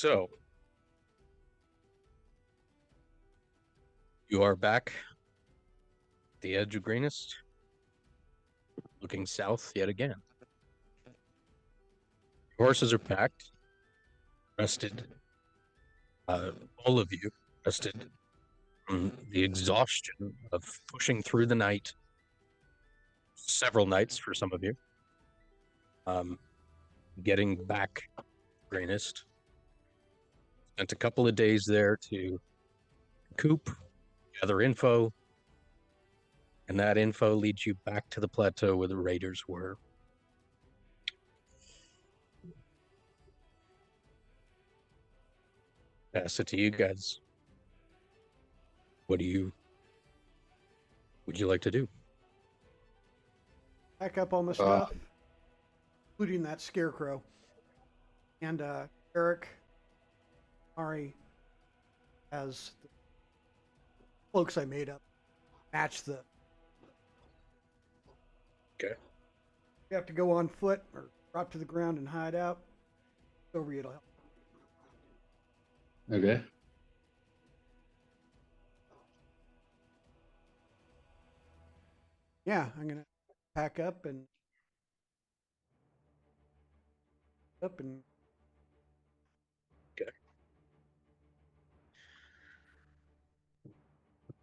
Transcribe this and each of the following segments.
So, you are back at the edge of Greenest, looking south yet again. Horses are packed, rested. All of you rested from the exhaustion of pushing through the night, several nights for some of you. Getting back Greenest. Spent a couple of days there to recoup, gather info, and that info leads you back to the plateau where the raiders were. Pass it to you guys. Would you like to do? Pack up all my stuff, including that scarecrow. And Eric, Ari, has the cloaks I made up match the. Okay. You have to go on foot or drop to the ground and hide out. Over it'll help. Okay. Yeah, I'm gonna pack up and Okay.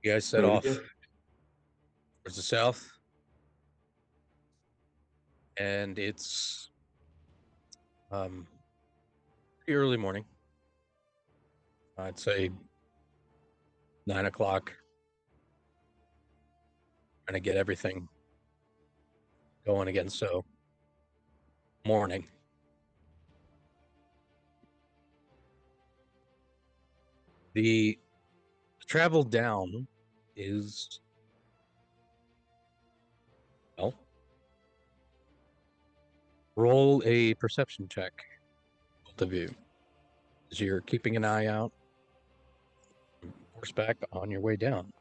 You guys set off towards the south, and it's early morning. I'd say 9 o'clock. Trying to get everything going again. So, morning. The travel down is, well, roll a perception check, both of you, as you're keeping an eye out, horseback on your way down.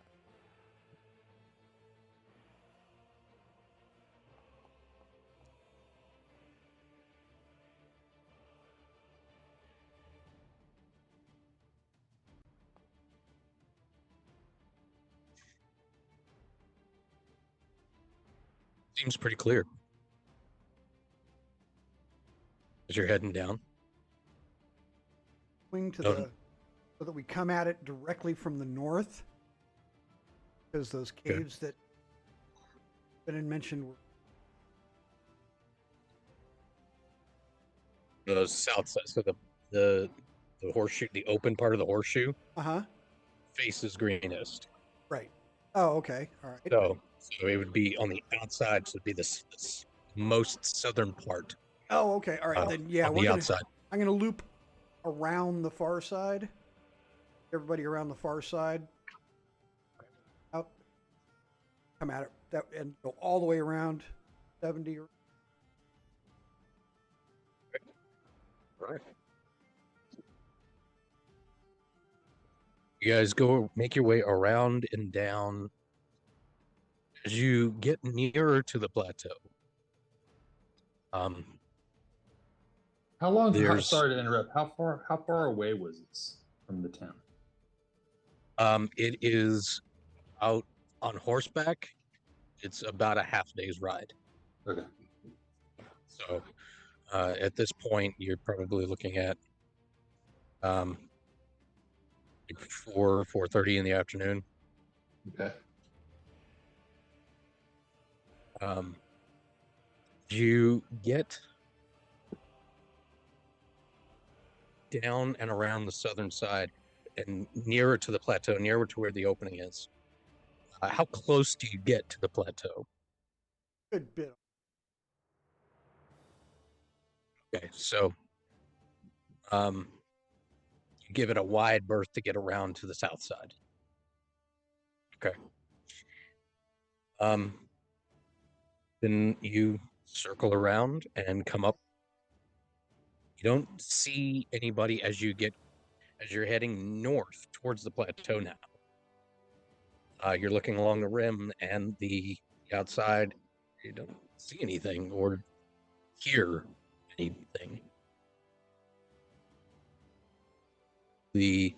Seems pretty clear as you're heading down. swing to the so that we come at it directly from the north. Because those caves that been mentioned were The south side, so the horseshoe, the open part of the horseshoe, faces Greenest. Right. Oh, okay. All right. So it would be on the outside. So it'd be this most southern part. Oh, okay. All right. Then yeah, on the outside. I'm gonna loop around the far side. Everybody around the far side. Out. Come at it and go all the way around 70. Right. You guys go make your way around and down. As you get nearer to the plateau, how long? Sorry to interrupt. How far away was this from the town? It is out on horseback. It's about a half day's ride. Okay. So, at this point, you're probably looking at 4:30 in the afternoon. Okay. You get down and around the southern side and nearer to the plateau, nearer to where the opening is. How close do you get to the plateau? Good bit. Okay, so you give it a wide berth to get around to the south side. Okay. Then you circle around and come up. You don't see anybody as you're heading north towards the plateau now. You're looking along the rim and the outside. You don't see anything or hear anything. the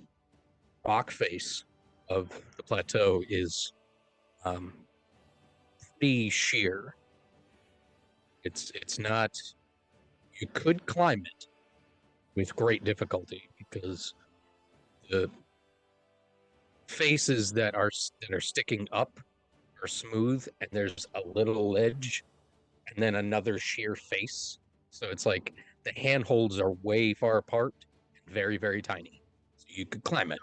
rock face of the plateau is pretty sheer. It's not. You could climb it with great difficulty because the faces that are sticking up are smooth, and there's a little ledge, and then another sheer face. So it's like the handholds are way far apart and very, very tiny. So you could climb it.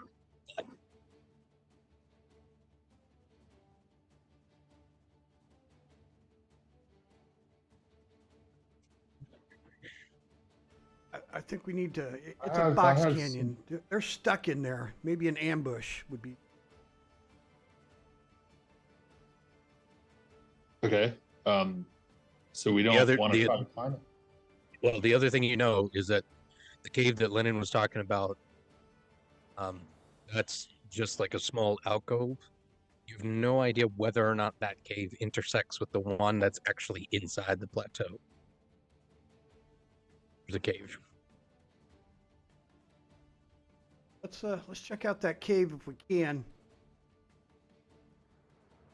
I think we need to. It's a box canyon. They're stuck in there. Maybe an ambush would be. Okay. So we don't want to try to climb it? Well, the other thing you know is that the cave that Lennon was talking about, that's just like a small alcove. You have no idea whether or not that cave intersects with the one that's actually inside the plateau. There's a cave. Let's check out that cave if we can.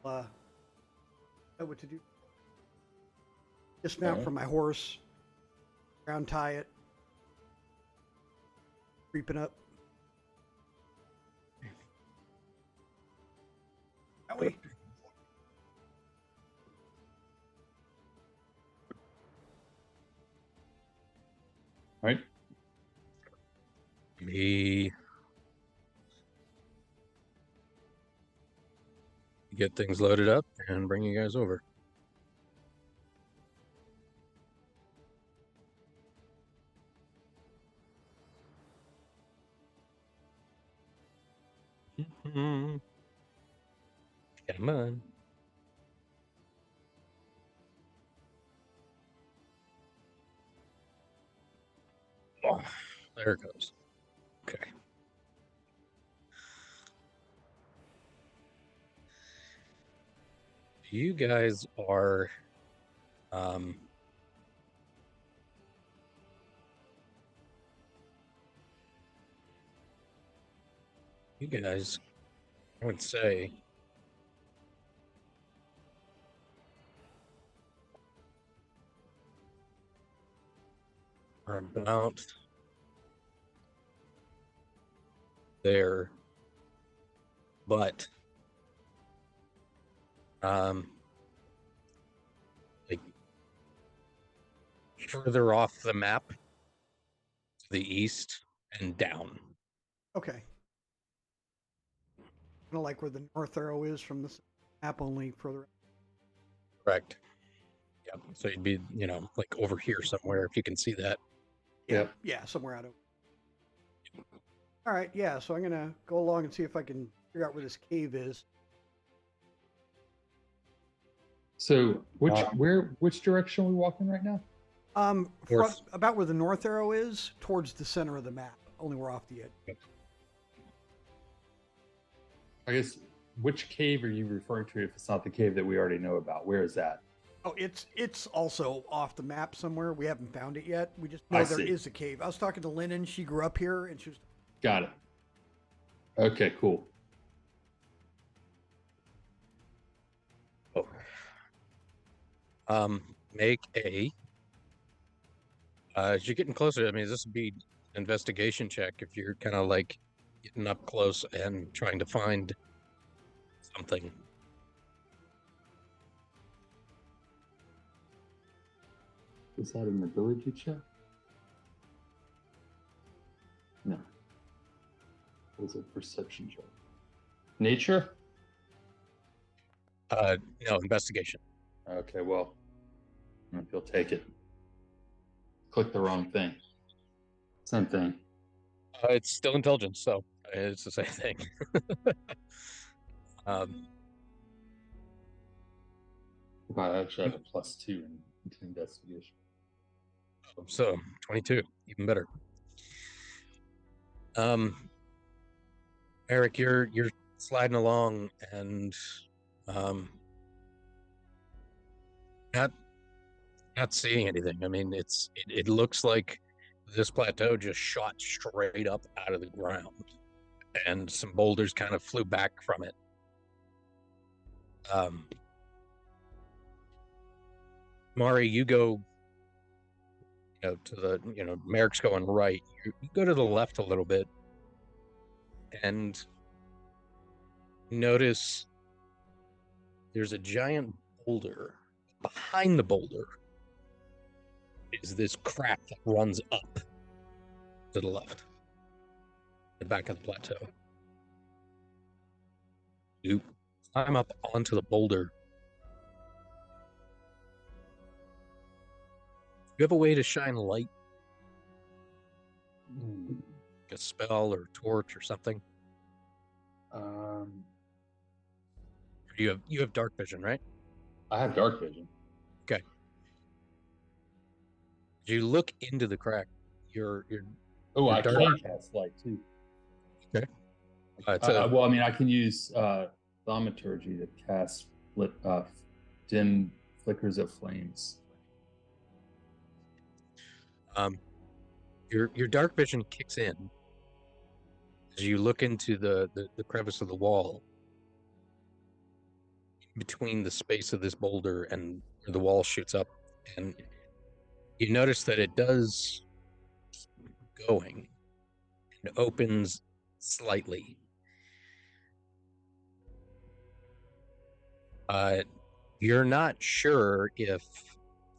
Know what to do. Dismount from my horse. Ground tie it. Creeping up. That way. Right. Me get things loaded up and bring you guys over. Come on. Oh, there it goes. Okay. You guys are you guys, I would say, are about there, but like further off the map to the east and down. Okay. Kind of like where the north arrow is from this map, only further. Correct. Yeah. So you'd be, like over here somewhere if you can see that. Yeah. Yeah, somewhere out of. All right. Yeah. So I'm gonna go along and see if I can figure out where this cave is. So which direction are we walking right now? About where the north arrow is, towards the center of the map. Only we're off the edge. I guess, which cave are you referring to if it's not the cave that we already know about? Where is that? Oh, it's also off the map somewhere. We haven't found it yet. We just know there is a cave. I was talking to Lennon. She grew up here, and she was. Got it. Okay, cool. Make a. As you're getting closer, I mean, this would be investigation check if you're kind of like getting up close and trying to find something. Is that an ability check? No. It's a perception check. Nature? No, investigation. Okay, well, if you'll take it. Click the wrong thing. Same thing. It's still intelligence, so it's the same thing. I actually have a +2 in investigation. So 22, even better. Eric, you're sliding along and not seeing anything. I mean, it looks like this plateau just shot straight up out of the ground, and some boulders kind of flew back from it. Mari, you go, to the, Merrick's going right. You go to the left a little bit, and notice there's a giant boulder. Behind the boulder is this crack that runs up to the left, the back of the plateau. You climb up onto the boulder. You have a way to shine light, a spell or torch or something. You have dark vision, right? I have dark vision. Okay. As you look into the crack, I can cast light too. Okay. Well, I mean, I can use thaumaturgy to cast dim flickers of flames. Your dark vision kicks in as you look into the crevice of the wall between the space of this boulder and where the wall shoots up, and you notice that it does going and opens slightly. You're not sure if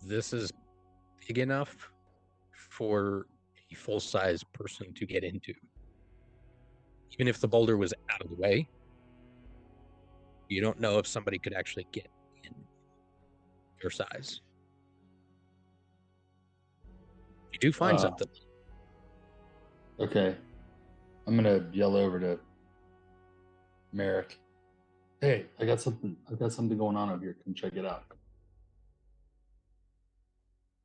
this is big enough for a full-size person to get into. Even if the boulder was out of the way, you don't know if somebody could actually get in your size. You do find something. Okay. I'm going to yell over to Merrick. Hey, I got something going on over here. Come check it out.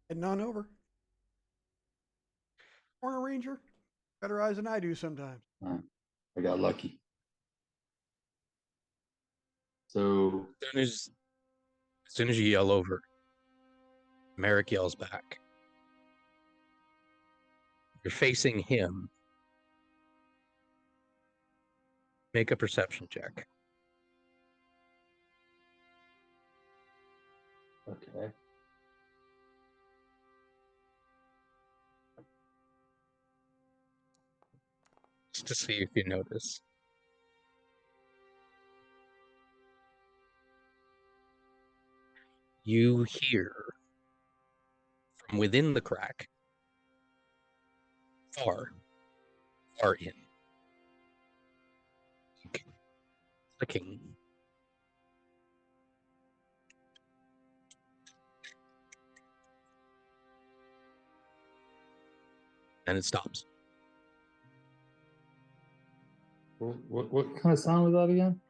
Heading on over. Corner Ranger. Better eyes than I do sometimes. I got lucky. So as soon as you yell over, Merrick yells back. You're facing him. Make a perception check. Okay. Just to see if you notice. You hear from within the crack, far in, clicking. And it stops. What kind of sound was that again?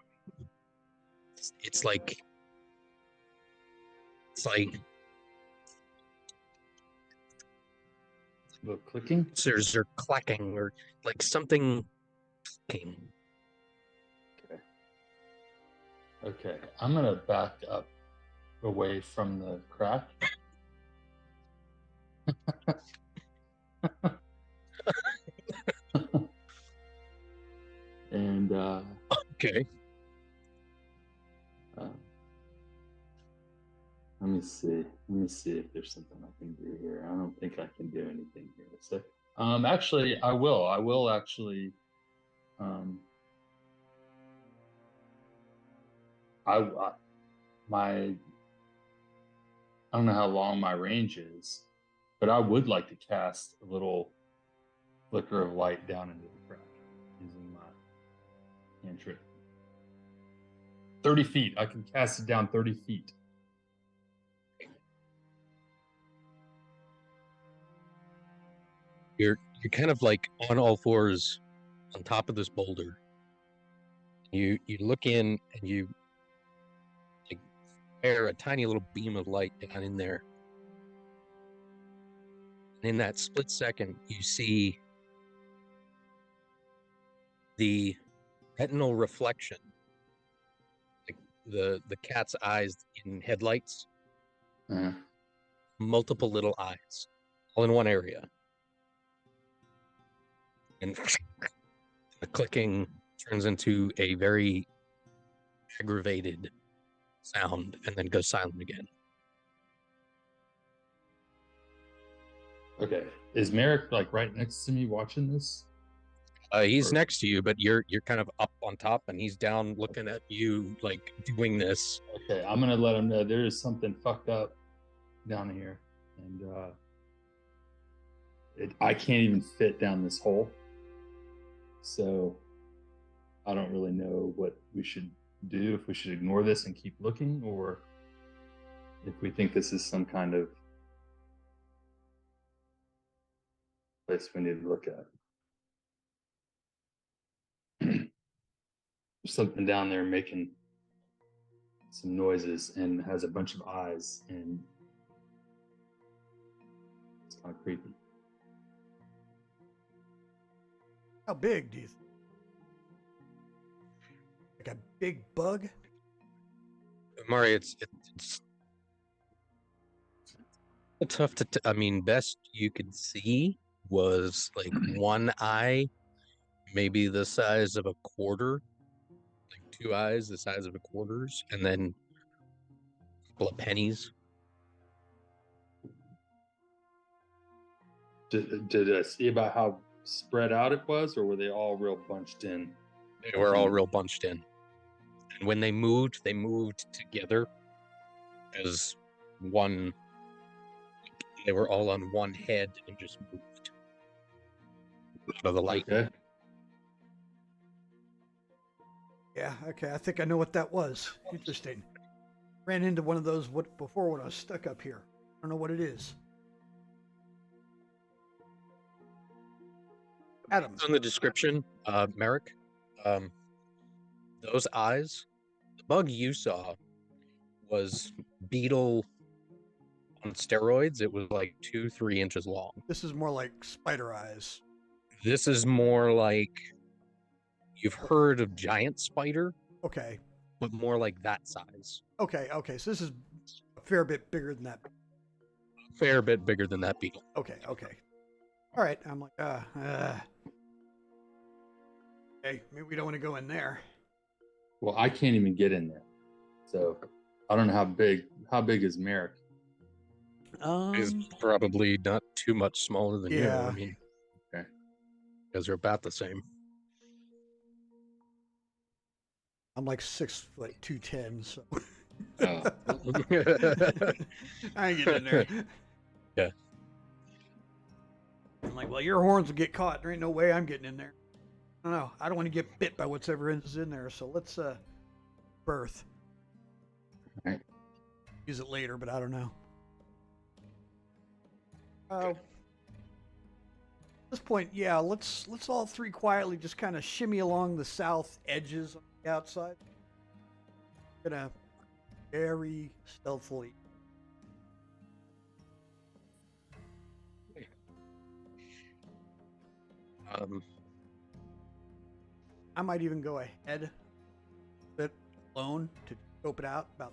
It's like clicking. There's clacking or like something clicking. Okay. I'm gonna back up away from the crack. And okay. Let me see if there's something I can do here. I don't think I can do anything here. So, actually, I will actually. I don't know how long my range is, but I would like to cast a little flicker of light down into the crack using my cantrip. 30 feet. I can cast it down 30 feet. You're kind of like on all fours on top of this boulder. You look in and you like fire a tiny little beam of light down in there. And in that split second, you see the retinal reflection, like the cat's eyes in headlights. Uh-huh. Multiple little eyes, all in one area. and the clicking turns into a very aggravated sound and then goes silent again. Okay. Is Merrick like right next to me watching this? He's Or- next to you, but you're kind of up on top, and he's down looking at you, like doing this. Okay, I'm gonna let him know there is something fucked up down here, and I can't even fit down this hole. So I don't really know what we should do. If we should ignore this and keep looking, or if we think this is some kind of place we need to look at. There's something down there making some noises and has a bunch of eyes, and it's kind of creepy. How big do you think? Like a big bug? Mari, it's tough to. I mean, best you could see was like one eye, maybe the size of a quarter, like two eyes the size of a quarters, and then a couple of pennies. Did I see about how spread out it was, or were they all real bunched in? They were all real bunched in, and when they moved together as one. They were all on one head and just moved out of the light. Okay. Yeah, okay. I think I know what that was. Interesting. Ran into one of those before when I was stuck up here. I don't know what it is. Adam. On the description, Merrick, those eyes, the bug you saw was beetle on steroids. It was like 2-3 inches long. This is more like spider eyes. This is more like, you've heard of giant spider, Okay. but more like that size. Okay. So this is a fair bit bigger than that. Fair bit bigger than that beetle. Okay. All right. I'm like, okay, maybe we don't want to go in there. Well, I can't even get in there, so I don't know how big. How big is Merrick? He's probably not too much smaller than you. Yeah. I mean, Okay. because they're about the same. I'm like 6'2", so Oh. I ain't getting in there. Yeah. I'm like, well, your horns will get caught. There ain't no way I'm getting in there. I don't know. I don't want to get bit by whatever is in there. So let's birth. All right. Use it later, but I don't know. At this point, yeah, let's all three quietly just kind of shimmy along the south edges on the outside. Gonna very stealthily. I might even go ahead a bit alone to scope it out. About.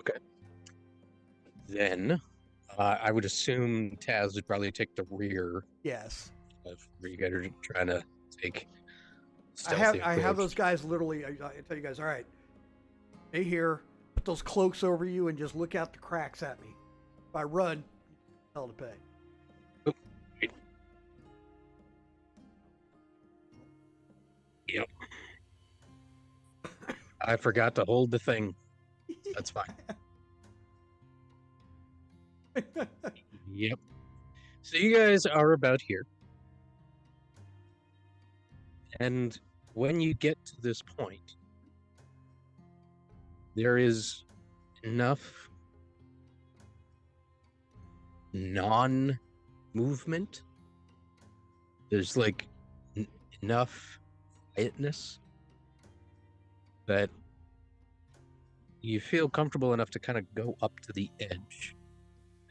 Okay. Then I would assume Taz would probably take the rear Yes. if you guys are trying to take. I have those guys literally. I tell you guys, all right. Stay here. Put those cloaks over you and just look out the cracks at me. If I run, hell to pay. Yep. I forgot to hold the thing. That's fine. Yep. So you guys are about here. And when you get to this point, there is enough non-movement. There's like enough quietness that you feel comfortable enough to kind of go up to the edge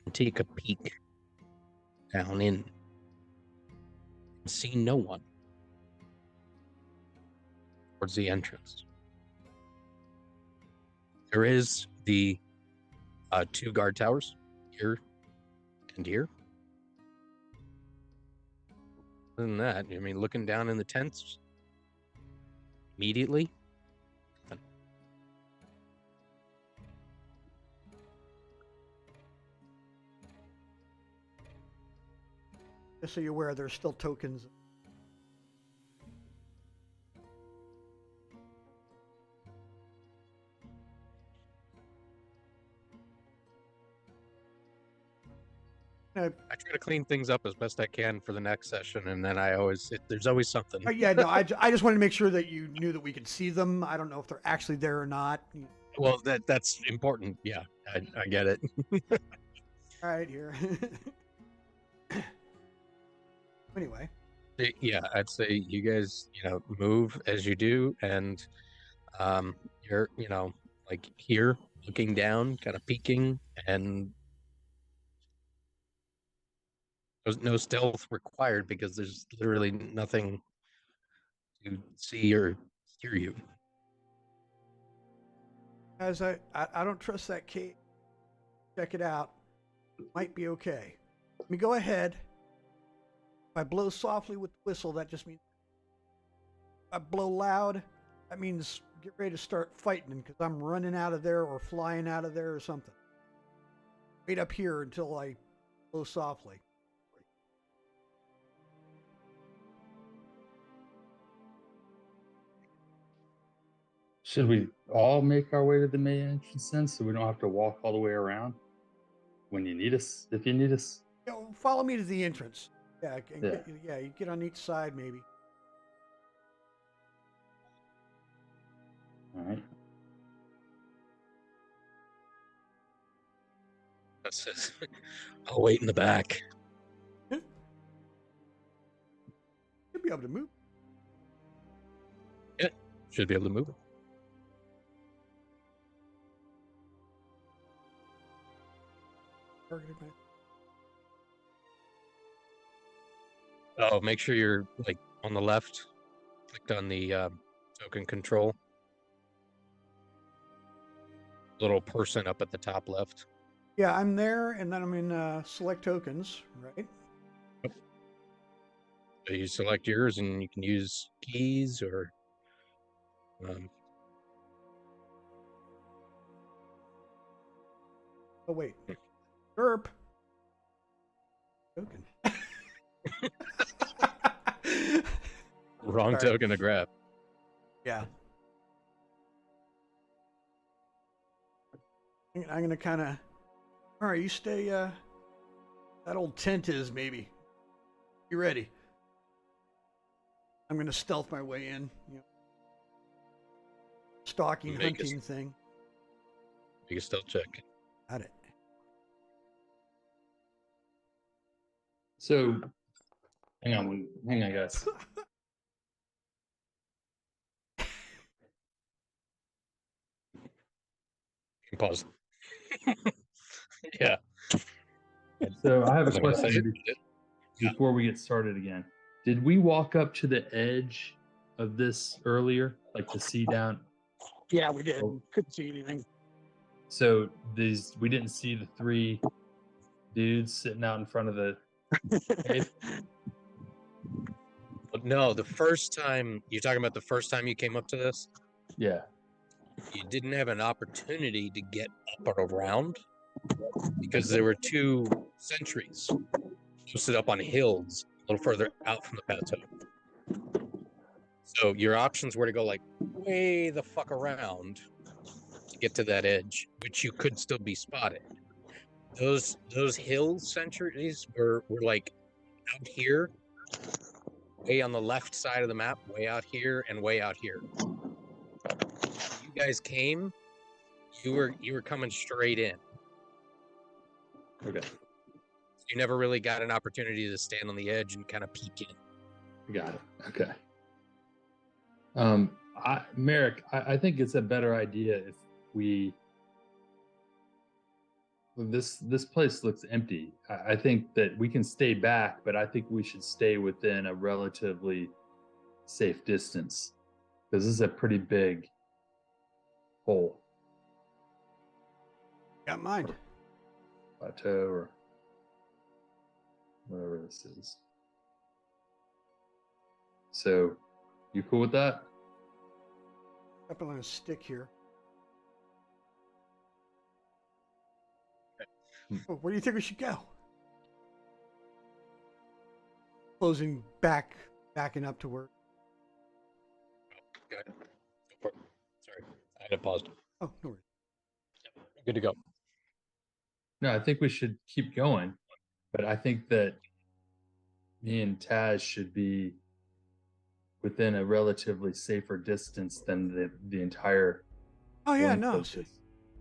and take a peek down in and see no one towards the entrance. There is the 2 guard towers here and here. Other than that, I mean, looking down in the tents immediately. Just so you're aware, there's still tokens. I try to clean things up as best I can for the next session, and then there's always something. Yeah, no, I just wanted to make sure that you knew that we could see them. I don't know if they're actually there or not. Well, that's important. Yeah, I get it. All right, here. Anyway, Yeah, I'd say you guys, move as you do, and you're, like here looking down, kind of peeking, and there's no stealth required because there's literally nothing to see or hear you. guys, I don't trust that Kate. Check it out. Might be okay. Let me go ahead. If I blow softly with the whistle, that just means if I blow loud, that means get ready to start fighting because I'm running out of there or flying out of there or something. Wait up here until I blow softly. Should we all make our way to the main entrance then, so we don't have to walk all the way around when you need us? If you need us, Follow me to the entrance. Yeah, Yeah. you get on each side maybe. all right. I'll wait in the back. You'll be able to move. Yeah, should be able to move. Targeted by Oh, make sure you're like on the left. Clicked on the token control. Little person up at the top left. Yeah, I'm there, and then I'm in select tokens, right? So you select yours, and you can use keys or. Oh wait, derp token. Wrong Sorry. token to grab. Yeah. I'm gonna kind of. All right, you stay. That old tent is maybe. You ready? I'm gonna stealth my way in. Stalking, Make a, hunting thing. make a stealth check. Got it. So, hang on, guys. You can pause. Yeah. So, I have a Wasn't gonna say question it. before we get started again. Did we walk up to the edge of this earlier, like to see down? Yeah, we did. Oh. Couldn't see anything. So we didn't see the three dudes sitting out in front of the cave. No, the first time you're talking about the first time you came up to this, Yeah. you didn't have an opportunity to get up or around because there were two sentries posted up on hills a little further out from the plateau. So your options were to go like way the fuck around to get to that edge, which you could still be spotted. Those hill sentries were like out here, way on the left side of the map, way out here and way out here. You guys came, you were coming straight in. Okay. You never really got an opportunity to stand on the edge and kind of peek in. Got it. Okay. Merrick, I think it's a better idea if we. This place looks empty. I think that we can stay back, but I think we should stay within a relatively safe distance because this is a pretty big hole, Got mine. plateau, or whatever this is. So, you cool with that? Up on a stick here. Oh, where do you think we should go? Backing up to where. Go ahead. Go for it. Sorry, I had it paused. Oh, no worries. Good to go. No, I think we should keep going, but I think that me and Taz should be within a relatively safer distance than the entire Oh yeah, length no. of this.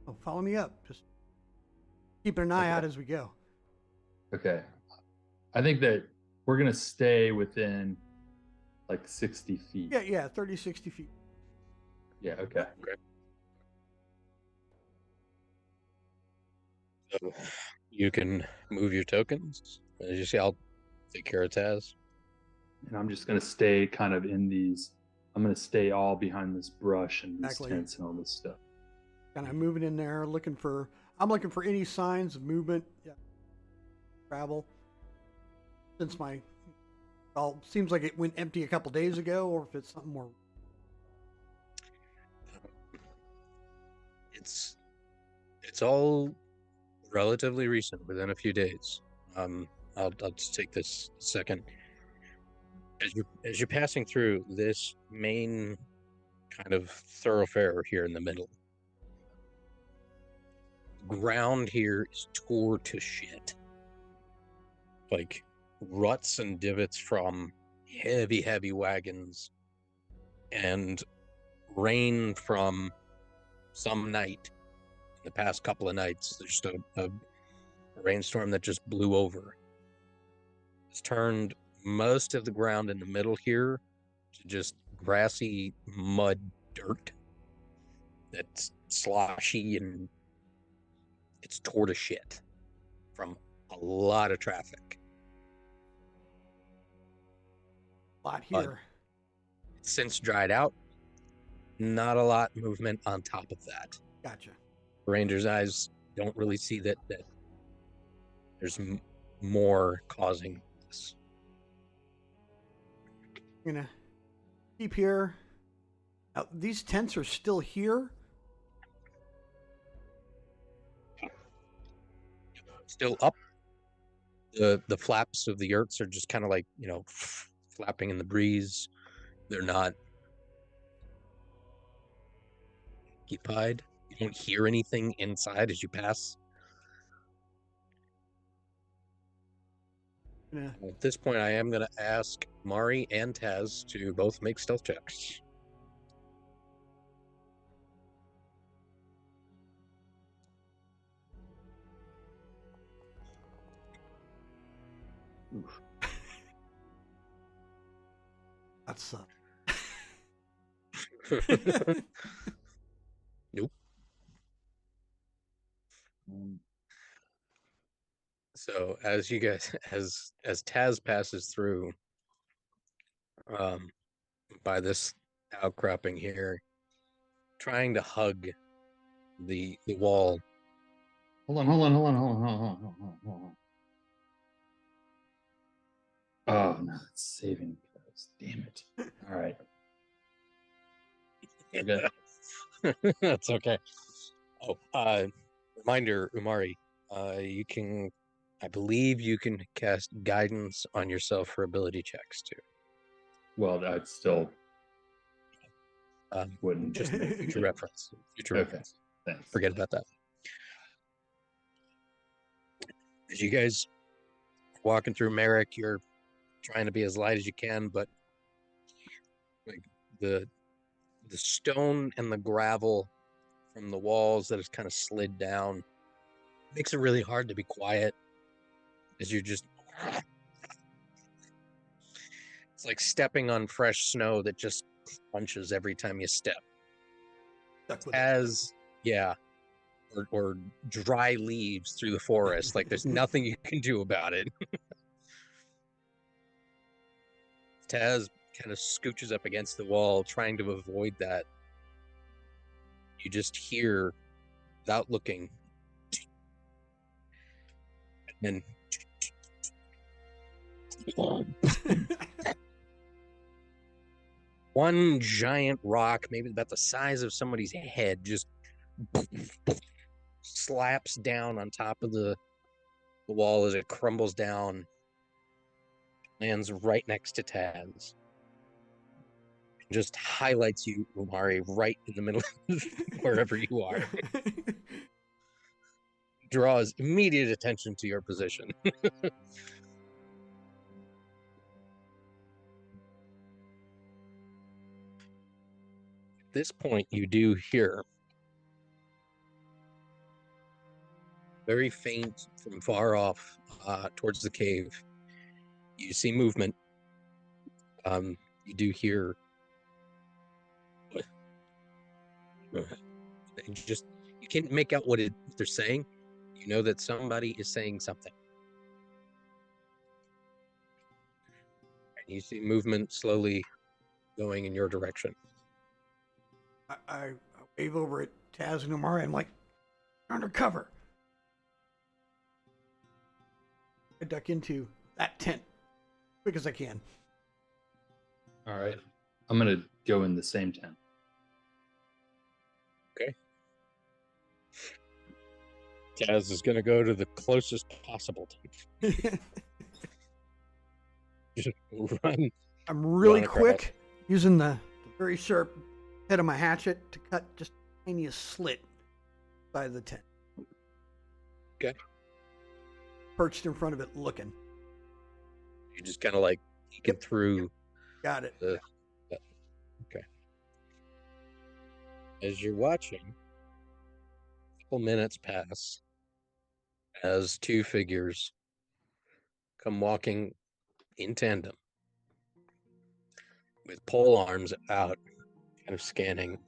Oh, follow me up. Just keeping an eye Okay. out as we go. Okay. I think that we're going to stay within like 60 feet. Yeah, 30, 60 feet. Yeah, okay. So you can move your tokens. As you see, I'll take care of Taz. And I'm just going to stay kind of in these, I'm going to stay all behind this brush and these Exactly. tents and all this stuff. Kind of moving in there, I'm looking for any signs of movement, travel. Since seems like it went empty a couple days ago, or if it's something more. It's all relatively recent, within a few days. I'll just take this second. As you're passing through this main kind of thoroughfare here in the middle, ground here is tore to shit. Like ruts and divots from heavy wagons and rain from some night. In the past couple of nights, there's just a rainstorm that just blew over. It's turned most of the ground in the middle here to just grassy mud dirt that's sloshy, and it's tore to shit from a lot of traffic. A lot here. It's since dried out. Not a lot movement on top of that. Gotcha. Ranger's eyes don't really see that there's more causing this. I'm gonna keep here. Now, these tents are still here. Still up. The flaps of the yurts are just kind of like, flapping in the breeze. They're not occupied. You don't hear anything inside as you pass. At this point, I am going to ask Mari and Taz to both make stealth checks. Oof. That sucks. Nope. So as you guys, as Taz passes through, by this outcropping here, trying to hug the wall. Hold on. Oh, no, it's saving throws. Damn it. All right. Okay. That's okay. Oh, reminder, Umari, I believe you can cast guidance on yourself for ability checks too. Well, that still wouldn't. Just future reference. Okay. Reference. Thanks. Forget about that. As you guys walking through Merrick, you're trying to be as light as you can, but like the stone and the gravel from the walls that has kind of slid down makes it really hard to be quiet as you're just, it's like stepping on fresh snow that just crunches every time you step. Or dry leaves through the forest. Like there's nothing you can do about it. Taz kind of scooches up against the wall, trying to avoid that. You just hear, without looking, and then one giant rock, maybe about the size of somebody's head, just slaps down on top of the wall as it crumbles down, lands right next to Taz. Just highlights you, Umari, right in the middle of wherever you are. Draws immediate attention to your position. At this point, you do hear very faint from far off towards the cave. You see movement. You do hear just, you can't make out what they're saying. You know that somebody is saying something. And you see movement slowly going in your direction. I wave over at Taz and Umari. I'm like, undercover. I duck into that tent as quick as I can. All right. I'm going to go in the same tent. Okay. Taz is going to go to the closest possible tent. Just run. I'm really Run quick, across. using the very sharp head of my hatchet to cut just the tiniest slit by the tent. Okay. Perched in front of it, looking. You just kind of like peeking through. Got it. Okay. As you're watching, a couple minutes pass as two figures come walking in tandem with pole arms out, kind of scanning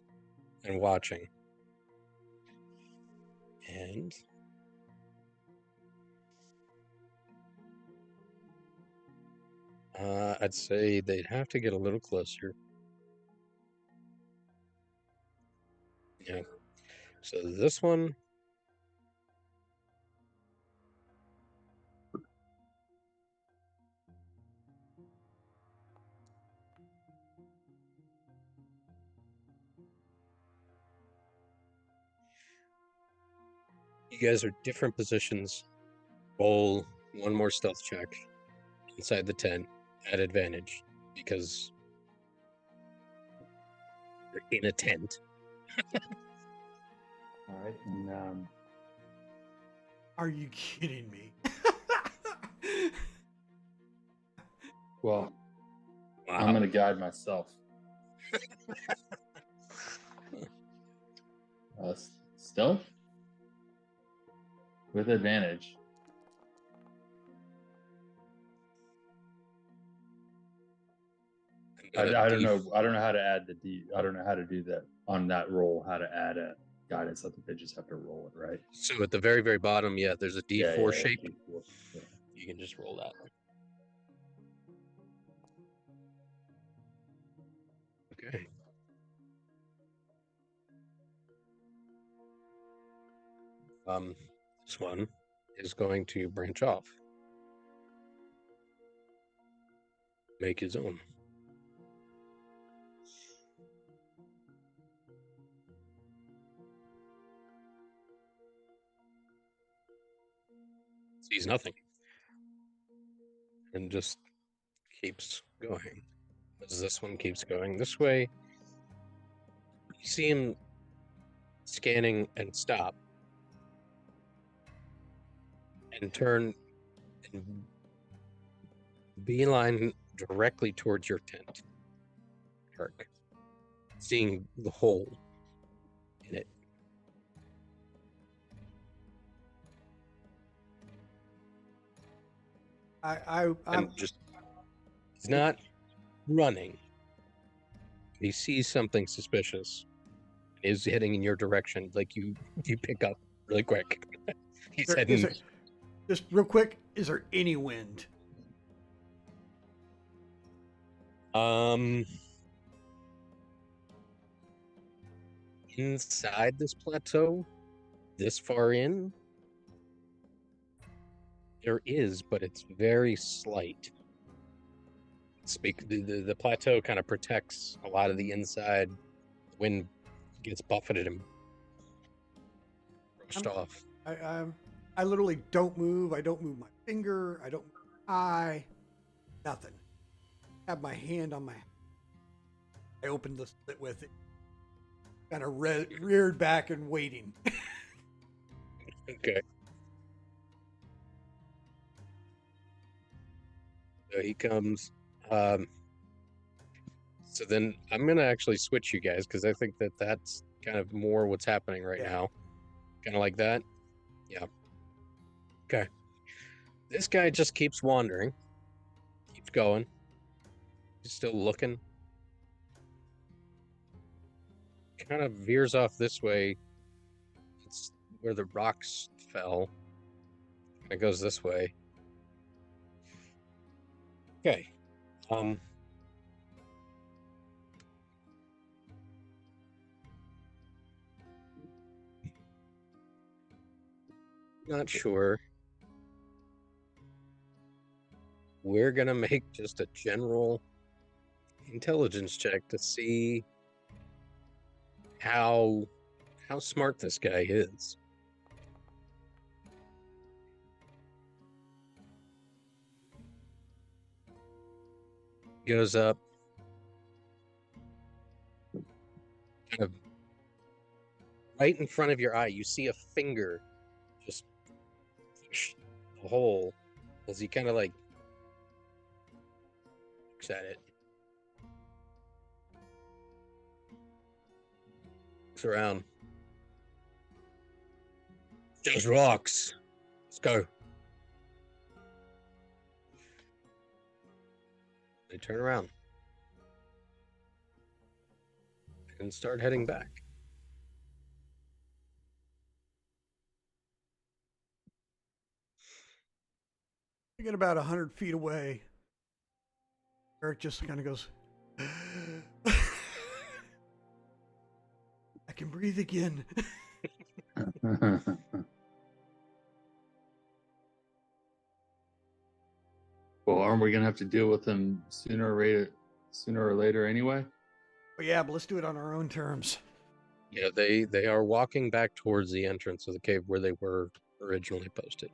and watching. And I'd say they'd have to get a little closer. Yeah. So this one, you guys are different positions. Roll one more stealth check inside the tent at advantage because you're in a tent. All right. And Are you kidding me? well, Wow. I'm going to guide myself. Stealth with advantage. I don't know. I don't know how to add the D. I don't know how to do that on that roll. How to add a guidance? I think they just have to roll it, right? So at the very, very bottom, yeah, there's a D4 shape. D4. Yeah. You can just roll that. Okay. This one is going to branch off. Make his own. Sees nothing. And just keeps going. As this one keeps going this way, you see him scanning and stop. And turn and beeline directly towards your tent, Kirk, seeing the hole in it. I'm And just, he's not running. He sees something suspicious. Is heading in your direction, like you pick up really quick. He's heading. Just real quick, is there any wind? Inside this plateau, this far in, there is, but it's very slight. speak. The plateau kind of protects a lot of the inside. The wind gets buffeted and brushed off. I literally don't move. I don't move my finger. I don't move my eye. Nothing. I have my hand on my. I opened the slit with it. Kind of reared back and waiting. Okay. So he comes. So then I'm gonna actually switch you guys because I think that's kind of more what's happening right Yeah. now. Kind of like that. Yeah. Okay. This guy just keeps wandering. Keeps going. He's still looking. Kind of veers off this way. It's where the rocks fell. It goes this way. Okay. Not sure. We're gonna make just a general intelligence check to see how smart this guy is. Goes up, kind of right in front of your eye. You see a finger just push the hole as he kind of like looks at it. Looks around. Just rocks. Let's go. They turn around and start heading back. I get about 100 feet away. Eric just kind of goes, I can breathe again. Well, aren't we gonna have to deal with them sooner or later anyway? But yeah, but let's do it on our own terms. Yeah, they are walking back towards the entrance of the cave where they were originally posted.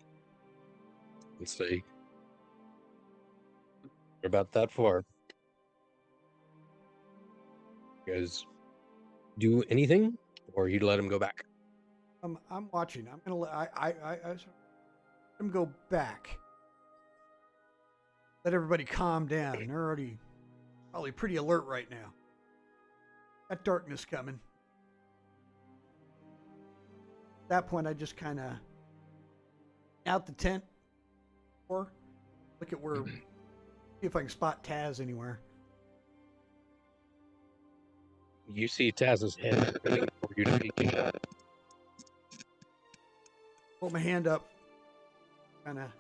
Let's see. We're about that far. You guys do anything, or you let him go back? I'm watching. I'm gonna let him go back. Let everybody calm down. They're already probably pretty alert right now. That darkness coming. At that point, I just kind of out the tent, or look at where. See if I can spot Taz anywhere. You see Taz's head waiting for you to peek in. Hold my hand up, kind of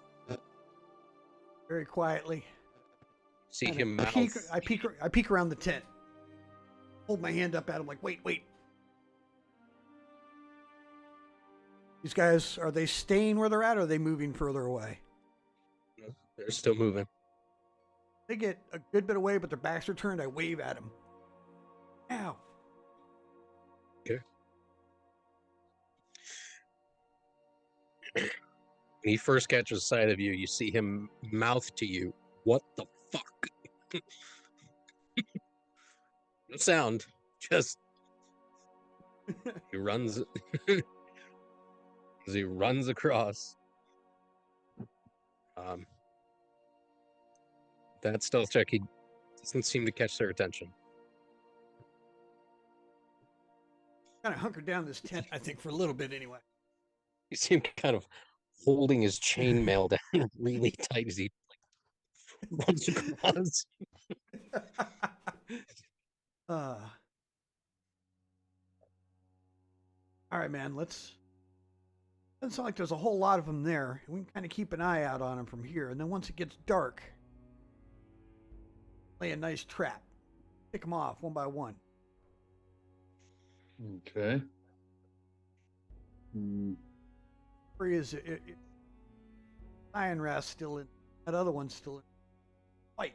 very quietly. See Kinda him mouth. I peek around the tent. Hold my hand up at him like, wait. These guys, are they staying where they're at, or are they moving further away? They're still moving. They get a good bit away, but their backs are turned. I wave at them. Ow. Okay. When he first catches sight of you, you see him mouth to you, "What the fuck?" No sound, just he runs as he runs across. That stealth check, he doesn't seem to catch their attention. Kind of hunkered down this tent, I think, for a little bit anyway. You see him kind of holding his chainmail down really tight as he runs across. All right, man. Doesn't sound like there's a whole lot of them there. We can kind of keep an eye out on them from here, and then once it gets dark, lay a nice trap. Pick them off one by one. Okay. Where is it? Iron Wrath still in. That other one's still in. Fight.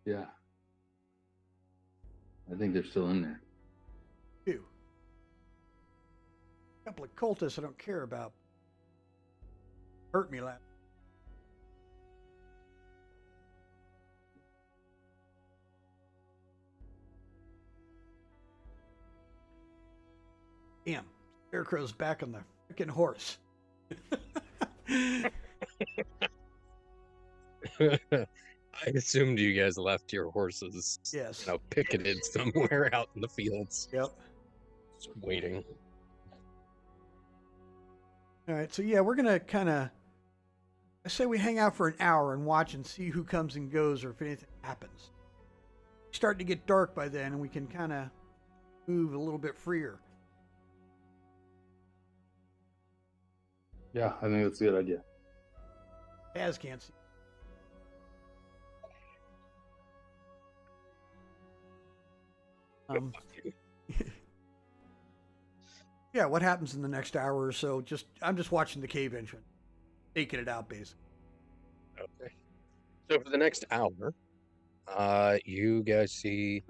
Yeah. I think they're still in there. Two. A couple of cultists I don't care about. Hurt me last. Damn. Scarecrow's back on the freaking horse. I assumed you guys left your horses, Yes. picketed somewhere out in the fields, Yep. just waiting. All right. So, yeah, we're going to kind of, I say we hang out for an hour and watch and see who comes and goes or if anything happens. It's starting to get dark by then, and we can kind of move a little bit freer. Yeah, I think that's a good idea. Taz can't see. Yeah, what happens in the next hour or so? I'm just watching the cave entrance, taking it out basically. Okay. So for the next hour, you guys see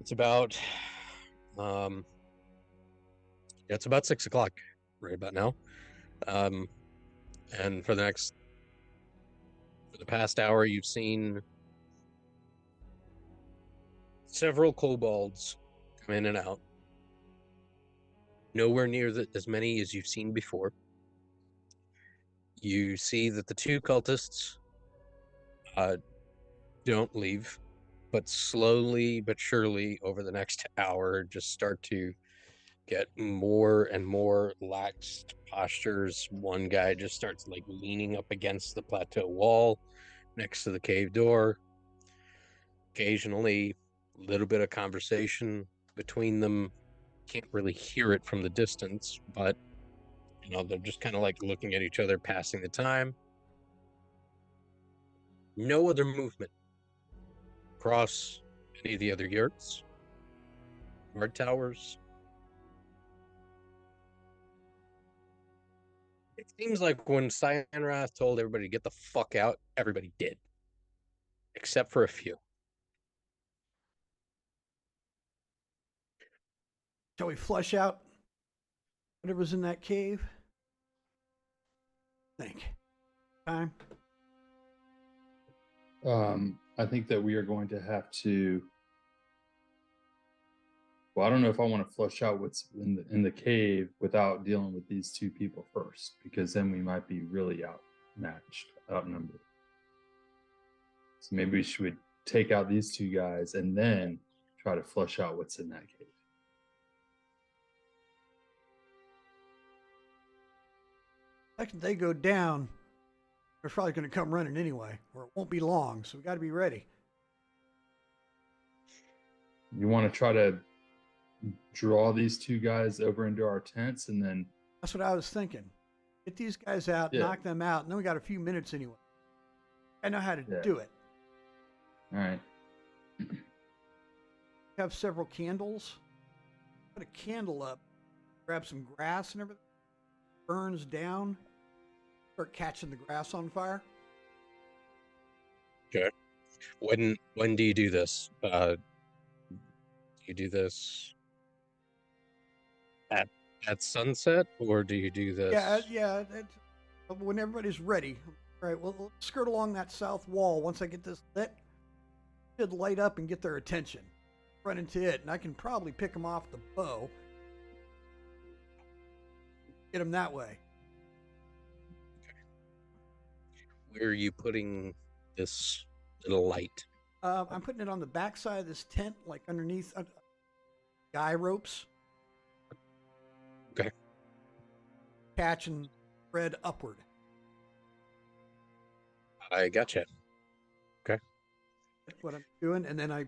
it's about it's about 6 o'clock right about now. And for the past hour, you've seen several kobolds come in and out. Nowhere near as many as you've seen before. You see that the two cultists don't leave, but slowly but surely over the next hour just start to get more and more laxed postures. One guy just starts like leaning up against the plateau wall next to the cave door. Occasionally, a little bit of conversation between them. Can't really hear it from the distance, but they're just kind of like looking at each other, passing the time. No other movement across any of the other yurts, guard towers. It seems like when Cyanrath told everybody to get the fuck out, everybody did, except for a few. Shall we flush out whatever's in that cave? Think. Time. I think that we are going to have to. Well, I don't know if I want to flush out what's in the cave without dealing with these two people first, because then we might be really outnumbered. So maybe we should take out these two guys and then try to flush out what's in that cave. Second they go down, they're probably going to come running anyway, or it won't be long. So we got to be ready. You want to try to draw these two guys over into our tents and then. That's what I was thinking. Get these guys out, knock them out, and then we got a few minutes anyway. I know how to do it. All right. Have several candles. Put a candle up, grab some grass and everything. Burns down. Start catching the grass on fire. Okay. When do you do this? Do you do this at sunset, or do you do this? Yeah. When everybody's ready. All right, we'll skirt along that south wall. Once I get this lit, it should light up and get their attention. Run into it, and I can probably pick them off the bow. Get them that way. Where are you putting this little light? I'm putting it on the back side of this tent, like underneath guy ropes. Okay. Catch and spread upward. I gotcha. Okay. That's what I'm doing, and then I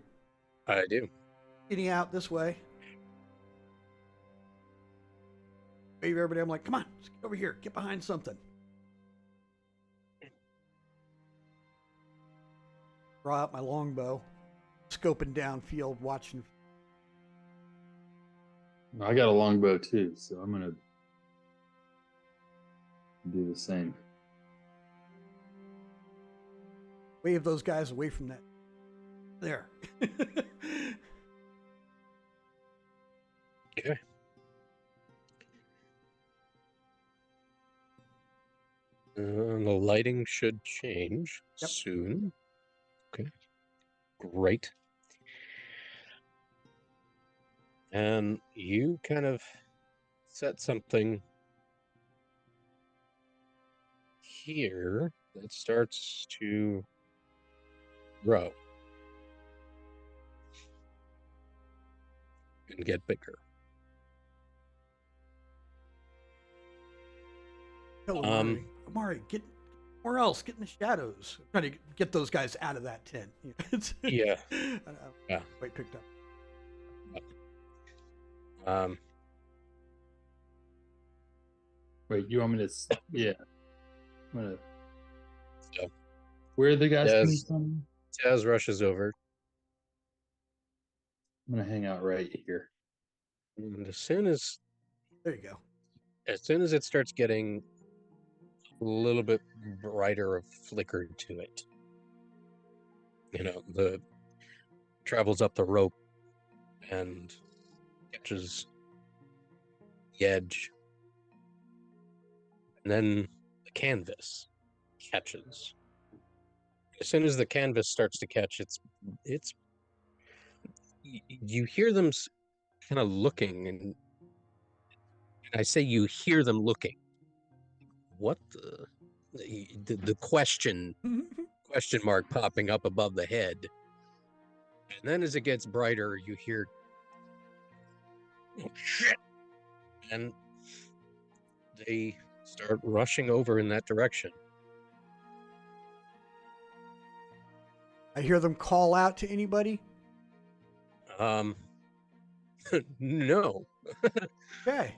do. getting out this way. Wave everybody. I'm like, come on, let's get over here. Get behind something. Draw out my longbow, scoping down field, watching. I got a longbow too, so I'm gonna do the same. Wave those guys away from that There. Okay. The lighting should change Yep. soon. Okay. Great. And you kind of set something here that starts to grow and get bigger. Tell Amari, Amari, get somewhere else. Get in the shadows. I'm trying to get those guys out of that tent. Yeah. Yeah. Quite picked up. Um, Wait, you want me to? Yeah. I'm gonna. So, Where are the guys coming Des, from? Taz rushes over, I'm gonna hang out right here. and There you go. as soon as it starts getting a little bit brighter of flicker to it, the travels up the rope and catches the edge, and then the canvas catches. As soon as the canvas starts to catch, you hear them kind of looking, and I say you hear them looking. What the question mark popping up above the head, and then as it gets brighter, you hear, "Oh shit!" and they start rushing over in that direction. I hear them call out to anybody. No. Okay.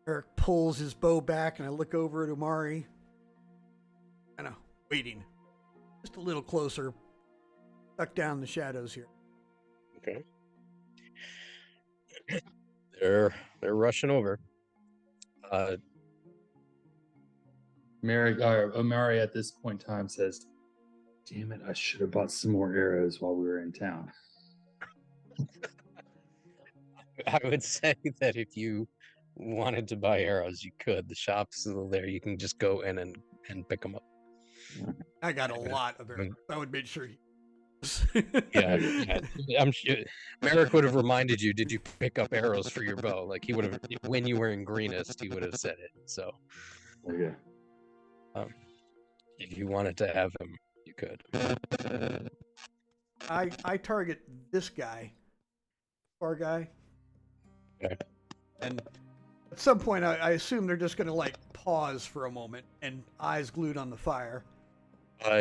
Eric pulls his bow back, and I look over at Amari, kind of waiting, just a little closer, tucked down in the shadows here. Okay. They're rushing over. Omari at this point in time says, "Damn it! I should have bought some more arrows while we were in town." I would say that if you wanted to buy arrows, you could. The shop's still there. You can just go in and pick them up. I got a lot of arrows. I would make sure. Yeah, I'm sure Merrick would have reminded you. Did you pick up arrows for your bow? Like he would have when you were in Greenest. He would have said it. So, Okay. if you wanted to have him, you could. I target this guy, far guy, Okay. and at some point I assume they're just going to like pause for a moment and eyes glued on the fire.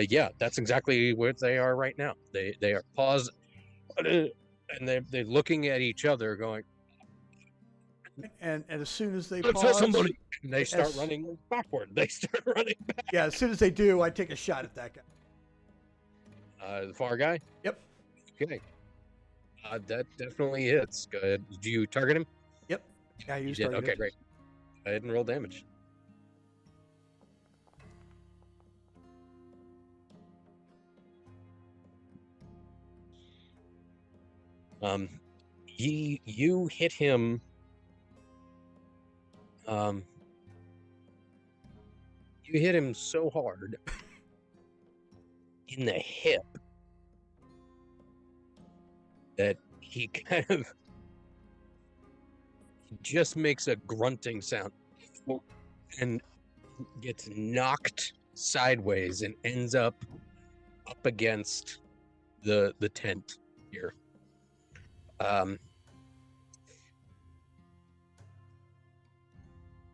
Yeah, that's exactly where they are right now. They are paused, and they're looking at each other, going, And as soon as they "Let's pause, tell somebody!" And they start running backward. They start running back. Yeah, as soon as they do, I take a shot at that guy. The far guy. Yep. Okay. That definitely hits. Go ahead. Did you target him? Yep. Yeah, You you did. started. Okay, great. Go ahead and roll damage. You hit him. You hit him so hard in the hip that he kind of just makes a grunting sound and gets knocked sideways and ends up against the tent here.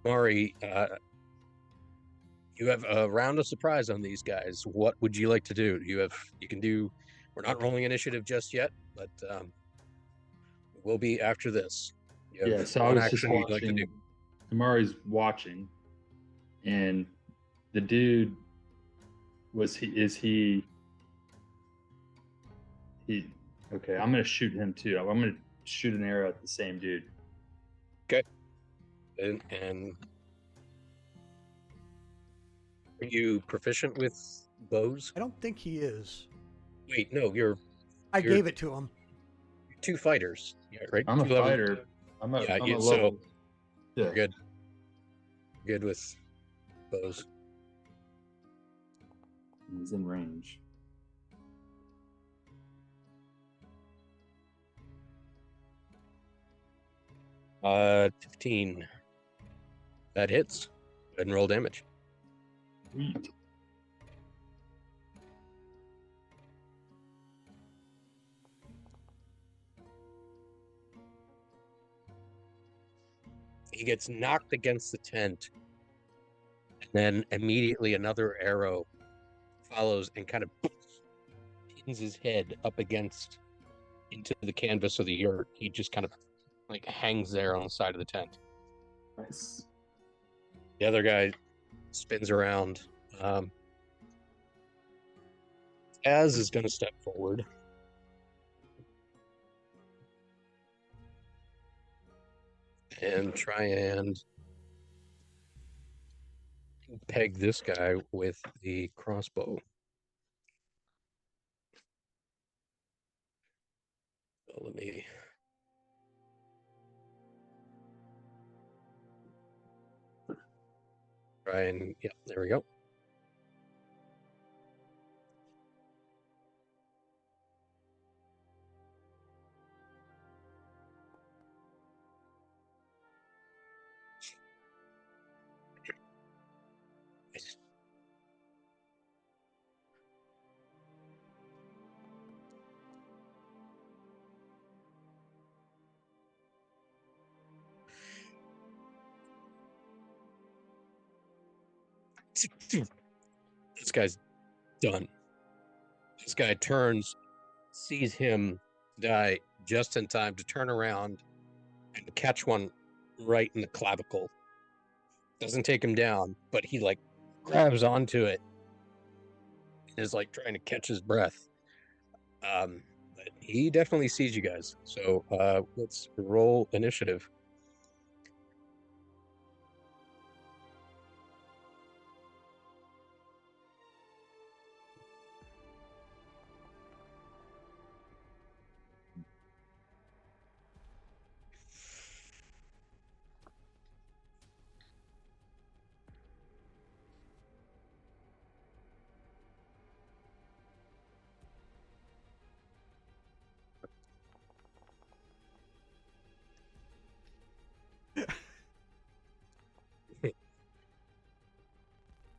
Mari, you have a round of surprise on these guys. What would you like to do? You can do. We're not rolling initiative just yet, but we'll be after this. You have So I one was just action you'd like to do. watching. Amari's watching, and the dude is he. Okay, I'm gonna shoot him too. I'm gonna shoot an arrow at the same dude. Okay. And are you proficient with bows? I don't think he is. Wait, no, you're I You're- gave it to him. two fighters, yeah, right? I'm a Two level- fighter. I'm a Yeah, level. so Yeah. you're good. Good with bows. He's in range. Uh, 15. That hits. Go ahead and roll damage. Sweet. He gets knocked against the tent, and then immediately another arrow follows and kind of pins his head up against into the canvas of the yurt. He just kind of like hangs there on the side of the tent. Nice. The other guy spins around. Az is going to step forward. And try and peg this guy with the crossbow. So let me. Try and, yeah, there we go. Nice. This guy's done. This guy turns, sees him die just in time to turn around and catch one right in the clavicle. Doesn't take him down, but he like grabs onto it and is like trying to catch his breath. But he definitely sees you guys. So let's roll initiative.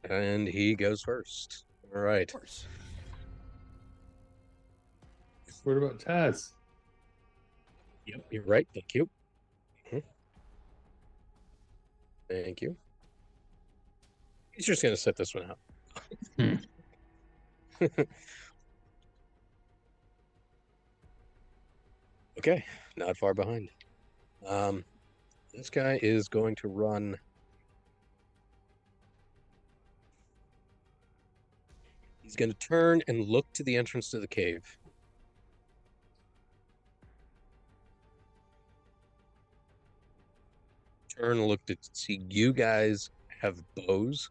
And he goes first. All right. Of course. What about Taz? Yep, you're right. Thank you. Thank you. He's just going to set this one out. Okay, not far behind. This guy is going to run. He's going to turn and look to the entrance to the cave. Turn and look to see you guys have bows.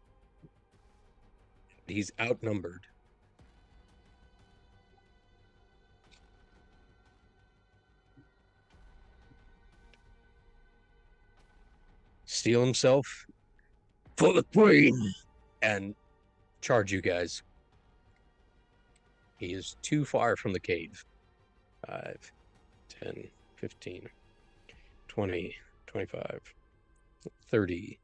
He's outnumbered. Steal himself for the queen and charge you guys. He is too far from the cave. 5, 10, 15, 20, 25, 30.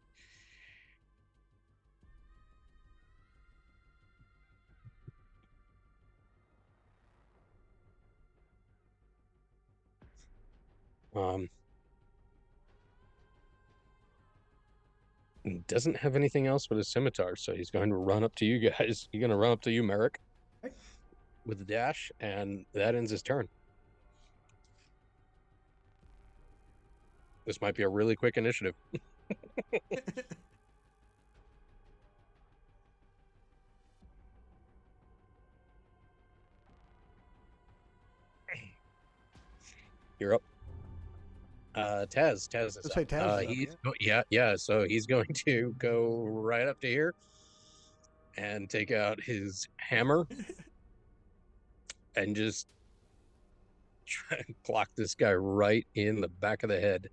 Doesn't have anything else but a scimitar, so he's going to run up to you guys. He's going to run up to you, Merrick, Okay. with the dash, and that ends his turn. This might be a really quick initiative. You're up. Taz is Let's say up. Taz is up, He's yeah. yeah. So he's going to go right up to here and take out his hammer and just try and clock this guy right in the back of the head.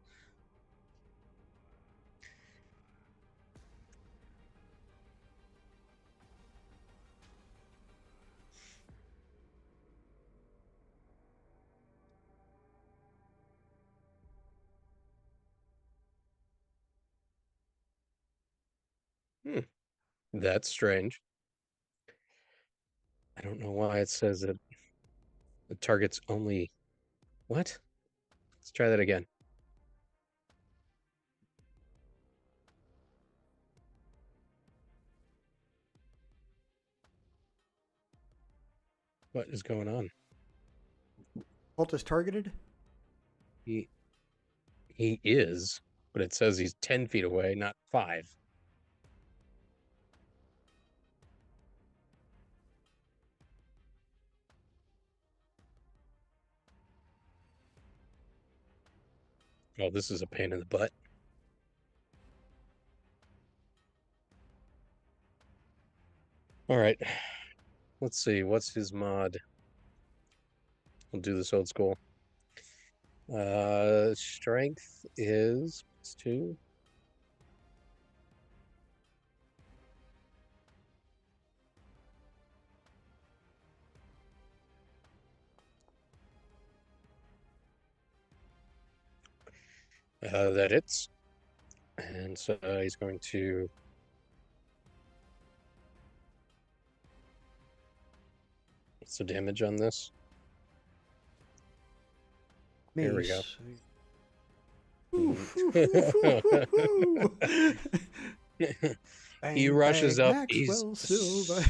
That's strange. I don't know why it says that the target's only... What? Let's try that again. What is going on? Cultist targeted? He is, but it says he's 10 feet away, not 5. Oh, this is a pain in the butt. All right. Let's see. What's his mod? We'll do this old school. Strength is +2. That hits. And so he's going to... What's the damage on this? Mace. Here we go. Oof, oof, oof, oof, oof. He Bang, rushes bang, up. Maxwell He's Silver.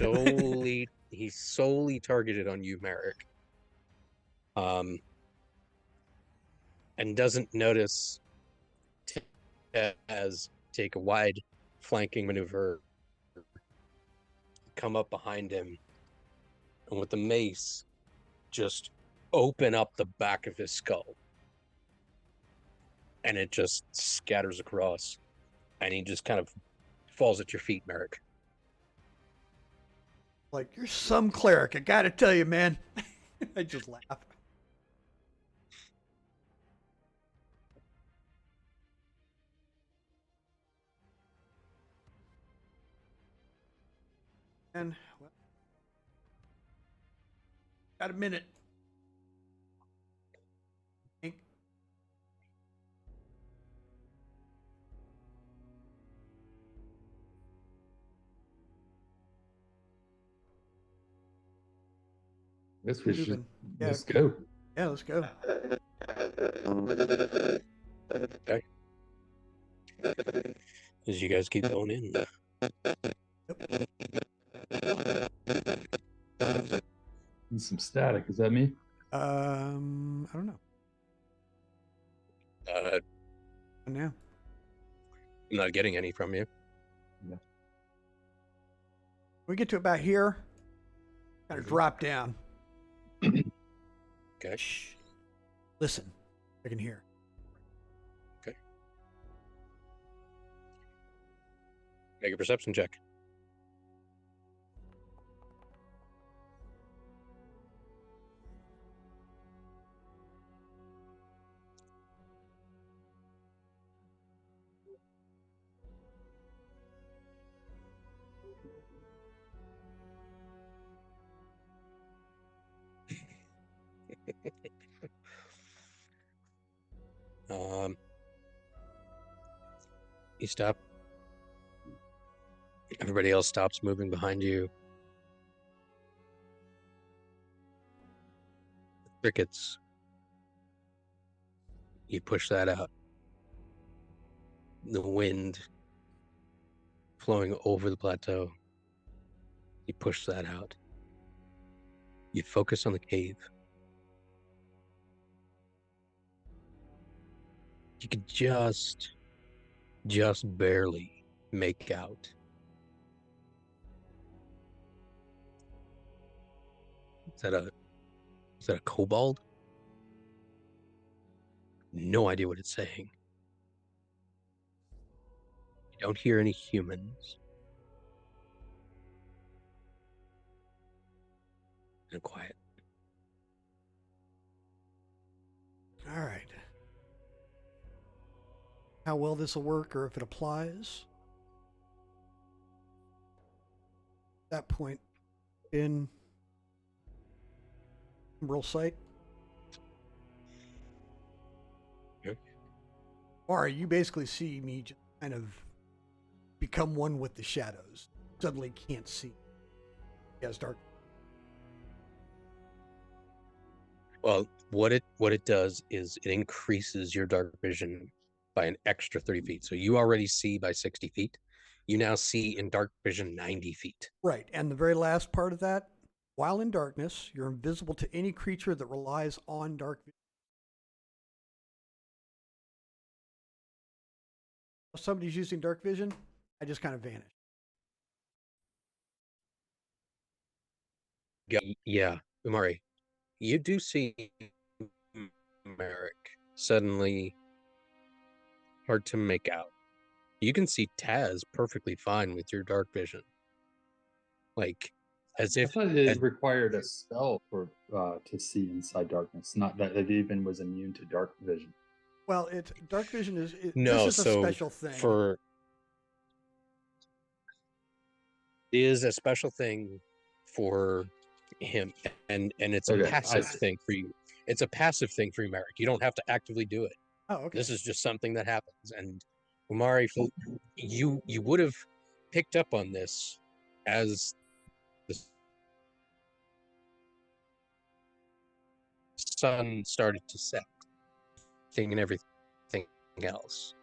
solely targeted on you, Merrick. And doesn't notice as take a wide flanking maneuver, come up behind him, and with the mace, just open up the back of his skull. And it just scatters across. And he just kind of falls at your feet, Merrick. Like, you're some cleric, I gotta tell you, man. I just laugh. And, well, got a minute. Hank. Guess we should Moving. Yeah. let's go. Yeah, let's go. Okay. As you guys keep going in. And some static. Is that me? I don't know. Yeah. I'm not getting any from you. Yeah. We get to about here. Kind of drop down. Okay. Shh. Listen. I can hear. Okay. Make a perception check. You stop. Everybody else stops moving behind you. Crickets. You push that out. The wind flowing over the plateau. You push that out. You focus on the cave. You could just barely make out. Is that a kobold? No idea what it's saying. You don't hear any humans. and quiet. All right. How well this will work, or if it applies. At that point, in Emerald Sight. Okay. Or you basically see me just kind of become one with the shadows. Suddenly can't see. He has dark. Well, what it does is it increases your dark vision by an extra 30 feet. So you already see by 60 feet. You now see in dark vision 90 feet. Right. And the very last part of that, while in darkness, you're invisible to any creature that relies on dark vision. If somebody's using dark vision, I just kind of vanish. Yeah, Umari, you do see Merrick suddenly hard to make out. You can see Taz perfectly fine with your dark vision. Like, as I if thought as, it required a spell for to see inside darkness, not that it even was immune to dark vision. Well, dark vision is this no, is a so special thing. for is a special thing for him, and it's a Okay, passive thing for you. It's a passive thing for you, Merrick. You don't have to actively do it. Oh, okay. This is just something that happens. And Umari, you would have picked up on this as the sun started to set, thing and everything else.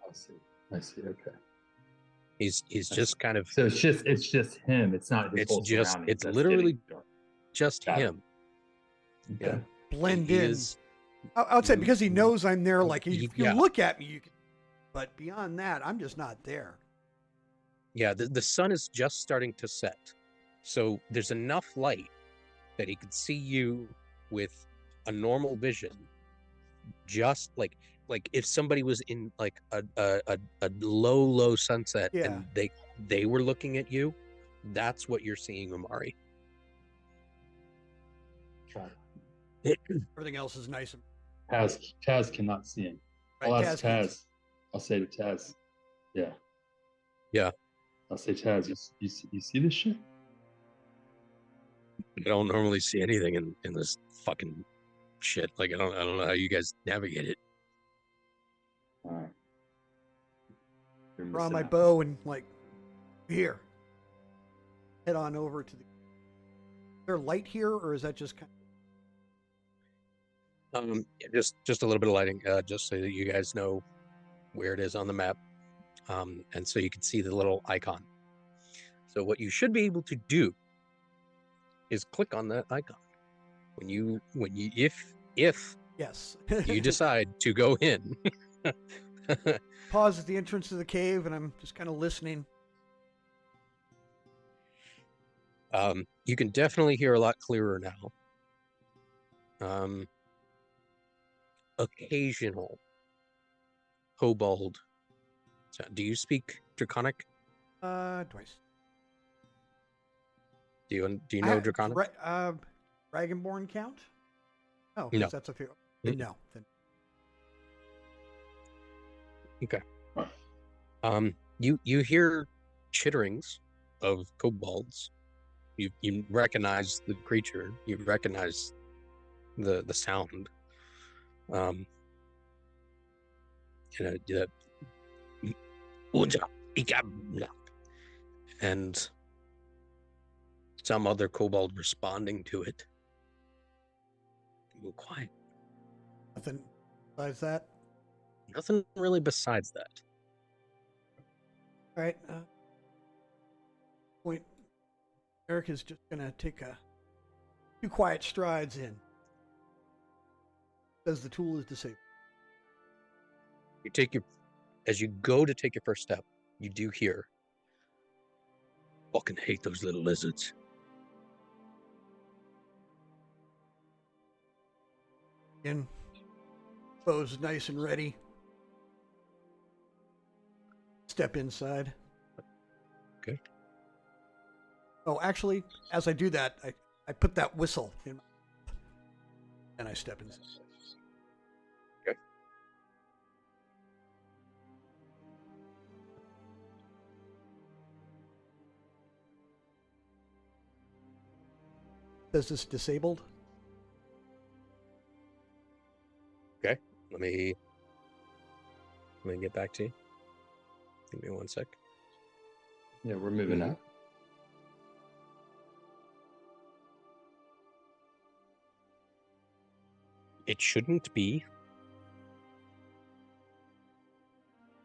I see. Okay. He's just kind of. So it's just him. It's not his whole surroundings. It's that's literally getting dark. just Got it. him. Okay. Yeah. Blend He in. is. I would say because he knows I'm there. Like if you Yeah. look at me, you can. But beyond that, I'm just not there. Yeah, the sun is just starting to set. So there's enough light that he could see you with a normal vision. Just like if somebody was in like a low sunset Yeah. and they were looking at you, that's what you're seeing, Umari. Everything else is nice and Taz cannot see him. right. I'll ask Taz can't Taz. I'll say to Taz, yeah. Yeah. I'll say, Taz, you see this shit? I don't normally see anything in this fucking shit. Like I don't know how you guys navigate it. All right. You're draw missing my out. bow and like here. Head on over to the. Is there light here, or is that just kind Just a little bit of lighting, just so that you guys know where it is on the map, and so you can see the little icon. So what you should be able to do is click on that icon when you if yes? you decide to go in. Pause at the entrance to the cave, and I'm just kind of listening. You can definitely hear a lot clearer now. Occasional kobold. Do you speak Draconic? Twice. Do you know Draconic? Dragonborn count? Oh, No. that's a few. Then no. Then Okay. You hear chitterings of kobolds. You recognize the creature. You recognize the sound. And some other kobold responding to it. Well, quiet. nothing besides that. Nothing really besides that. All right. Point. Eric is just gonna take a few quiet strides in. Says the tool is disabled. As you go to take your first step, you do hear, fucking hate those little lizards. Again, bow's nice and ready. Step inside. Okay. Oh, actually, as I do that, I put that whistle in, and I step inside. Okay. Says this disabled? Okay. Let me get back to you. Give me 1 sec. Yeah, we're moving up. It shouldn't be.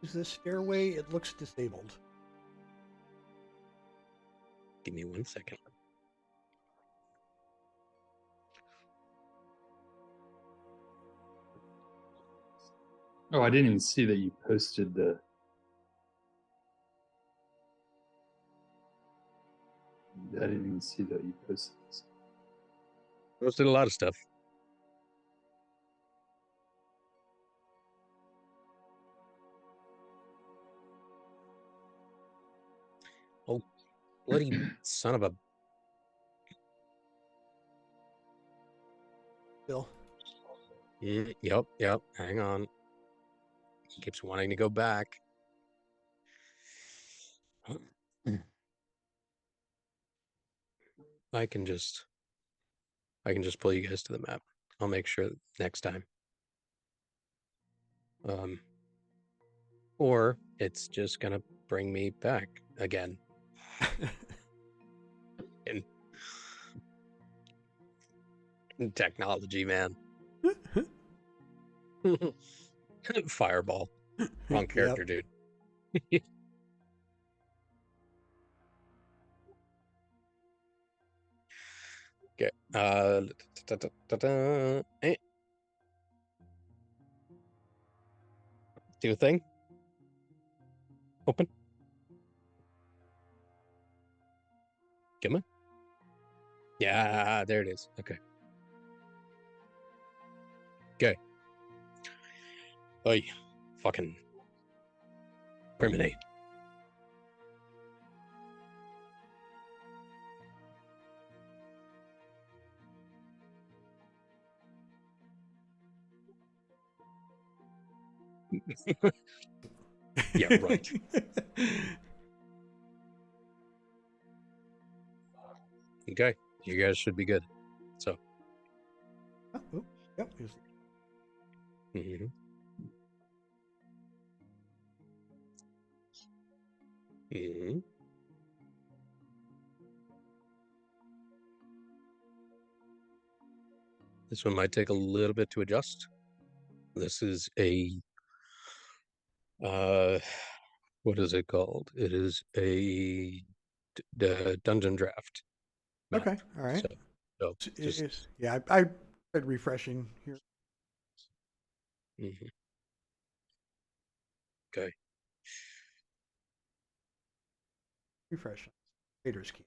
Is this stairway? It looks disabled. Give me 1 second. Oh, I didn't even see that you posted the. I didn't even see that you posted this. Posted a lot of stuff. Oh, bloody son of a... Bill. Yep. Hang on. He keeps wanting to go back. I can just pull you guys to the map. I'll make sure next time. Or it's just gonna bring me back again. In technology, man. Fireball. Wrong character, dude. Okay. Do a thing. Open. Come on. Yeah, there it is. Okay. Okay. Oy. Fucking. Criminate. Yeah, right. Okay. You guys should be good. So. Oh, yep. Mm-hmm. Mm-hmm. This one might take a little bit to adjust. This is a what is it called? It is a dungeon draft map. Okay. All right. So just Yeah, I said refreshing here. mhm. Okay. Refreshing. Raiders key.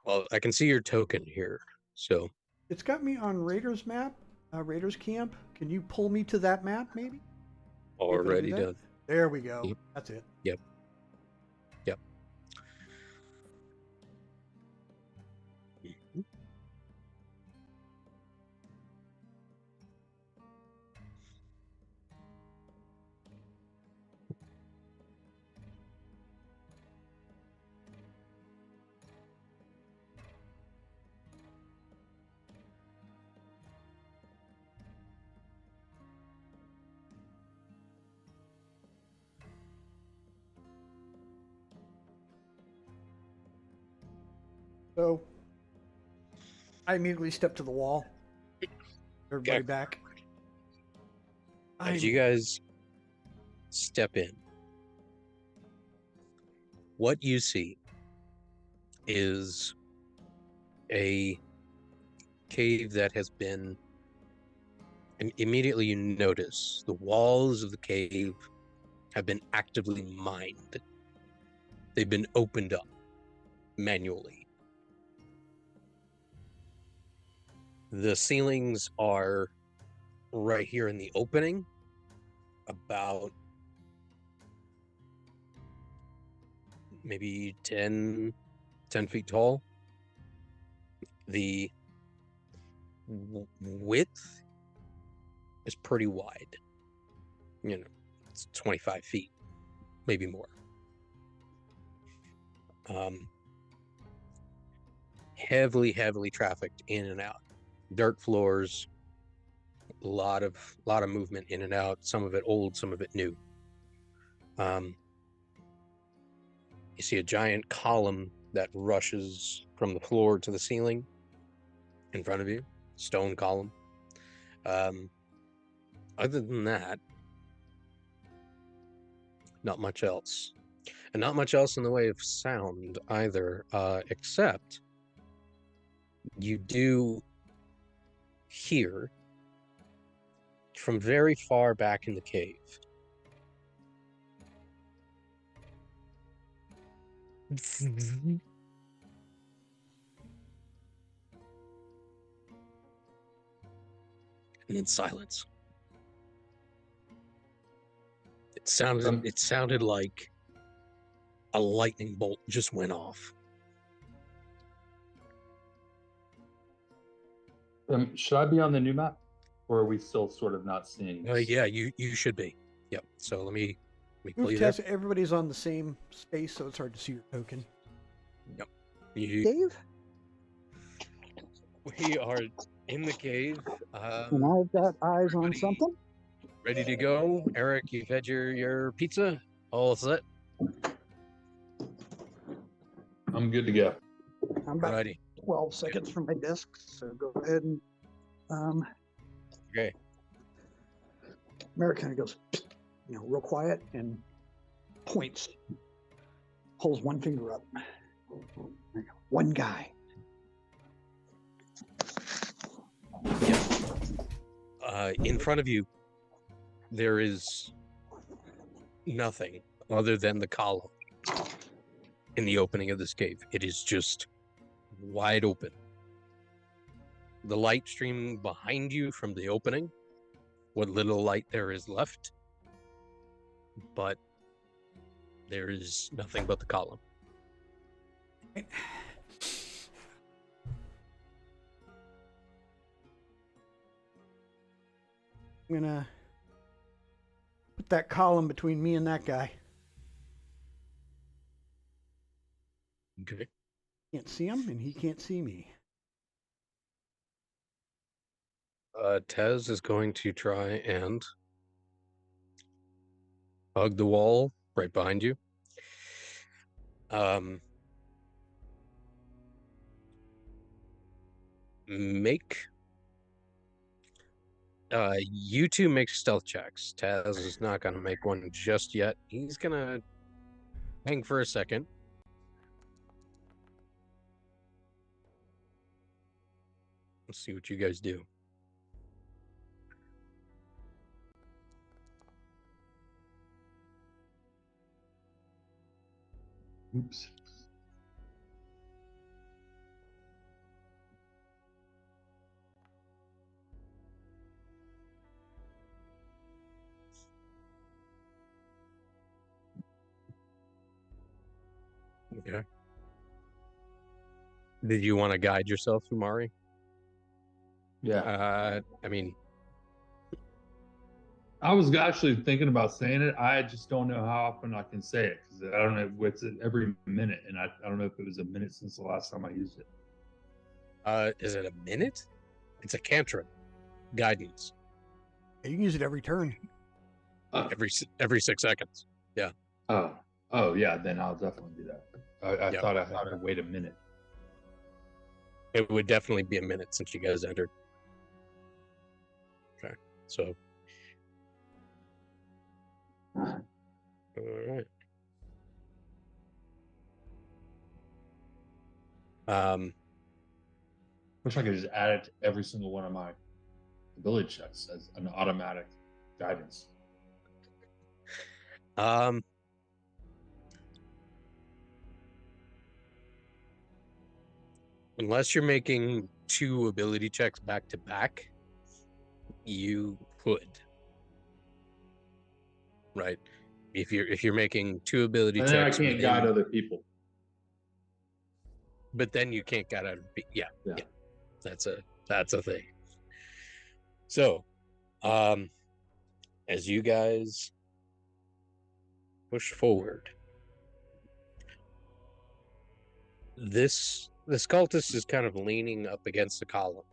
Well, I can see your token here. So It's got me on Raiders map, Raiders camp. Can you pull me to that map, maybe? See if it'll do already that. done. There we go. Yep. That's it. Yep. Yep. Mhm. So I immediately step to the wall. Everybody Okay. back. As you guys step in, what you see is a cave that has been, and immediately you notice the walls of the cave have been actively mined. They've been opened up manually. The ceilings are right here in the opening, about maybe 10 feet tall. The width is pretty wide. You know, it's 25 feet, maybe more. Heavily trafficked in and out. Dirt floors, a lot of movement in and out. Some of it old, some of it new. You see a giant column that rushes from the floor to the ceiling in front of you, stone column. Other than that, not much else. And not much else in the way of sound either, except you do hear from very far back in the cave and then silence. It sounded like a lightning bolt just went off. Should I be on the new map, or are we still sort of not seeing this? Yeah, you should be. Yep. So let me Move pull you there. test. Everybody's on the same space, so it's hard to see your token. Yep. You, Cave? we are in the cave. And I've got eyes on everybody something. ready to go. Eric, you've had your pizza. All set. I'm good to go. I'm about Alrighty. 12 seconds from my desk, so go ahead and Okay. Merrick kind of goes, real quiet and points, pulls one finger up. One guy. In front of you, there is nothing other than the column in the opening of this cave. It is just wide open. The light streaming behind you from the opening, what little light there is left, but there is nothing but the column. I'm gonna put that column between me and that guy. Okay. Can't see him, and he can't see me. Tez is going to try and hug the wall right behind you. You two make stealth checks. Taz is not going to make one just yet. He's going to hang for a second. Let's see what you guys do. Oops. Okay. Did you want to guide yourself, Umari? Yeah. I mean, I was actually thinking about saying it. I just don't know how often I can say it because I don't know what's it every minute, and I don't know if it was a minute since the last time I used it. is it a minute? It's a cantrip. Guidance. You can use it every turn. Every 6 seconds. Yeah. Oh yeah. Then I'll definitely do that. I Yeah. thought I had to wait a minute. It would definitely be a minute since you guys entered. Okay. So. All right. Wish I could just add it to every single one of my ability checks as an automatic guidance. Unless you're making 2 ability checks back to back, you could. Right. If you're making 2 ability And then I checks, can't guide other people. but then you can't get out of yeah. That's a thing. So, as you guys push forward, this cultist is kind of leaning up against the column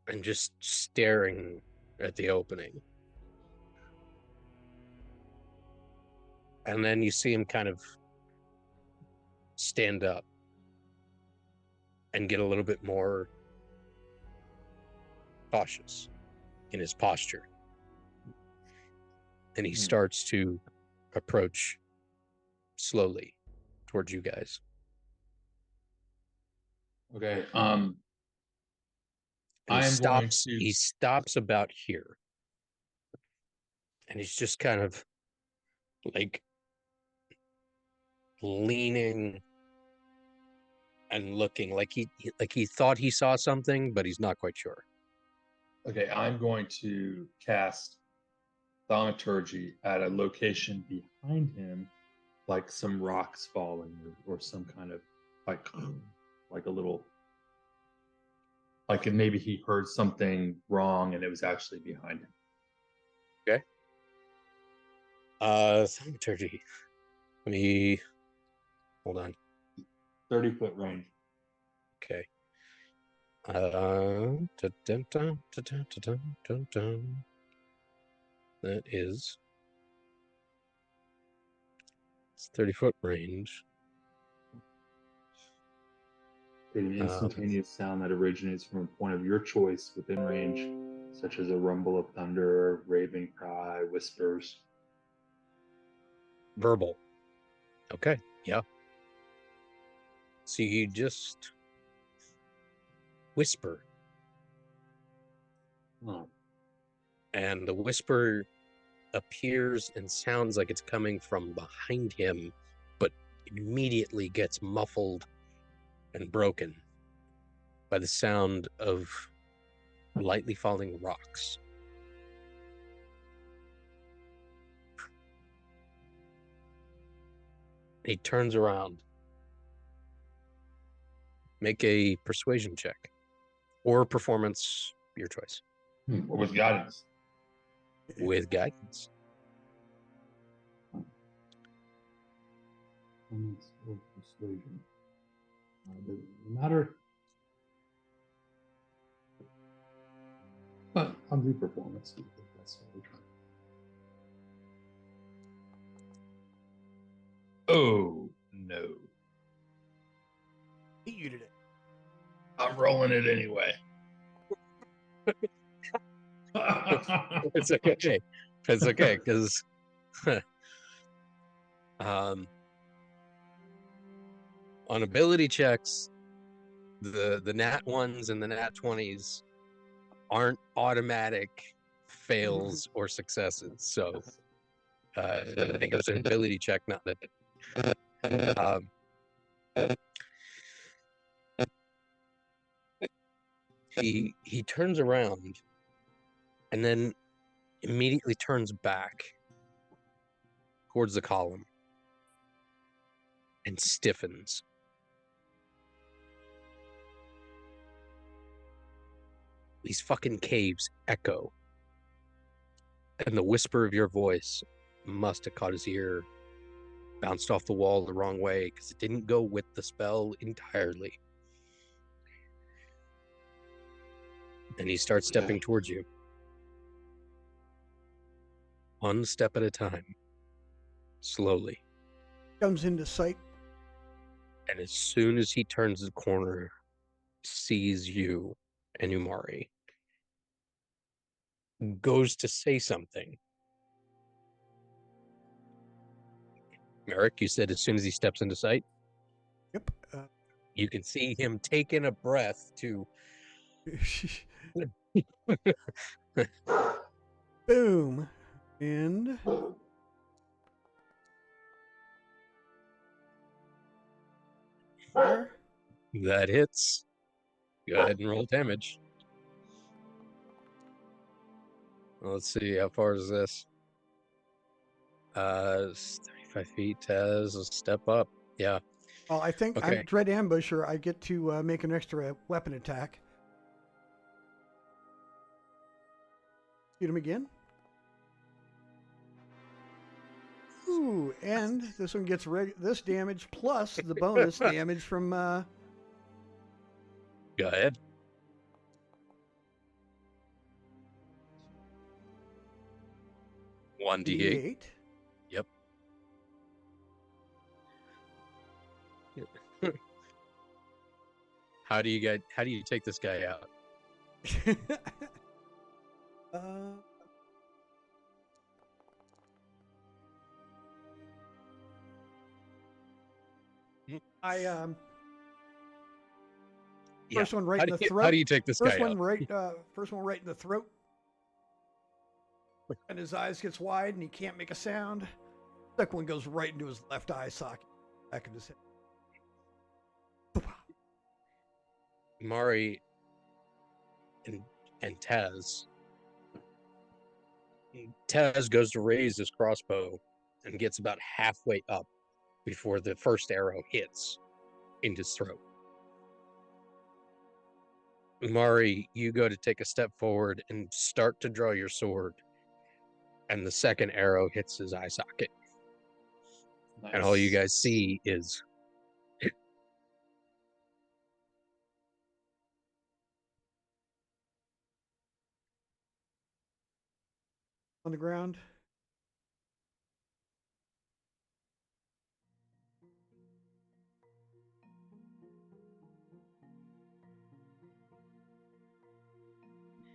and just staring at the opening. And then you see him kind of stand up and get a little bit more cautious in his posture. And he starts to approach slowly towards you guys. Okay. And I am going to. he stops about here. And he's just kind of like leaning and looking like he thought he saw something, but he's not quite sure. Okay, I'm going to cast thaumaturgy at a location behind him, like some rocks falling or some kind of like a little, like maybe he heard something wrong and it was actually behind him. Okay. Thaumaturgy. Let me hold on. 30-foot range. Okay. That is, it's 30-foot range. An instantaneous sound that originates from a point of your choice within range, such as a rumble of thunder, raving cry, whispers. Verbal. Okay. Yeah. So you just whisper. Oh. And the whisper appears and sounds like it's coming from behind him, but immediately gets muffled and broken by the sound of lightly falling rocks. He turns around. Make a persuasion check or performance, your choice. With guidance. With guidance. Or persuasion. Doesn't matter. But I'll do performance. That's what we're trying. Oh no! Beat you today. I'm rolling it anyway. It's okay. It's okay because on ability checks, the nat 1s and the nat 20s aren't automatic fails or successes. So I think it was an ability check, not that. He turns around and then immediately turns back towards the column and stiffens. These fucking caves echo, and the whisper of your voice must have caught his ear, bounced off the wall the wrong way because it didn't go with the spell entirely. And he starts stepping towards you. One step at a time. Slowly. Comes into sight. And as soon as he turns the corner, sees you and Umari, goes to say something. Merrick, you said as soon as he steps into sight? Yep. You can see him take in a breath to... Boom. And there. That hits. Go ahead and roll damage. Let's see, how far is this? It's 35 feet as a step up. Yeah. Well, I think I'm Okay. Dread Ambusher. I get to make an extra weapon attack. Shoot him again. Ooh, and this one gets this damage plus the bonus damage from Go ahead. One D8. D8. Yep. How do you take this guy out? uh, I Yeah. first one right in the How throat. do you take this First guy one out? right. First one right in the throat. And his eyes gets wide and he can't make a sound. Second one goes right into his left eye socket, back of his head. Mari and Taz. Taz goes to raise his crossbow and gets about halfway up before the first arrow hits in his throat. Mari, you go to take a step forward and start to draw your sword, and the second arrow hits his eye socket. Nice. And all you guys see is On the ground.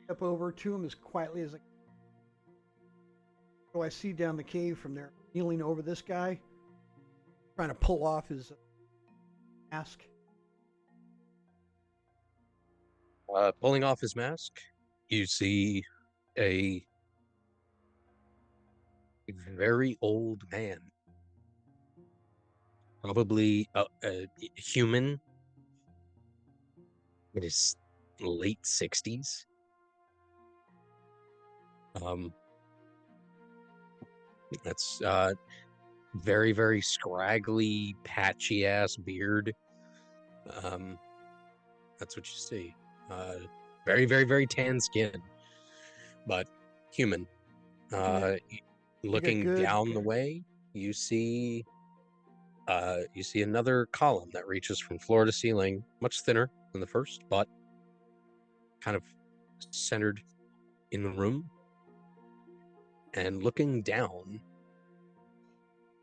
Step over to him as quietly as I can. So I see down the cave from there, kneeling over this guy, trying to pull off his mask. pulling off his mask. You see a very old man, probably a human in his late 60s. That's very, very scraggly, patchy ass beard. That's what you see. Very, very, very tan skin, but human. Looking good- down the way, you see another column that reaches from floor to ceiling, much thinner than the first, but kind of centered in the room. And looking down,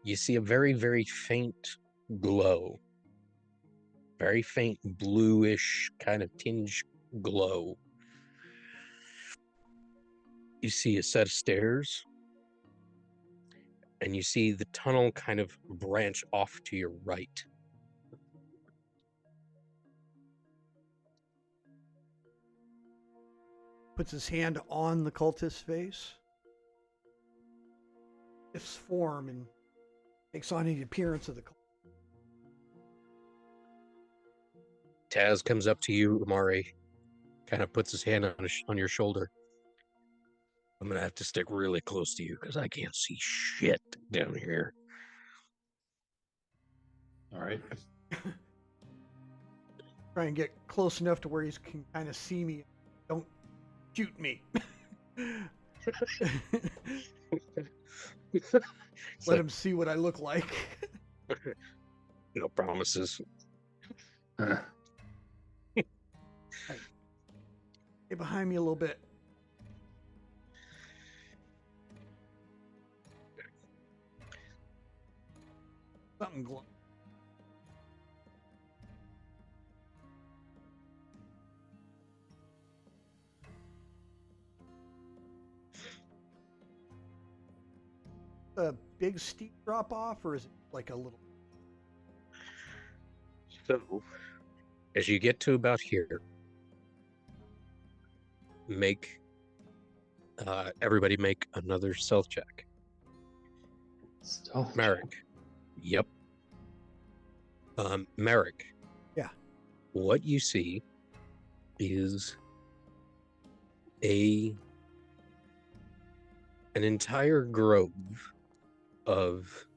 you see a very, very faint glow. Very faint bluish kind of tinge glow. You see a set of stairs, and you see the tunnel kind of branch off to your right. Puts his hand on the cultist's face. Shifts form and takes on the appearance of the cult. Taz comes up to you, Amari, kind of puts his hand on your shoulder. I'm gonna have to stick really close to you because I can't see shit down here. All right. Try and get close enough to where he can kind of see me. Don't shoot me. Let him see what I look like. No promises. Uh, Get behind me a little bit. Something glow. A big steep drop off, or is it like a little? So, as you get to about here, everybody make another stealth check. stealth check. Merrick. Yep. Merrick. Yeah. What you see is an entire grove of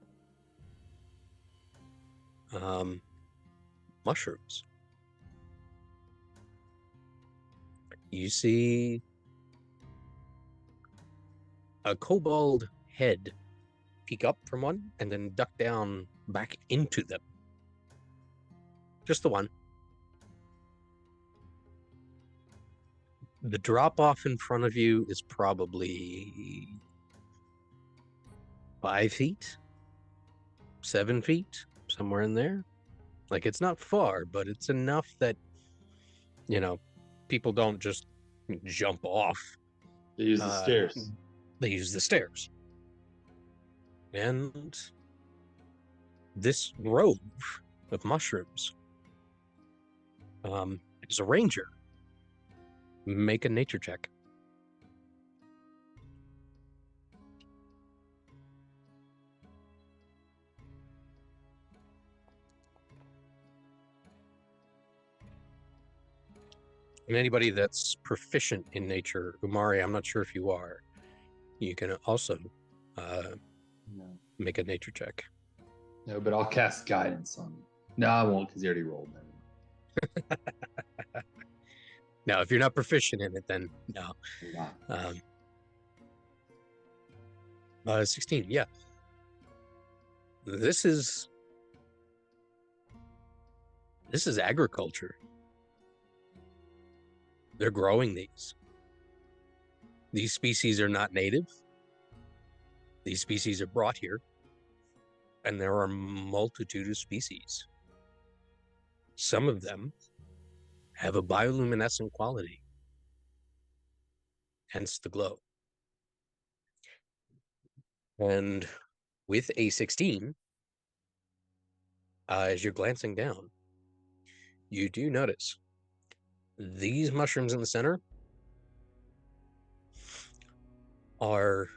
mushrooms. You see a kobold head peek up from one and then duck down back into them. Just the one. The drop off in front of you is probably 5 feet, 7 feet, somewhere in there. Like, it's not far, but it's enough that, people don't just jump off. They use the stairs. They use the stairs. And this grove of mushrooms is a ranger. Make a nature check. And anybody that's proficient in nature, Umari, I'm not sure if you are, you can also No. make a nature check. No, but I'll cast guidance on him. No, I won't because he already rolled. Now, if you're not proficient in it, then no. Yeah. 16, yeah. This is agriculture. They're growing these. These species are not native. These species are brought here. And there are a multitude of species. Some of them have a bioluminescent quality, hence the glow. And with a 16, as you're glancing down, you do notice these mushrooms in the center are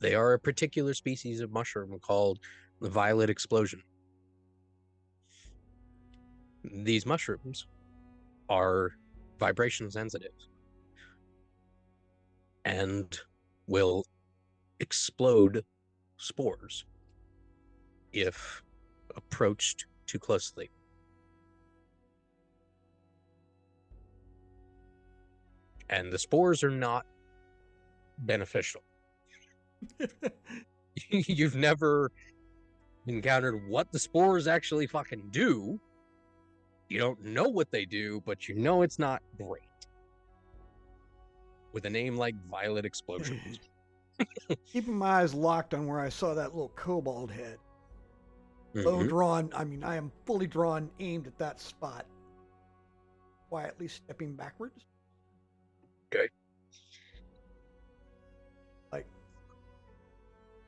they are a particular species of mushroom called the violet explosion. These mushrooms are vibration sensitive and will explode spores if approached too closely. And the spores are not beneficial. You've never encountered what the spores actually fucking do. You don't know what they do, but you know it's not great. With a name like Violet Explosions. Keeping my eyes locked on where I saw that little kobold head. Bow drawn, I am fully drawn, aimed at that spot. Quietly stepping backwards. Okay. Like,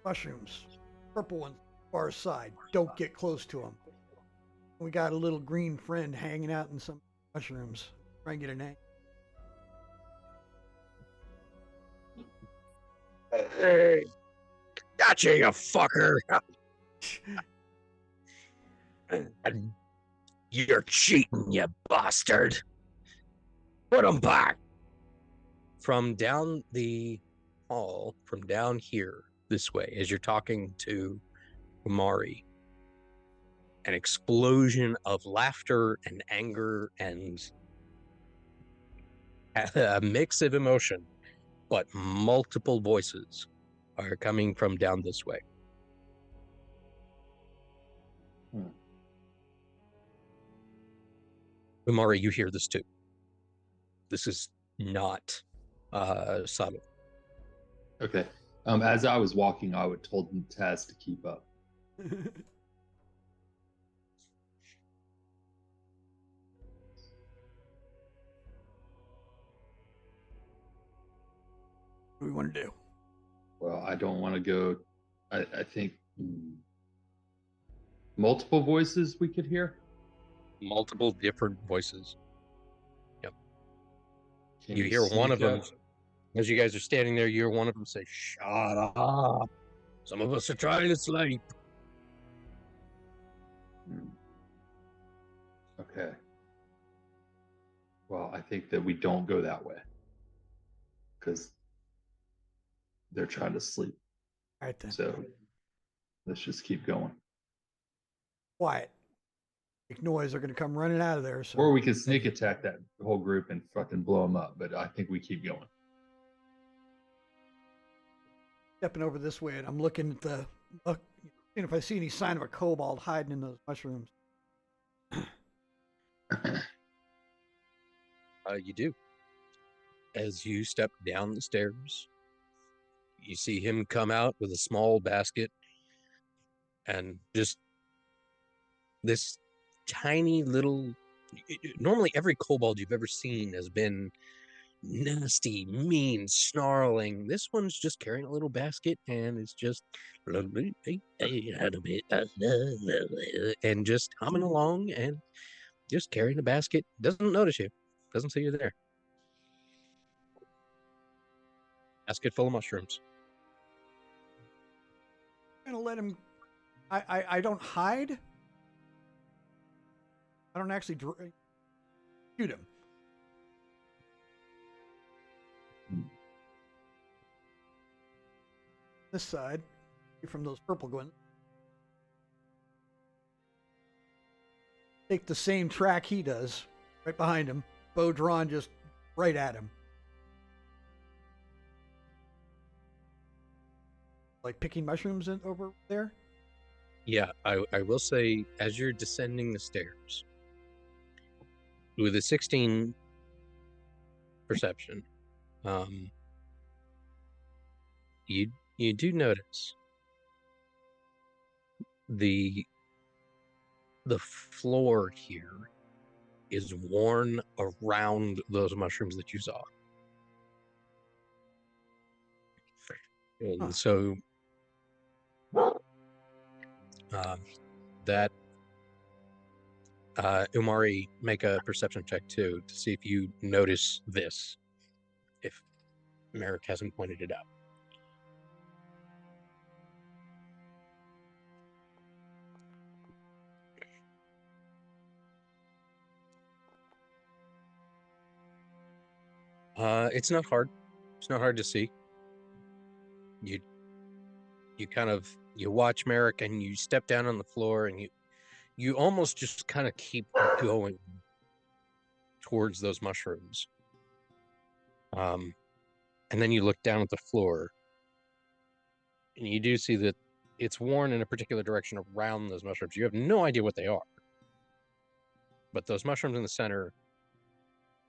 mushrooms. Purple ones, far side. Don't get close to them. We got a little green friend hanging out in some mushrooms. Try and get a name. Hey, gotcha, you fucker. You're cheating, you bastard. Put him back. From down the hall, from down here, this way, as you're talking to Umari, an explosion of laughter and anger and a mix of emotion, but multiple voices are coming from down this way. Umari, you hear this too. This is not subtle. Okay. As I was walking, I would told Taz to keep up. What do we want to do? Well, I don't want to go. I think multiple voices we could hear. Multiple different voices. Yep. Can You we hear one of sneak them, up? as you guys are standing there, you hear one of them say, "Shut up. Some of us are trying to sleep." Okay. Well, I think that we don't go that way because they're trying to sleep. All right then. So let's just keep going. Quiet. Make noise. They're going to come running out of there. So. Or we could sneak attack that whole group and fucking blow them up. But I think we keep going. Stepping over this way, and I'm looking at seeing if I see any sign of a kobold hiding in those mushrooms. You do. As you step down the stairs, you see him come out with a small basket and just this tiny little. Normally, every kobold you've ever seen has been nasty, mean, snarling. This one's just carrying a little basket and it's just and just humming along and just carrying the basket. Doesn't notice you. Doesn't see you there. Basket full of mushrooms. I'm going to let him. I don't hide. I don't actually shoot him. This side, from those purple ones. Take the same track he does, right behind him. Bow drawn just right at him. Like picking mushrooms over there? Yeah, I will say, as you're descending the stairs, with a 16 perception, you do notice the floor here is worn around those mushrooms that you saw. And so that Umari, make a perception check too to see if you notice this, if Merrick hasn't pointed it out. It's not hard. It's not hard to see. You kind of watch Merrick and you step down on the floor and you almost just kind of keep going towards those mushrooms. And then you look down at the floor and you do see that it's worn in a particular direction around those mushrooms. You have no idea what they are. But those mushrooms in the center,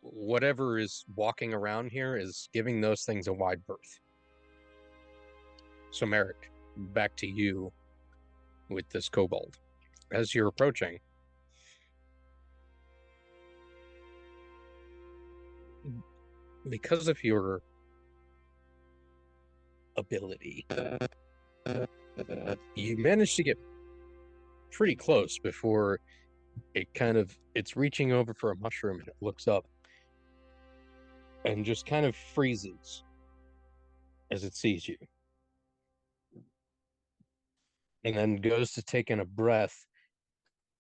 whatever is walking around here is giving those things a wide berth. So Merrick, back to you with this kobold. As you're approaching, because of your ability, you managed to get pretty close before it's reaching over for a mushroom and it looks up and just kind of freezes as it sees you. And then goes to take in a breath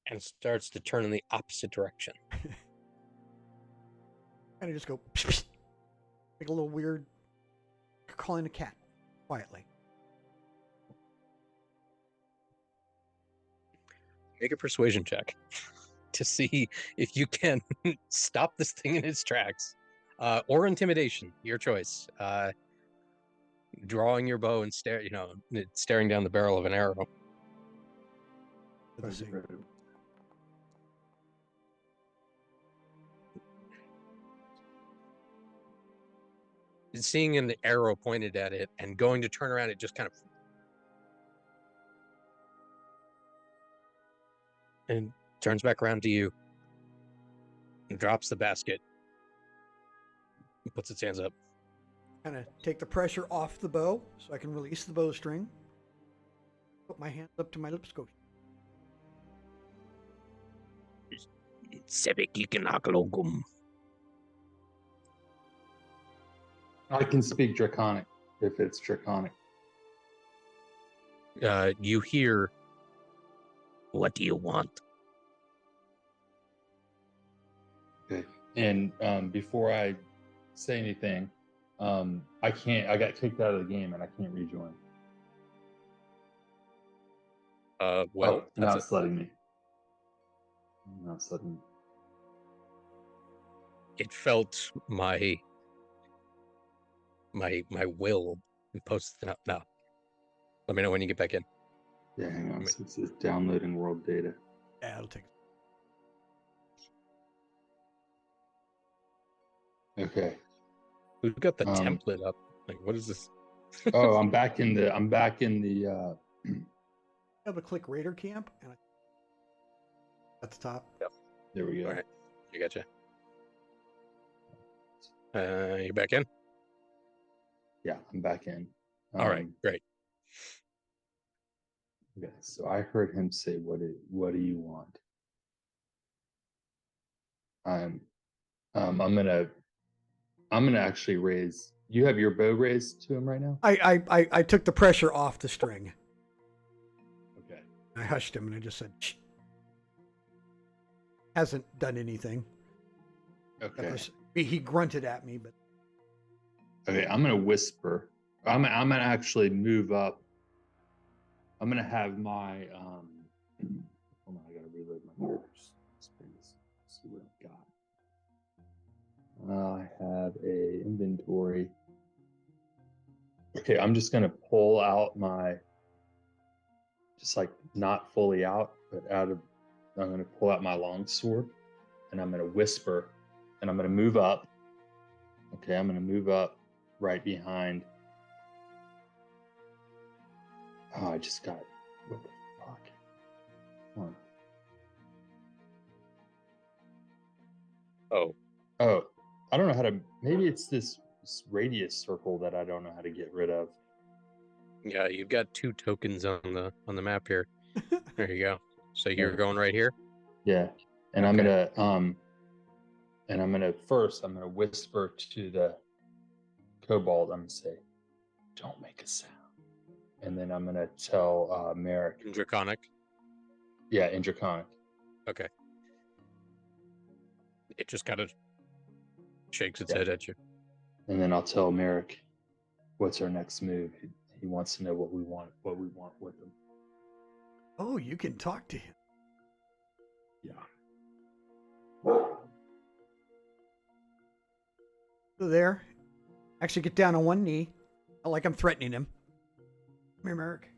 and starts to turn in the opposite direction. Kind of just go, make a little weird, calling a cat, quietly. Make a persuasion check to see if you can stop this thing in its tracks. Or intimidation, your choice. Drawing your bow and staring down the barrel of an arrow. Let's see. Seeing an arrow pointed at it and going to turn around, it just kind of and turns back around to you and drops the basket and puts its hands up. Kind of take the pressure off the bow so I can release the bowstring. Put my hands up to my lips, go. I can speak Draconic if it's Draconic. You hear, "What do you want?" Okay. And before I say anything, I got kicked out of the game and I can't rejoin. Well, now that's it's letting me. Now it's letting me. it felt my will posted up now. Let me know when you get back in. Yeah, hang on. Wait. So it says downloading world data. Yeah, it'll take. Okay. Who got the Um, template up? Like, what is this? Oh, I'm back in the. Have to click Raider Camp and at the top. There we go. All right, you gotcha. You back in? Yeah, I'm back in. All right, great. Okay, so I heard him say, "What do you want?" I'm gonna actually raise. You have your bow raised to him right now. I took the pressure off the string. Okay. I hushed him and I just said, Shh. Hasn't done anything. Okay. He grunted at me, but Okay. I'm gonna whisper. I'm gonna actually move up. I'm gonna have my hold on, I gotta reload my characters. Let's see what I've got. I have a inventory. Okay, I'm just gonna pull out my, just like not fully out, but I'm gonna pull out my longsword and I'm gonna whisper and I'm gonna move up. Okay, I'm gonna move up right behind. Oh, I just got, what the fuck? Hold on. Oh, Oh, I don't know how to, maybe it's this radius circle that I don't know how to get rid of. yeah, you've got 2 tokens on the map here. There you go. So you're going right here. Yeah. And Okay. I'm gonna whisper to the kobold. I'm gonna say, "Don't make a sound." And then I'm gonna tell Merrick. In Draconic. Yeah, in Draconic. Okay. It just kind of shakes its Yeah. head at you. And then I'll tell Merrick, what's our next move. He wants to know what we want with him. oh, you can talk to him. Yeah. So there. Actually get down on one knee. Not like I'm threatening him. Come here, Merrick.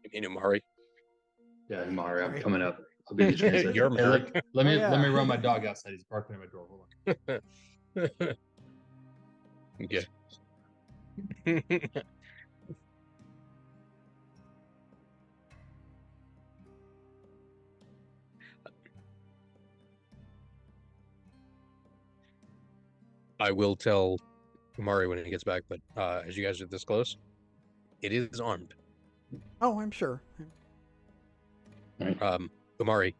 You mean Umari? Yeah, Mari, I'm Sorry. coming up. I'll be the translator. You're Hey, Merrick. let me yeah. run my dog outside. He's barking at my door. Hold on. Yeah. I will tell Umari when he gets back, but as you guys are this close, it is armed. Oh, I'm sure. Right. Umari,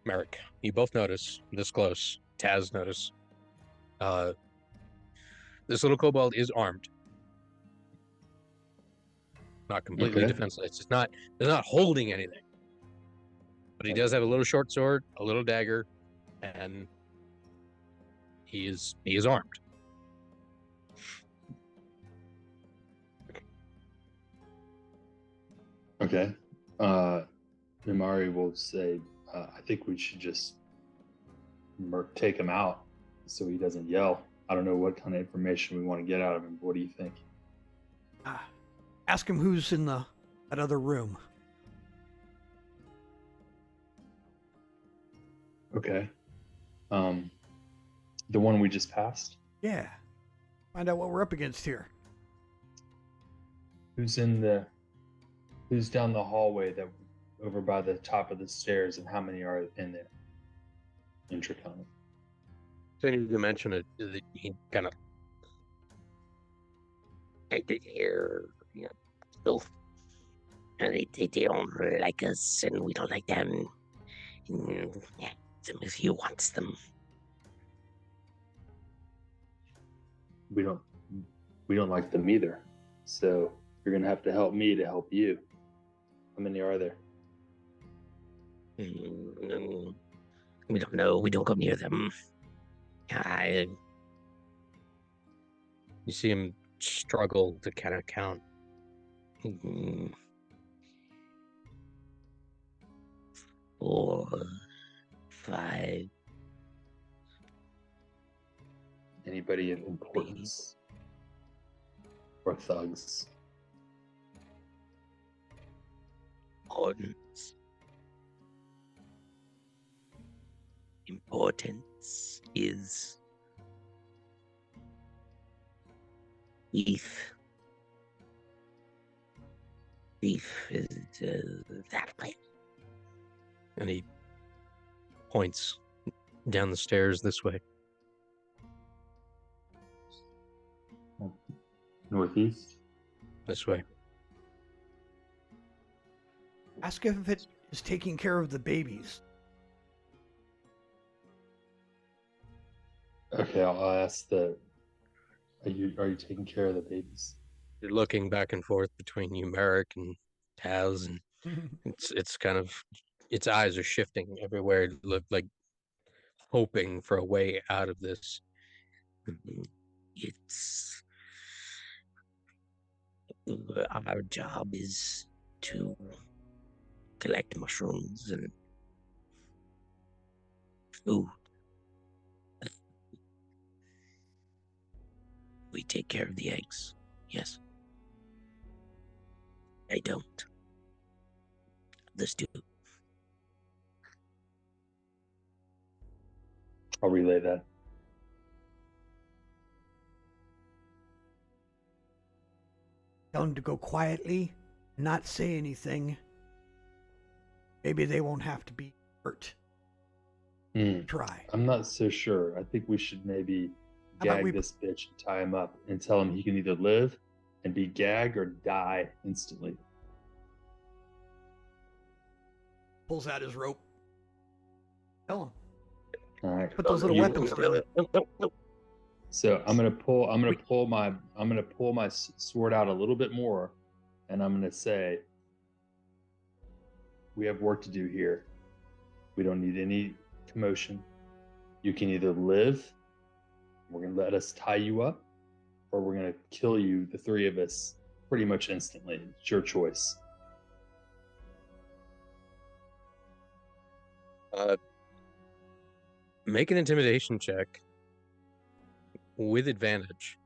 Merrick, you both notice this close. Taz notice. This little kobold is armed. Not completely Okay. defenseless. It's not holding anything. But he does have a little short sword, a little dagger, and he is armed. Okay. Imari will say, I think we should just take him out so he doesn't yell. I don't know what kind of information we want to get out of him. What do you think? Ask him who's in that other room. Okay. The one we just passed? Yeah. Find out what we're up against here. Who's down the hallway that over by the top of the stairs, and how many are in there? In Draconic. So you need to mention it. He kind of They're still, they don't like us, and we don't like them. Yeah, if he wants them. We don't like them either. So you're gonna have to help me to help you. How many are there? We don't know. We don't go near them. You see him struggle to kind of count. Mm, 4, 5. Anybody of importance or thugs? Importance. Importance is thief. Thief is that way. And he points down the stairs this way. Northeast? This way. Ask if it is taking care of the babies. Okay, I'll ask the. Are you taking care of the babies? You're looking back and forth between you, Merrick, and Taz, and it's kind of its eyes are shifting everywhere, like hoping for a way out of this. It's our job is to collect mushrooms and food. We take care of the eggs. Yes. I don't. Others do. I'll relay that. Tell them to go quietly, not say anything. Maybe they won't have to be hurt. Try. I'm not so sure. I think we should maybe How about gag we- this bitch and tie him up and tell him he can either live and be gagged or die instantly. Pulls out his rope. Tell him. All right. Put those little weapons down. So I'm gonna pull my sword out a little bit more, and I'm gonna say, we have work to do here. We don't need any commotion. You can either live, we're gonna let us tie you up, or we're gonna kill you, the three of us, pretty much instantly. It's your choice. Make an intimidation check with advantage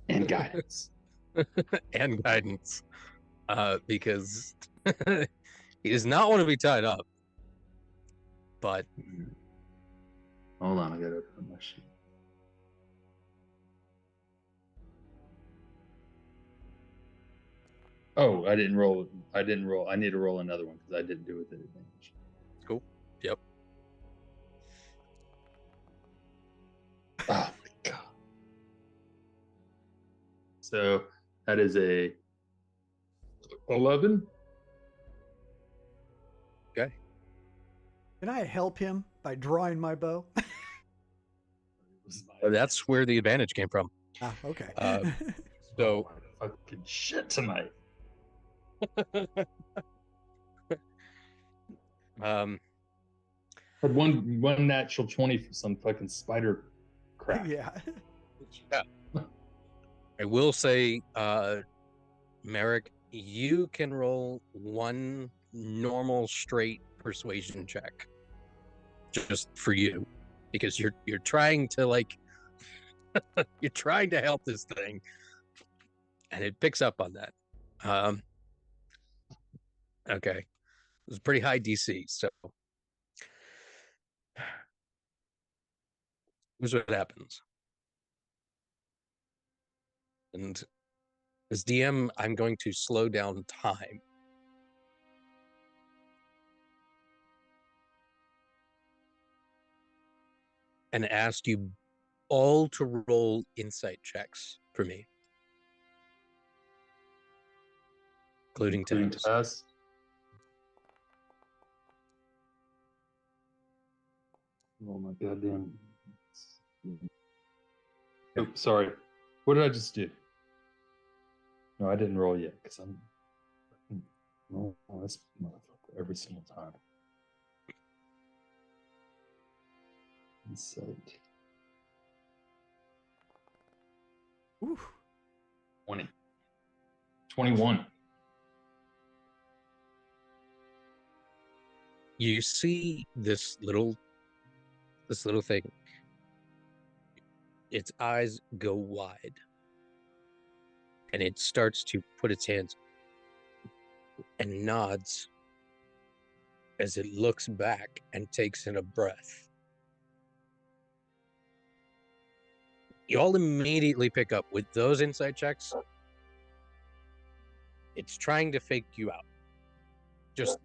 And guidance. and guidance, because he does not want to be tied up. But Hold on, I gotta open my sheet. Oh, I didn't roll. I need to roll another one because I didn't do it with advantage. cool. Yep. Oh my god. So that is a 11. Okay. Can I help him by drawing my bow? That's where the advantage came from. Okay. So Fucking shit tonight. um Had one natural 20 for some fucking spider crap. Yeah. I will say, Merrick, you can roll one normal straight persuasion check just for you, because you're trying to you're trying to help this thing, and it picks up on that. Okay, it was a pretty high DC, so here's what happens. And as DM, I'm going to slow down time. And ask you all to roll insight checks for me, including Taz. Taz. Oh my goddamn. Oh, sorry. What did I just do? No, I didn't roll yet because I'm. No, this motherfucker every single time. Insight. Ooh. 20. 21. You see this little thing. Its eyes go wide, and it starts to put its hands and nods as it looks back and takes in a breath. You all immediately pick up with those insight checks. It's trying to fake you out. Just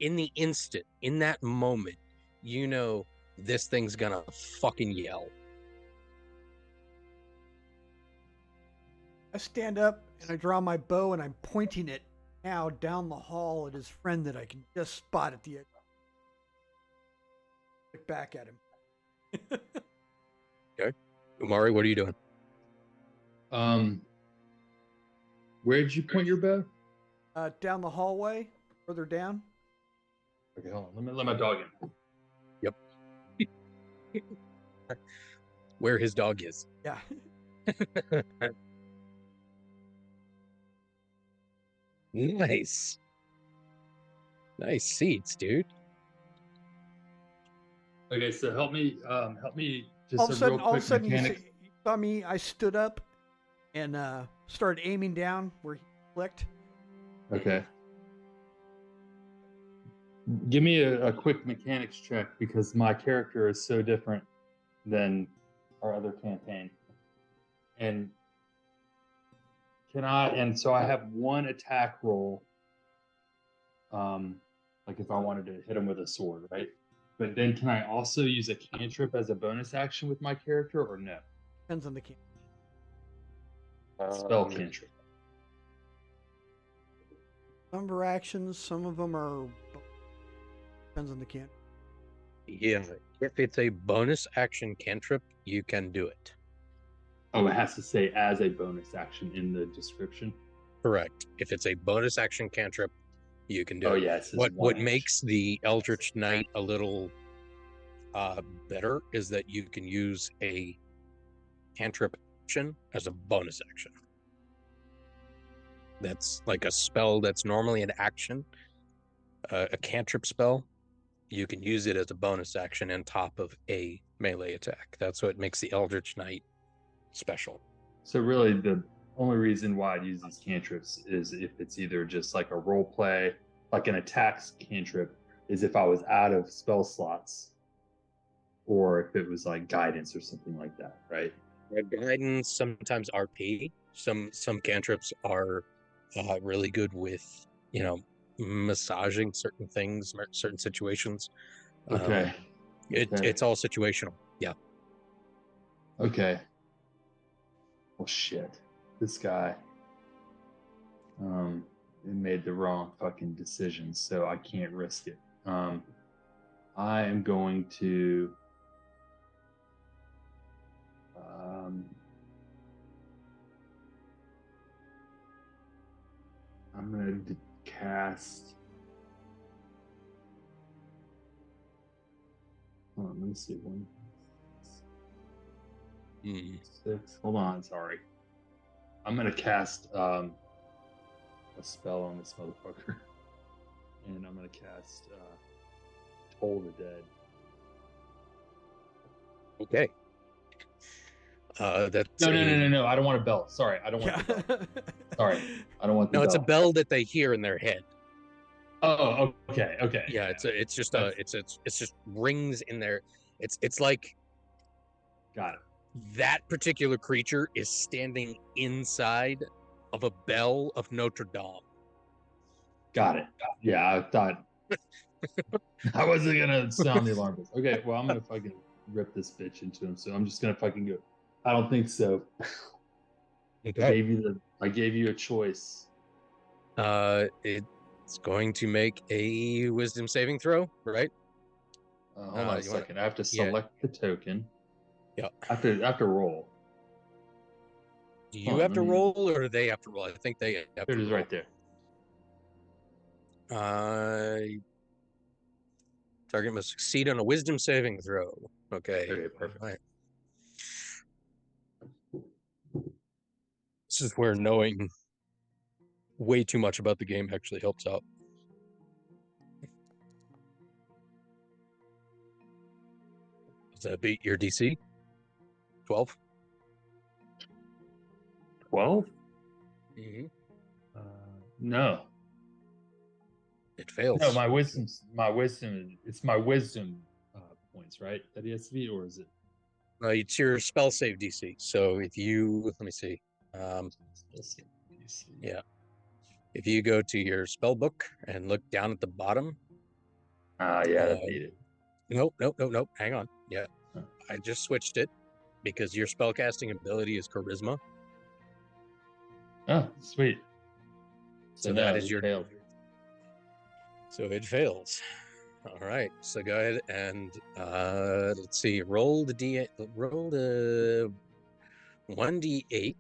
in the instant, in that moment, you know this thing's gonna fucking yell. I stand up and I draw my bow and I'm pointing it now down the hall at his friend that I can just spot at the edge. Look back at him. Okay. Umari, what are you doing? Where'd you point your bow? Down the hallway, further down. Okay, hold on. Let me let my dog in. Where his dog is. Yeah. Nice. Nice seats, dude. Okay, so help me just all of a a real sudden, quick mechanic. you saw me. I stood up and started aiming down where he clicked. Okay. Give me a quick mechanics check because my character is so different than our other campaign. And so I have one attack roll. Like if I wanted to hit him with a sword, right? But then can I also use a cantrip as a bonus action with my character or no? Depends on the can. Spell cantrip. Number actions. Some of them are. Depends on the can. Yeah, if it's a bonus action cantrip, you can do it. Oh, it has to say as a bonus action in the description. Correct. If it's a bonus action cantrip, you can do Oh it. yeah, it says What one action. makes the Eldritch Knight a little better is that you can use a cantrip action as a bonus action. That's like a spell that's normally an action, a cantrip spell. You can use it as a bonus action on top of a melee attack. That's what makes the Eldritch Knight special. So really, the only reason why I'd use these cantrips is if it's either just like a role play, like an attacks cantrip, is if I was out of spell slots, or if it was like guidance or something like that, right? Guidance, sometimes RP. Some cantrips are really good with, massaging certain things, certain situations. Okay. It's all situational. Yeah. Okay. Well, shit. This guy made the wrong fucking decision, so I can't risk it. I am going to I'm going to cast. Hold on, let me see. 1, 6. Hold on, sorry. I'm going to cast a spell on this motherfucker. And I'm going to cast Toll the Dead. Okay. That's No. I don't want a bell. Sorry, I don't want the bell. Sorry, I don't want the bell. No, it's a bell that they hear in their head. Oh, okay. Yeah, it's just rings in there. It's like Got it. that particular creature is standing inside of a bell of Notre Dame. Got it. Yeah, I thought I wasn't gonna sound the alarm bells. Okay, well I'm gonna fucking rip this bitch into him. So I'm just gonna fucking go. I don't think so. Okay. I gave you a choice. It's going to make a wisdom saving throw, right? Hold on a second. I have to select the token. Yeah. I have to roll. Do you have to roll or do they have to roll? I think they have to roll. There it is right there. Target must succeed on a wisdom saving throw. Okay. Okay, perfect. Right. This is where knowing way too much about the game actually helps out. Does that beat your DC? 12? 12? Mm-hmm. No. It fails. No, it's my wisdom points, right? That he has to beat, or is it? It's your spell save DC. So if you, let me see. Yeah. If you go to your spell book and look down at the bottom. Yeah, that beat it. Nope. Hang on. Yeah. I just switched it because your spellcasting ability is charisma. Oh, sweet. So that is your failed. So it fails. All right. So go ahead and let's see. Roll the 1d8.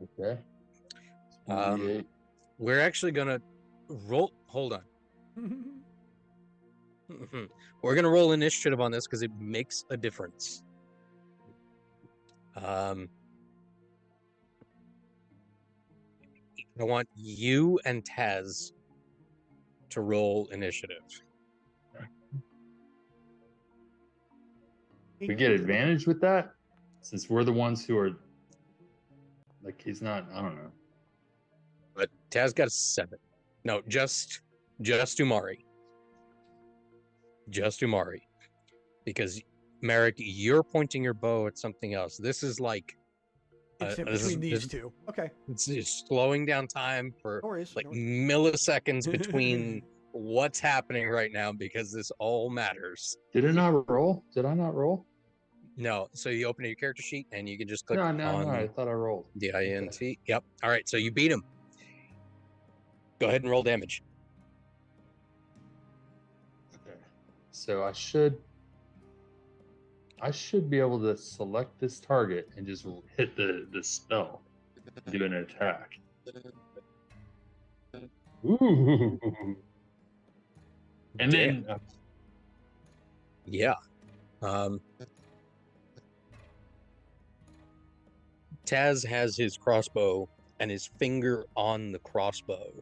Okay. 1d8. We're actually gonna roll. Hold on. We're gonna roll initiative on this because it makes a difference. I want you and Taz to roll initiative. We get advantage with that since we're the ones who are like he's not. I don't know. But Taz got a 7. No, just Umari. Just Umari. Because Merrick, you're pointing your bow at something else. This is like It's in between these two. Okay. It's slowing down time for No worries, like no worries. milliseconds between what's happening right now because this all matters. Did it not roll? Did I not roll? No. So you open your character sheet and you can just click No. on I thought I rolled. the INT. Okay. Yep. All right. So you beat him. Go ahead and roll damage. Okay. So I should be able to select this target and just hit the spell, do an attack. Ooh. And then yeah. Taz has his crossbow and his finger on the crossbow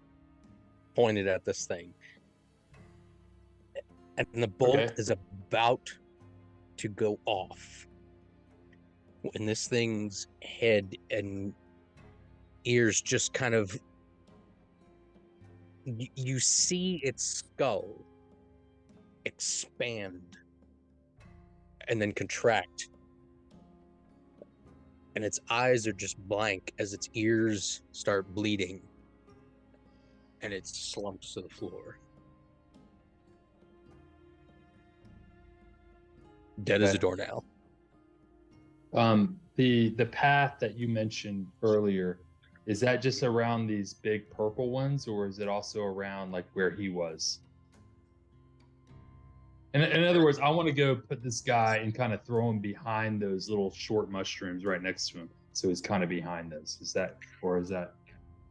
pointed at this thing. And the bolt is about to go off when this thing's head and ears just kind of you see its skull expand and then contract, and its eyes are just blank as its ears start bleeding and it slumps to the floor, dead as a doornail. The path that you mentioned earlier, is that just around these big purple ones, or is it also around like where he was? In other words, I want to go put this guy and kind of throw him behind those little short mushrooms right next to him, so he's kind of behind those. Is that?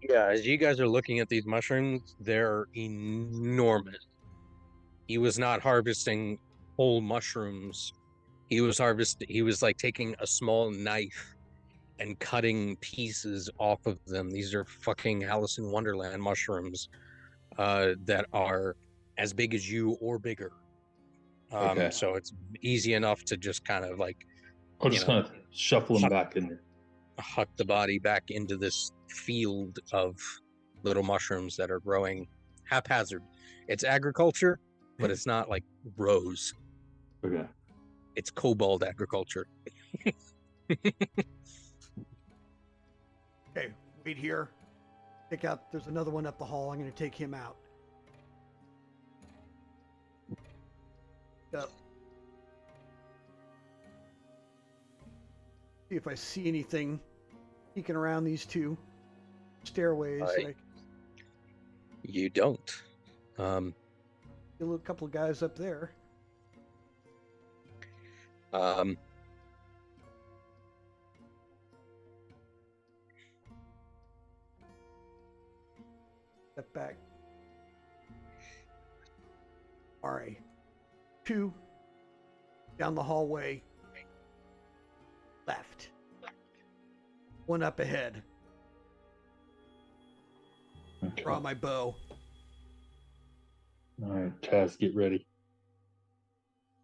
Yeah, as you guys are looking at these mushrooms, they're enormous. He was not harvesting whole mushrooms. He was like taking a small knife and cutting pieces off of them. These are fucking Alice in Wonderland mushrooms that are as big as you or bigger. So it's easy enough to just kind of like I'll just kind of shuffle him back in there. Huck the body back into this field of little mushrooms that are growing haphazard. It's agriculture, but it's not like rows. Okay. It's kobold agriculture. Okay, wait here. Take out. There's another one up the hall. I'm going to take him out. Yep. See if I see anything peeking around these two stairways. You don't. A couple of guys up there. Step back. All right. 2 down the hallway. Left. one up ahead. Okay. Draw my bow. All right, Taz, get ready.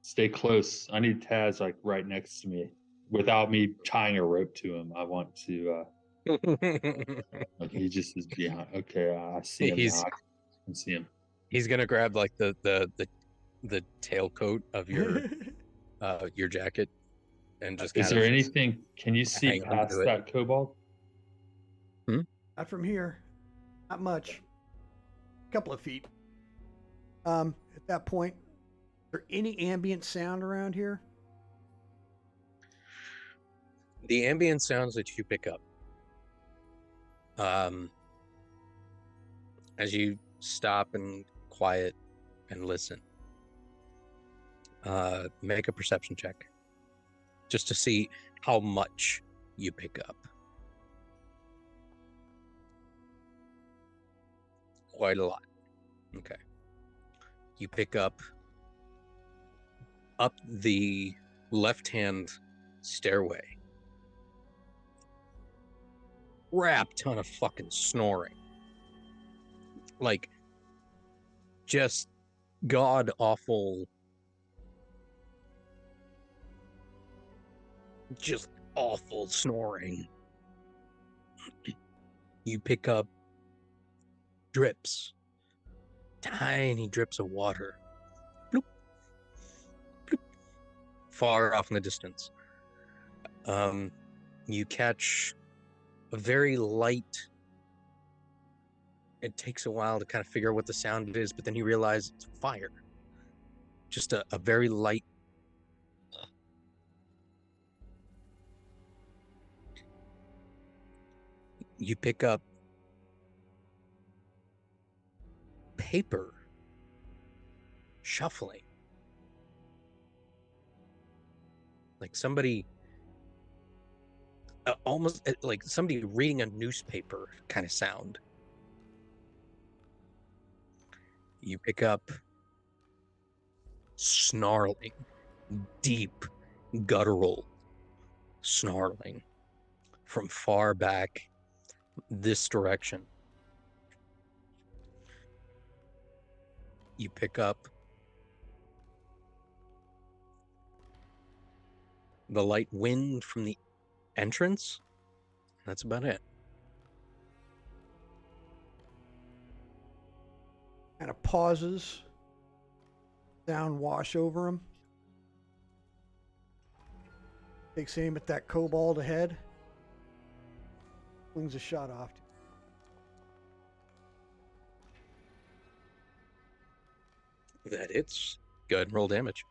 Stay close. I need Taz like right next to me, without me tying a rope to him. I want to. Like he just is behind. Okay, I see him now. I can see him. He's gonna grab like the tailcoat of your jacket and just Is kind there of anything? Can you see hang on past to it. that kobold? Not from here. Not much. A couple of feet. At that point, is there any ambient sound around here? The ambient sounds that you pick up, as you stop and quiet and listen, make a perception check just to see how much you pick up. Quite a lot. Okay. You pick up the left-hand stairway. Crap ton of fucking snoring. Like, just god awful, just awful snoring. You pick up drips, tiny drips of water, bloop, bloop, far off in the distance. You catch a very light. It takes a while to kind of figure out what the sound is, but then you realize it's fire. Just a very light. You pick up paper shuffling. Like somebody, almost like somebody reading a newspaper kind of sound. You pick up snarling, deep, guttural snarling from far back this direction. You pick up the light wind from the entrance. That's about it. Kind of pauses. Sound wash over him. Takes aim at that kobold ahead. Flings a shot off. That hits. Go ahead and roll damage.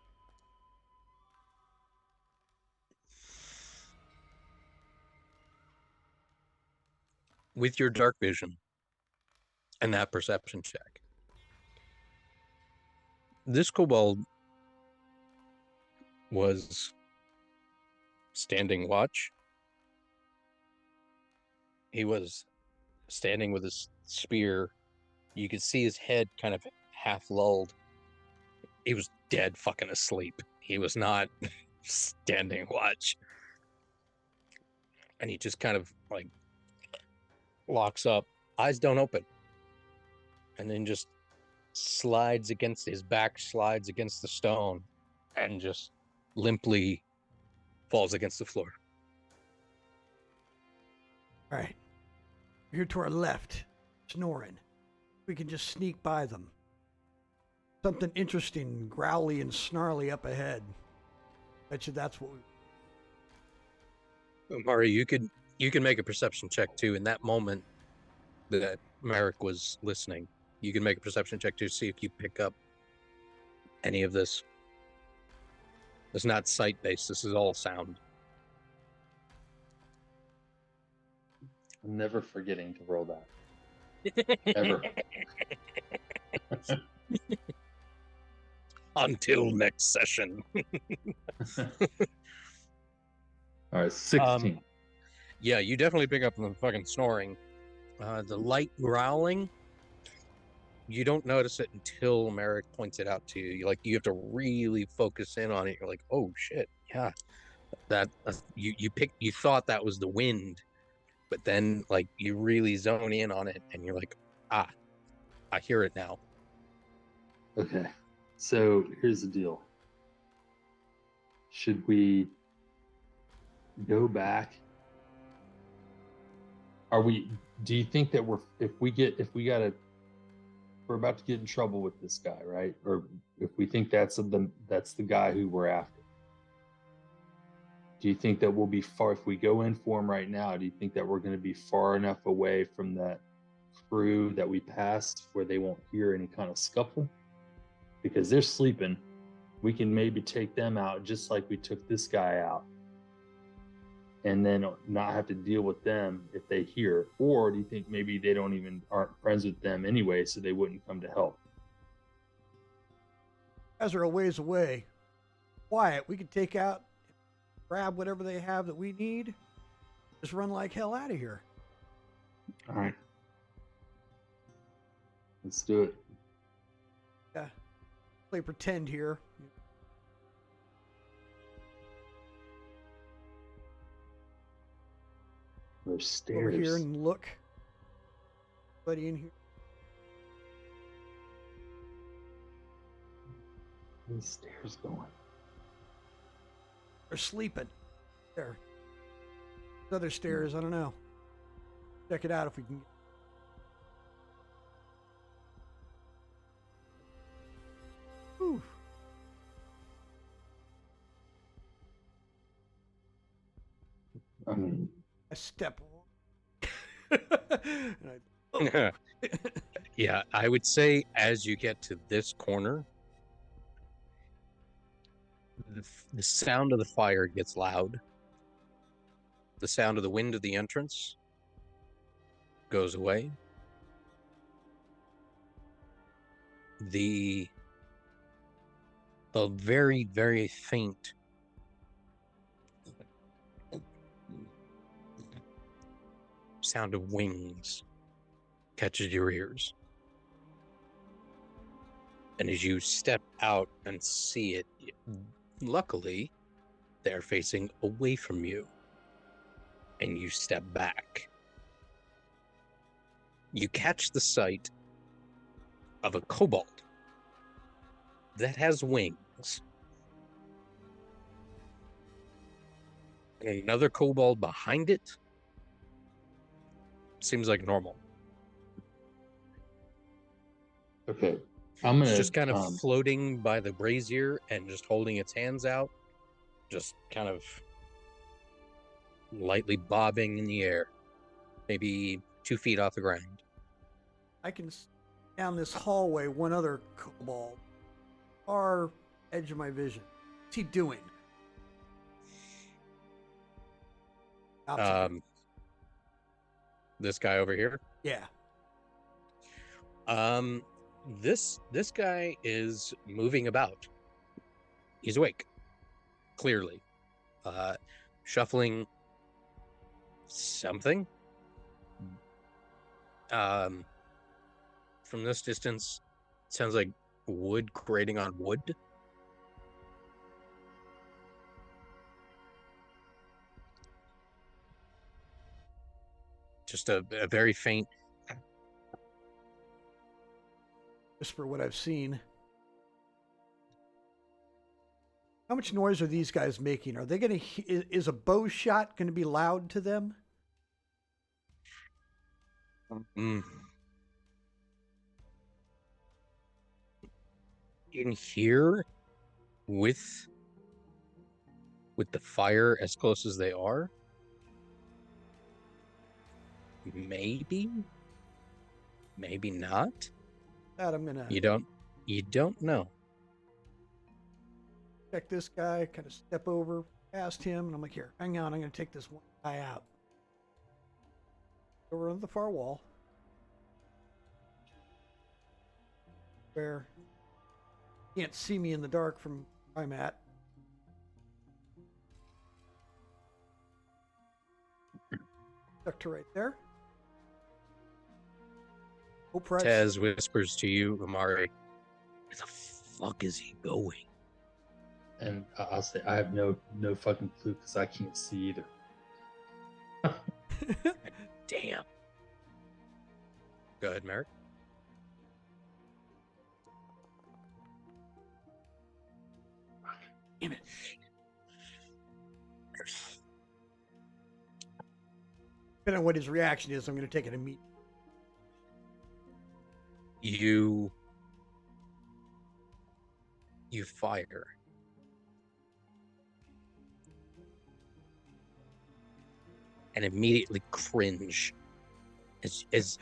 With your dark vision and that perception check, this kobold was standing watch. He was standing with his spear. You could see his head kind of half lulled. He was dead fucking asleep. He was not standing watch. And he just kind of like locks up, eyes don't open, and then just slides against his back, slides against the stone, and just limply falls against the floor. All right. Here to our left, snoring. We can just sneak by them. Something interesting, growly and snarly up ahead. Bet you that's what we... Mari, you can make a perception check too. In that moment that Merrick was listening, you can make a perception check to see if you pick up any of this. It's not sight based. This is all sound. I'm never forgetting to roll that. Ever. Until next session. All right, 16. Yeah, you definitely pick up the fucking snoring. The light growling, you don't notice it until Merrick points it out to you. You have to really focus in on it. You're like, oh shit, yeah. That you thought that was the wind, but then like you really zone in on it and you're like, I hear it now. Okay. So here's the deal. Should we go back? Do you think that we're about to get in trouble with this guy, right? Or if we think that's the guy who we're after. Do you think that we'll be far if we go in for him right now? Do you think that we're going to be far enough away from that crew that we passed where they won't hear any kind of scuffle? Because they're sleeping. We can maybe take them out just like we took this guy out, and then not have to deal with them if they hear. Or do you think maybe they aren't friends with them anyway, so they wouldn't come to help? Guys are a ways away. Quiet. We can take out, grab whatever they have that we need. Just run like hell out of here. All right. Let's do it. Yeah. Play pretend here. There's stairs. Over here and look. Buddy in here. Where's the stairs going? They're sleeping. There. There's other stairs. I don't know. Check it out if we can. Whew. I mean, I step. And I, Yeah, I would say as you get to this corner, the sound of the fire gets loud. The sound of the wind of the entrance goes away. The very, very faint sound of wings catches your ears. And as you step out and see it, luckily, they're facing away from you. And you step back. You catch the sight of a kobold that has wings. And another kobold behind it. Seems like normal. okay. I'm gonna It's just kind of floating by the brazier and just holding its hands out, just kind of lightly bobbing in the air, maybe 2 feet off the ground. I can see down this hallway one other kobold. Far edge of my vision. What's he doing? Opposite. This guy over here. Yeah. This guy is moving about. He's awake, clearly. Shuffling something. From this distance, sounds like wood grating on wood. Just a very faint. Whisper what I've seen. How much noise are these guys making? Are they going to? Is a bow shot going to be loud to them? In here, with the fire as close as they are, maybe not. That I'm gonna. You don't know. Check this guy. Kind of step over past him, and I'm like, here, hang on. I'm gonna take this one guy out. Over on the far wall, where you can't see me in the dark from where I'm at. Stuck to right there. Taz whispers to you, Amari, where the fuck is he going? And I'll say I have no fucking clue because I can't see either. Damn. Go ahead, Merrick. Damn it. Depending on what his reaction is, I'm going to take it immediately. You fire. And immediately cringe. As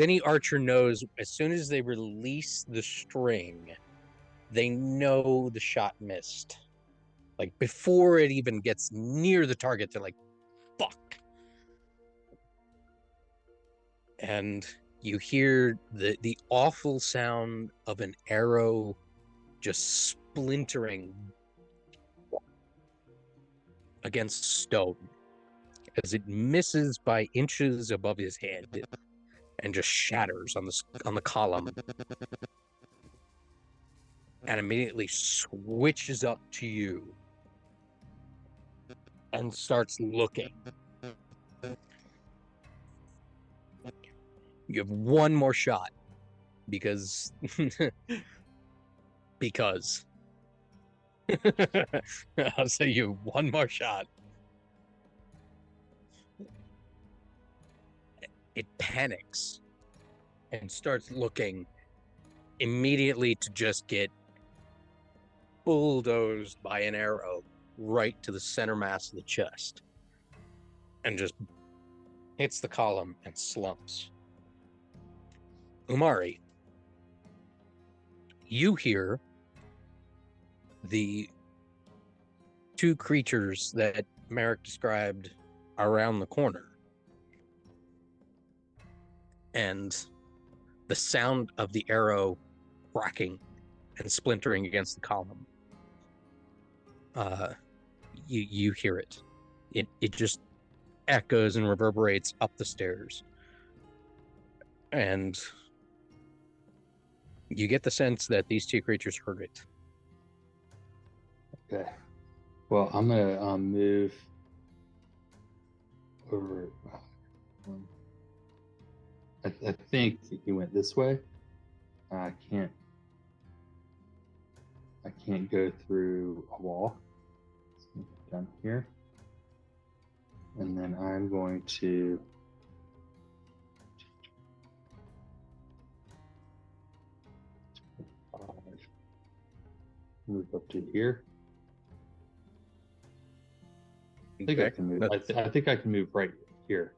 any archer knows, as soon as they release the string, they know the shot missed. Like, before it even gets near the target, they're like, fuck. And you hear the awful sound of an arrow just splintering against stone as it misses by inches above his head and just shatters on the column, and immediately switches up to you and starts looking. You have one more shot because I'll say you have one more shot. It panics and starts looking immediately to just get bulldozed by an arrow right to the center mass of the chest and just hits the column and slumps. Umari, you hear the two creatures that Merrick described around the corner, and the sound of the arrow cracking and splintering against the column. You hear it. It just echoes and reverberates up the stairs, and you get the sense that these two creatures heard it. Okay. Well, I'm gonna move over. I think he went this way. I can't go through a wall. So down here, and then I'm going to move up to here. I think I can move. I think I can move right here.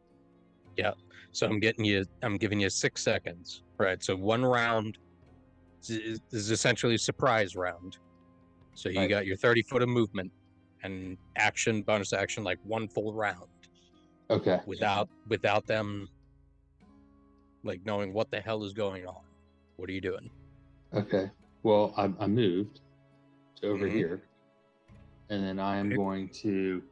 Yeah. So I'm giving you 6 seconds. Right. So one round is essentially a surprise round. So you got your 30 foot of movement and action, bonus action, like one full round. Okay. Without them like knowing what the hell is going on. What are you doing? Okay. Well, I moved to over here, and then I am going to.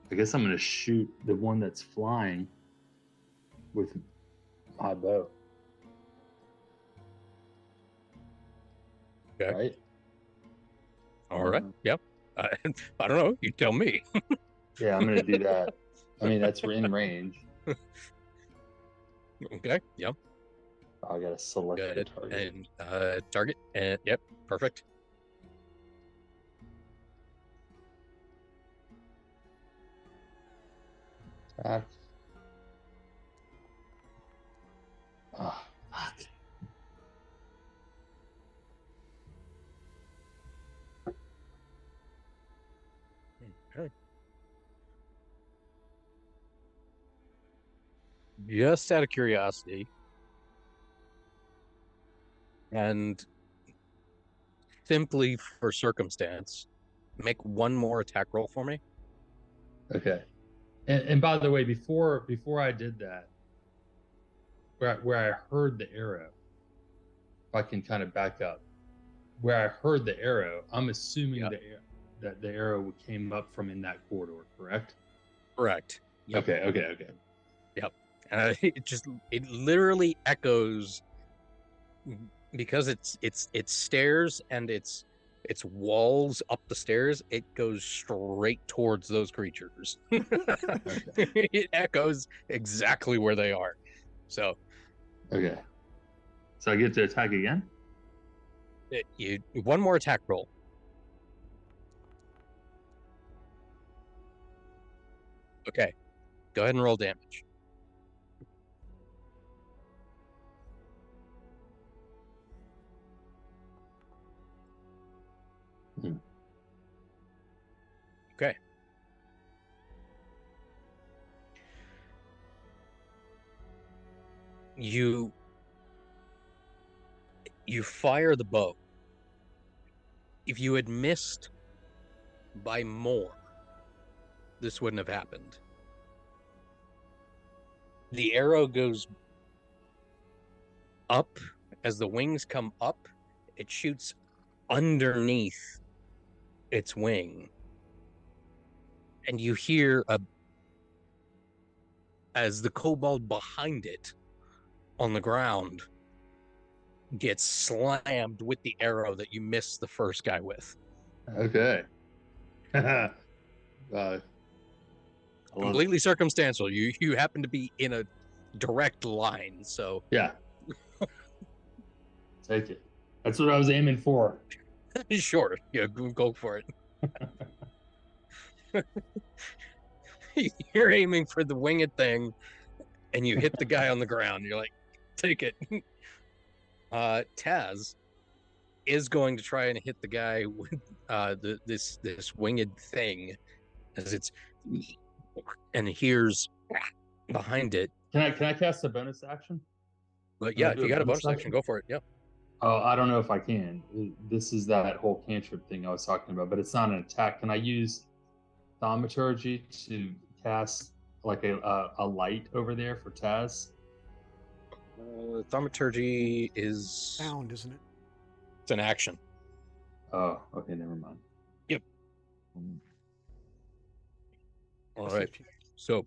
I guess I'm going to shoot the one that's flying with my bow. Okay. Right? All right. Yep. I don't know. You tell me. Yeah, I'm going to do that. I mean, that's in range. Okay. Yep. I got to select the target. And target. And yep. Perfect. Attack. Oh, fuck. Okay. Just out of curiosity, and simply for circumstance, make one more attack roll for me. Okay. And by the way, before I did that, where I heard the arrow, if I can kind of back up, where I heard the arrow, I'm assuming that the arrow came up from in that corridor, correct? Correct. Yep. Okay. Yep. It literally echoes because it's stairs and it's its walls up the stairs, it goes straight towards those creatures. It echoes exactly where they are. So Okay. So I get to attack again? you one more attack roll. Okay, go ahead and roll damage. Hmm. Okay. You fire the bow. If you had missed by more, this wouldn't have happened. The arrow goes up. As the wings come up, it shoots underneath its wing. And you hear as the kobold behind it on the ground gets slammed with the arrow that you missed the first guy with. Okay. I love Completely circumstantial. You happen to be in a direct line, so Yeah. Take it. That's what I was aiming for. sure, yeah, go for it. You're aiming for the winged thing, and you hit the guy on the ground. You're like, take it. Taz is going to try and hit the guy with this winged thing as it's and hears behind it. Can I cast a bonus action? But Can I yeah, if do you a got a bonus bonus action, go for it. Yeah. Oh, I don't know if I can. This is that whole cantrip thing I was talking about, but it's not an attack. Can I use thaumaturgy to cast like a light over there for Taz? Thaumaturgy is Sound, isn't it? it's an action. Oh, okay, never mind. Yep. Mm. All right. So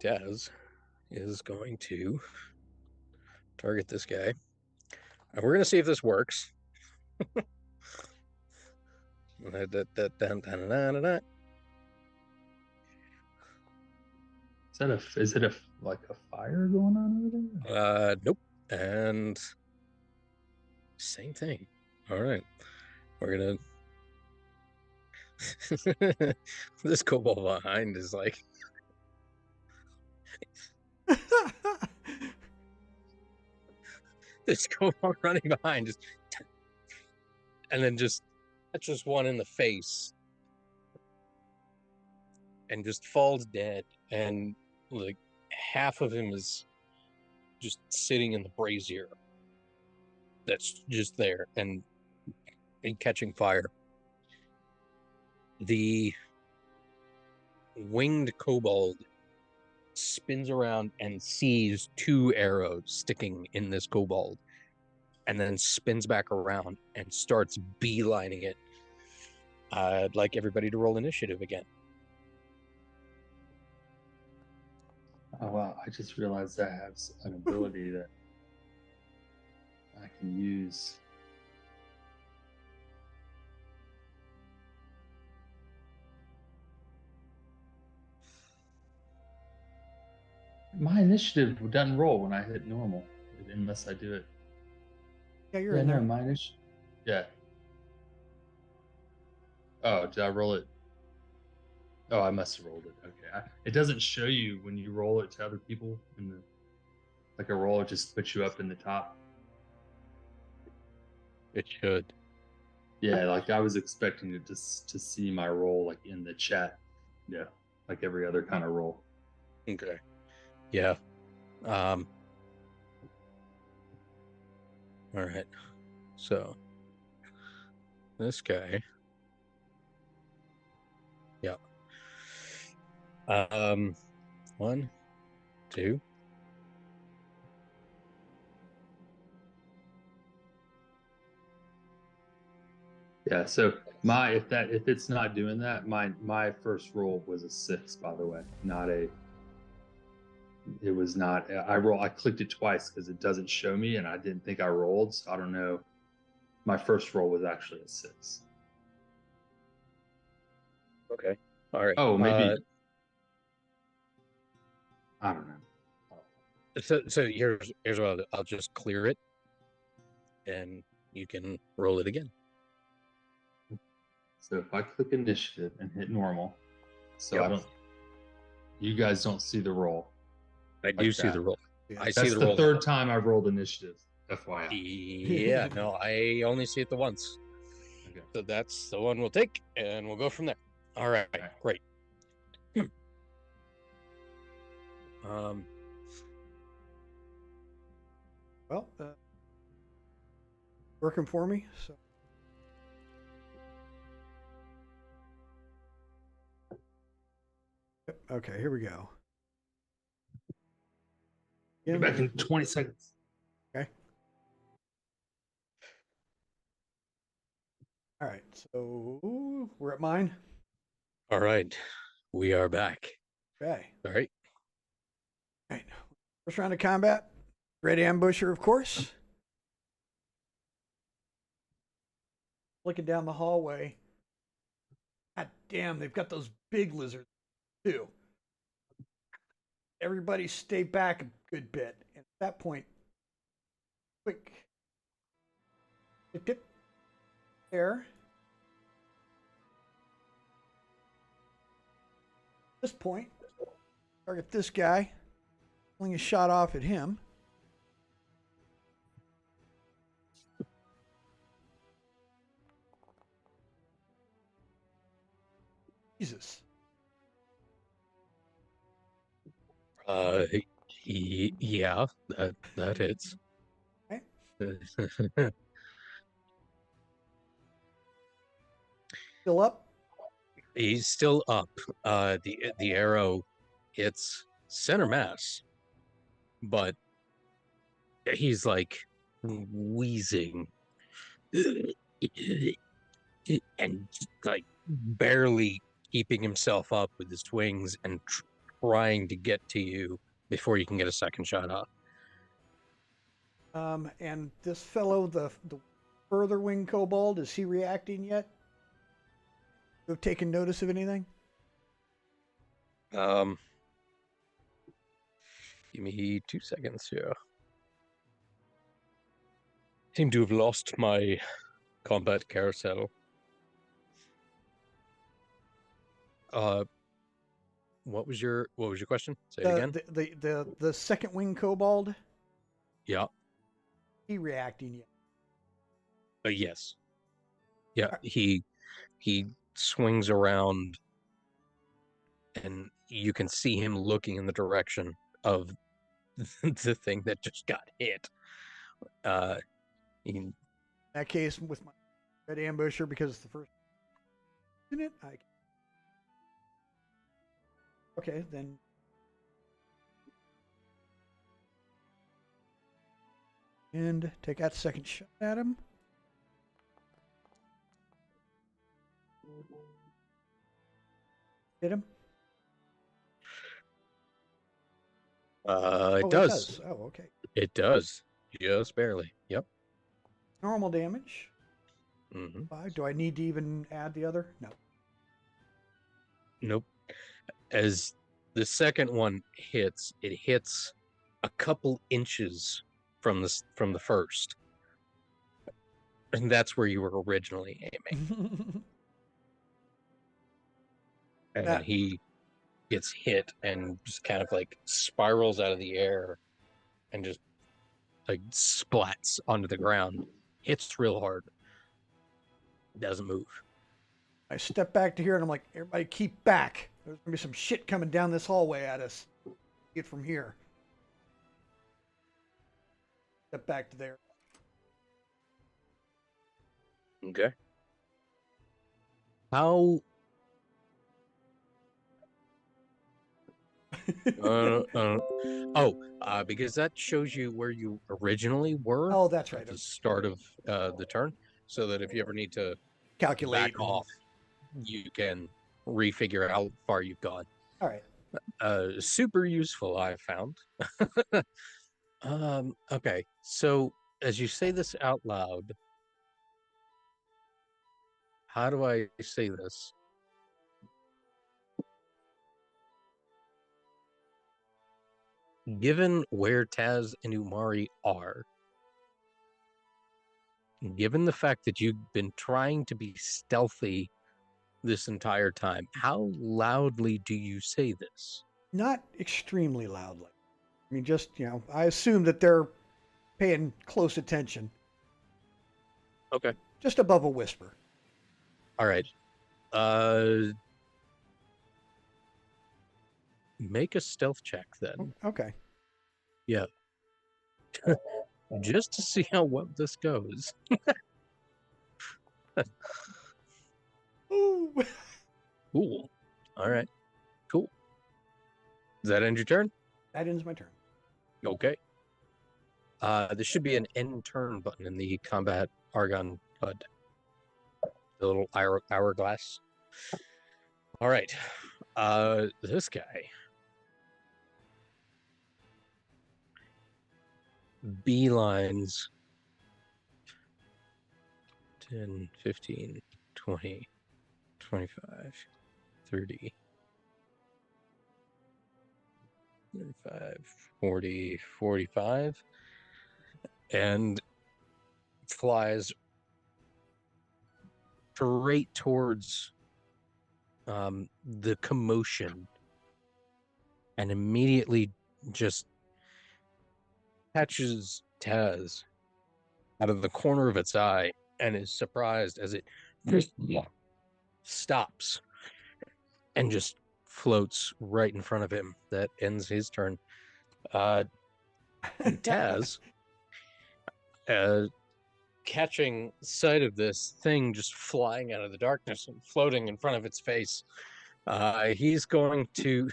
Taz is going to target this guy. And we're going to see if this works. Is it a like a fire going on over there? Nope. And same thing. All right. We're gonna this kobold behind is like this kobold running behind just and then just catches one in the face and just falls dead, and like half of him is just sitting in the brazier that's just there and catching fire. The winged kobold spins around and sees two arrows sticking in this kobold, and then spins back around and starts beelining it. I'd like everybody to roll initiative again. Oh wow! I just realized I have an ability that I can use. My initiative doesn't roll when I hit normal, unless I do it. Yeah, you're Yeah, in no, there. my initiative. Yeah. Oh, did I roll it? Oh, I must have rolled it. Okay. It doesn't show you when you roll it to other people in the like a roll. It just puts you up in the top. It should. Yeah, like I was expecting it just to see my roll like in the chat. Yeah, like every other kind of roll. Okay. Yeah. All right. So this guy. Yeah. 1, 2. Yeah. So if it's not doing that, my first roll was a 6, by the way, not a. It was not. I clicked it twice because it doesn't show me, and I didn't think I rolled. So I don't know My first roll was actually a 6. Okay. All right. Oh, maybe. I don't know. So here's what I'll just clear it, and you can roll it again. So if I click initiative and hit normal, so Yep. I don't, you guys don't see the roll. I do see that. the roll. Yeah. I see That's the the roll. third time I've rolled initiative. FYI. Yeah, no, I only see it the once. Okay. So that's the one we'll take, and we'll go from there. All right, Okay. great. Um, Well, working for me. So Yep, okay, here we go. Get back in 20 seconds. Okay. All right, so we're at mine. all right, we are back. Okay. All right. All right. First round of combat. Red ambusher, of course. Looking down the hallway. God damn, they've got those big lizards too. Everybody stay back a good bit. And at that point, quick tip there. At this point, target this guy. Fling a shot off at him. Jesus. Yeah, that hits. Okay. Still up? He's still up. The arrow hits center mass, but he's like wheezing and like barely keeping himself up with his wings and trying to get to you before you can get a second shot off. And this fellow, the further wing kobold, is he reacting yet? You have taken notice of anything? Give me 2 seconds here. Seem to have lost my combat carousel. What was your question? Say it again. The second wing kobold, Yeah. he reacting yet? Yes. Yeah. He swings around, and you can see him looking in the direction of the thing that just got hit. In that case, with my red ambusher, because it's the first, isn't it? Okay, then. And take that second shot at him. Hit him. It Oh, does. Oh, okay. It does. Just barely. Yep. Normal damage. Mm-hmm. 5. Do I need to even add the other? No. Nope. As the second one hits, it hits a couple inches from the first, and that's where you were originally aiming. And he gets hit and just kind of like spirals out of the air and just like splats onto the ground. Hits real hard. Doesn't move. I step back to here and I'm like, everybody keep back. There's going to be some shit coming down this hallway at us. Get from here. Step back to there. Okay. How? Because that shows you where you originally were. Oh, that's right. At the start of the turn, so that if you ever need to Calculate back off, you can refigure how far you've gone. All right. Super useful, I found. Okay, so as you say this out loud, how do I say this? Given where Taz and Umari are, given the fact that you've been trying to be stealthy this entire time, how loudly do you say this? Not extremely loudly. I mean, just, I assume that they're paying close attention. Okay. Just above a whisper. All right. Make a stealth check then. Okay. Yeah. Just to see how well this goes. Ooh. Cool. All right. Cool. Does that end your turn? That ends my turn. Okay. There should be an end turn button in the combat Argon HUD. The little hourglass. All right. This guy. Beelines 10, 15, 20, 25, 30, 35, 40, 45, and flies straight towards the commotion and immediately just catches Taz out of the corner of its eye and is surprised as it stops and just floats right in front of him. That ends his turn. Taz, catching sight of this thing just flying out of the darkness and floating in front of its face, he's going to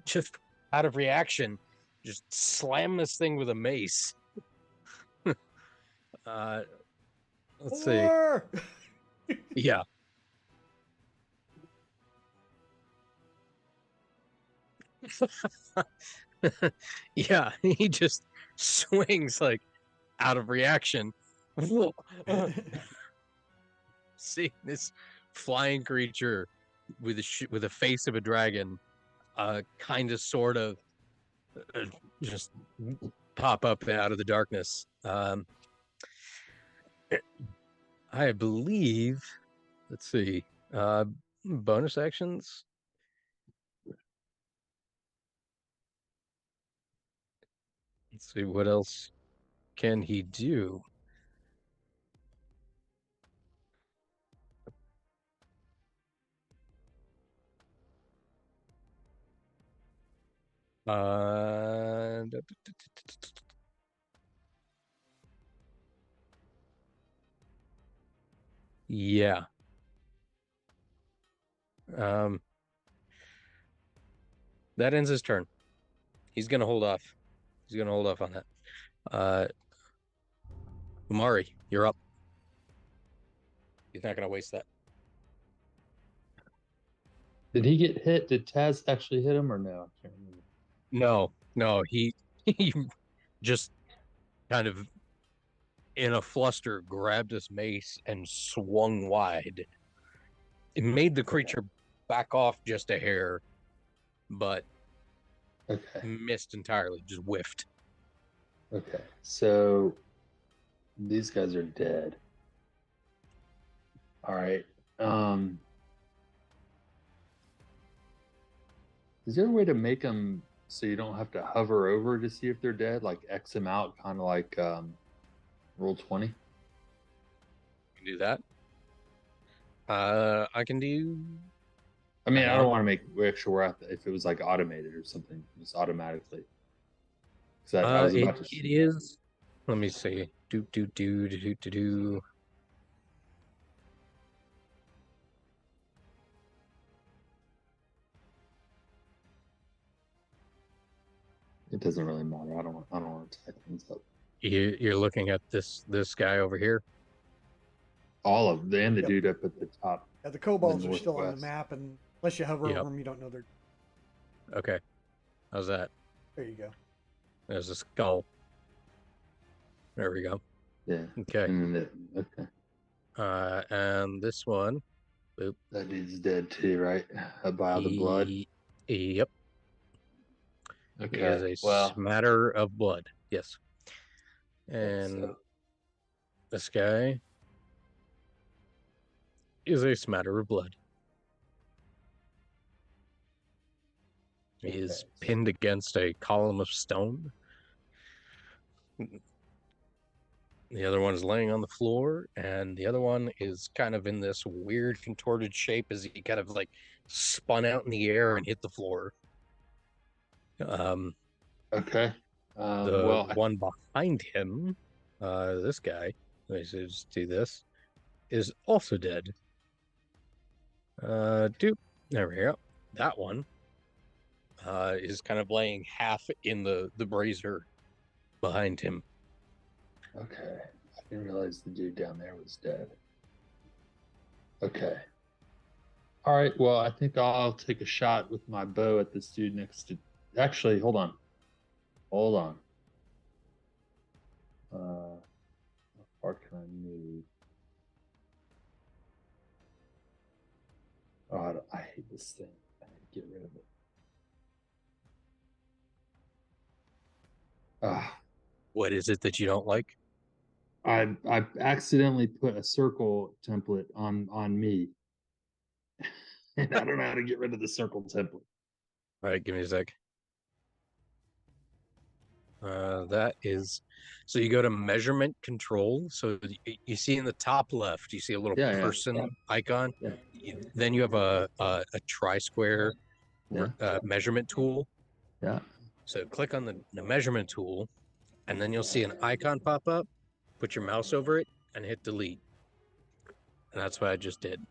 just out of reaction just slam this thing with a mace. Let's see. Yeah. Yeah, he just swings like out of reaction. See this flying creature with with a face of a dragon, kind of sort of just pop up out of the darkness. I believe. Let's see. Bonus actions. Let's see what else can he do. Yeah. That ends his turn. He's gonna hold off. He's gonna hold off on that. Umari, you're up. He's not gonna waste that. Did he get hit? Did Taz actually hit him or no? I can't remember. No, he just kind of in a fluster grabbed his mace and swung wide. It made the creature back off just a hair, but Okay. missed entirely, just whiffed. Okay. So these guys are dead. All right. Is there a way to make them so you don't have to hover over to see if they're dead? Like X them out, kind of like Roll 20? You can do that. I can do. I mean, I don't want to make sure we're at if it was like automated or something, just automatically. Because I was about to. It is. Let me see. Do. It doesn't really matter. I don't want to type things up. You're looking at this guy over here. All of them, and the Yep. dude up at the top. Yeah, the kobolds The are still on the northwest. map, and unless you hover Yep. over them, you don't know they're. Okay. How's that? There you go. There's a skull. There we go. Yeah. Okay. And then okay. And this one, boop, That dude's dead too, right? By all the blood. Yep, he is Okay. a Well, smatter of blood. Yes, okay, and so this guy is a smatter of blood. He is okay. pinned against a column of stone. The other one is laying on the floor, and the other one is kind of in this weird contorted shape as he kind of like spun out in the air and hit the floor. Okay. The Well, one behind him, this guy, let me just do this, is also dead. Doop. There we go. That one is kind of laying half in the brazier behind him. okay. I didn't realize the dude down there was dead. Okay. All right. Well, I think I'll take a shot with my bow at this dude next to. Actually, hold on. Hold on. How far can I move? Oh, I hate this thing. I need to get rid of it. Ah, What is it that you don't like? I accidentally put a circle template on me, and I don't know how to get rid of the circle template. All right, give me a sec. That is, so you go to measurement control. So you see in the top left, you see a little Yeah, person icon. yeah, Then you have a tri-square yeah, measurement tool. yeah. So click on the measurement tool, and then you'll see an icon pop up. Put your mouse over it and hit delete. And that's what I just did.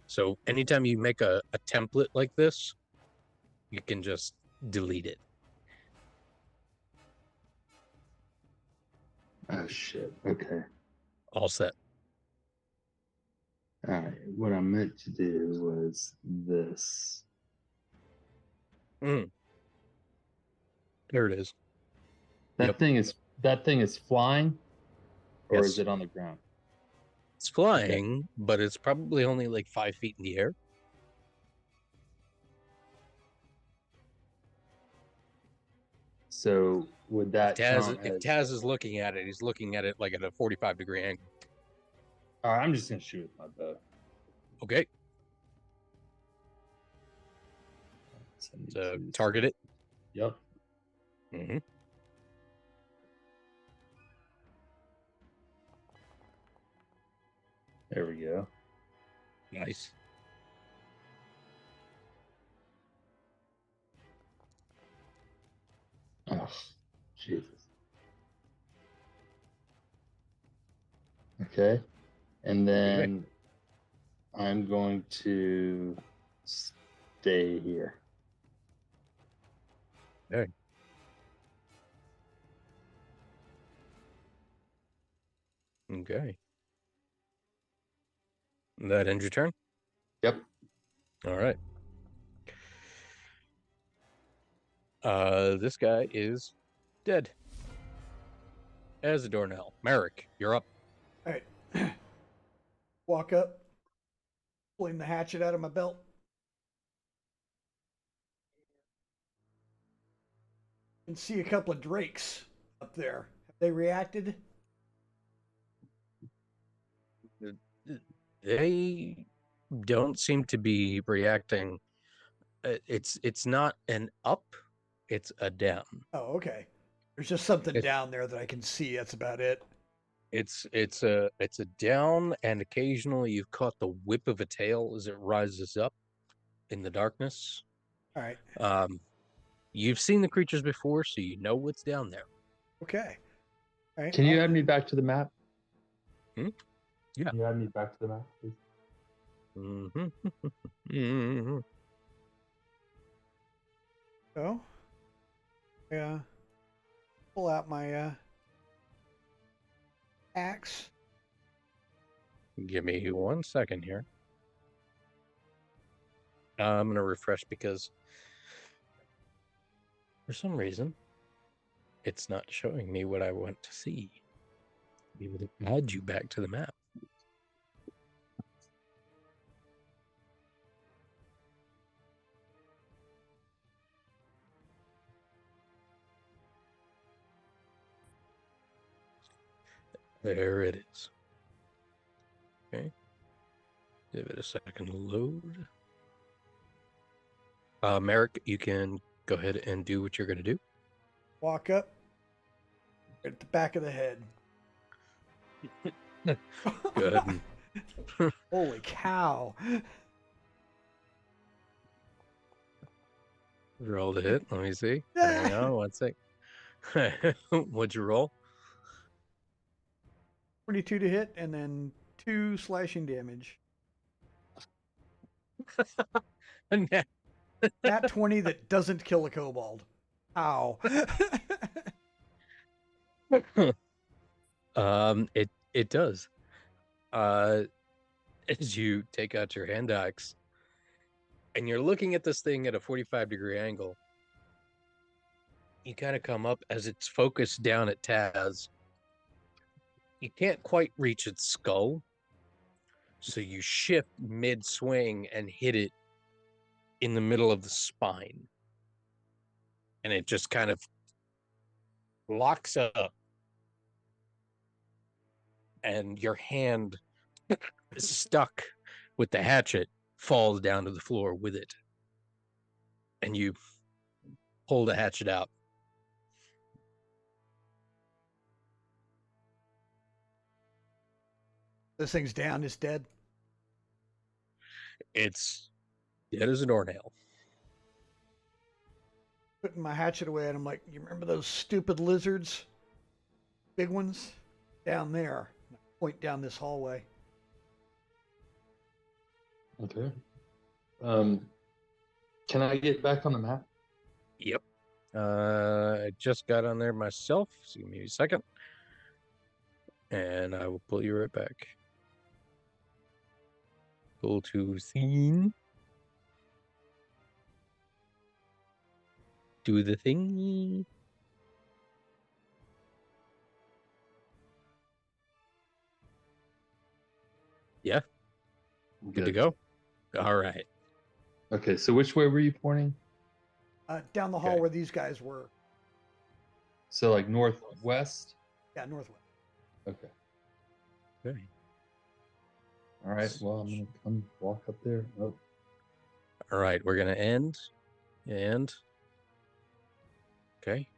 So anytime you make a template like this, you can just delete it. Oh shit. Okay. All set. All right. What I meant to do was this. Mm. There it is. That Yep. thing is flying, or is Yes. it on the ground? It's Okay. flying, but it's probably only like 5 feet in the air. So would that count If as? Taz is looking at it, he's looking at it like at a 45-degree angle. All right. I'm just gonna shoot with my bow. Okay. So target it. Yep. Mm-hmm. There we go. Nice. Oh, Jesus. Okay. And then I'm going to stay here. Okay. Okay. That ends your turn? Yep. All right. This guy is dead. As a doornail. Merrick, you're up. All right. Walk up, pulling the hatchet out of my belt. And see a couple of drakes up there. Have they reacted? They don't seem to be reacting. It's not an up, it's a down. Oh, okay. There's just something It, down there that I can see. That's about it. it's a down, and occasionally you've caught the whip of a tail as it rises up in the darkness. All right. You've seen the creatures before, so you know what's down there. Okay. All right. Can you add me back to the map? Hmm? Yeah. Can you add me back to the map, please? Mm-hmm. Mm-hmm. So, yeah. Pull out my axe. Give me 1 second here. I'm going to refresh because for some reason it's not showing me what I want to see. be able to add you back to the map. There it is. Okay. Give it a second to load. Merrick, you can go ahead and do what you're going to do. Walk up at the back of the head. Go ahead and Holy cow. roll the hit. Let me see. Hang on one sec. What'd you roll? 22 to hit, and then 2 slashing damage. Nat 20 that doesn't kill a kobold. Ow. It does. As you take out your hand axe and you're looking at this thing at a 45-degree angle, you kind of come up as it's focused down at Taz. You can't quite reach its skull, so you shift mid-swing and hit it in the middle of the spine. And it just kind of locks up. And your hand is stuck with the hatchet, falls down to the floor with it. And you pull the hatchet out. This thing's down. It's dead. It's dead as a doornail. Putting my hatchet away, and I'm like, you remember those stupid lizards? Big ones? Down there. Point down this hallway. Okay. Can I get back on the map? Yep. I just got on there myself. So give me a second. And I will pull you right back. Go to scene. Do the thing. Yeah. Good to go. All right. Okay, so which way were you pointing? Down the hall Okay. where these guys were. So like northwest? Yeah, northwest. Okay. Okay. All right. Well, I'm gonna come walk up there. Oh, All right. We're gonna end. And okay.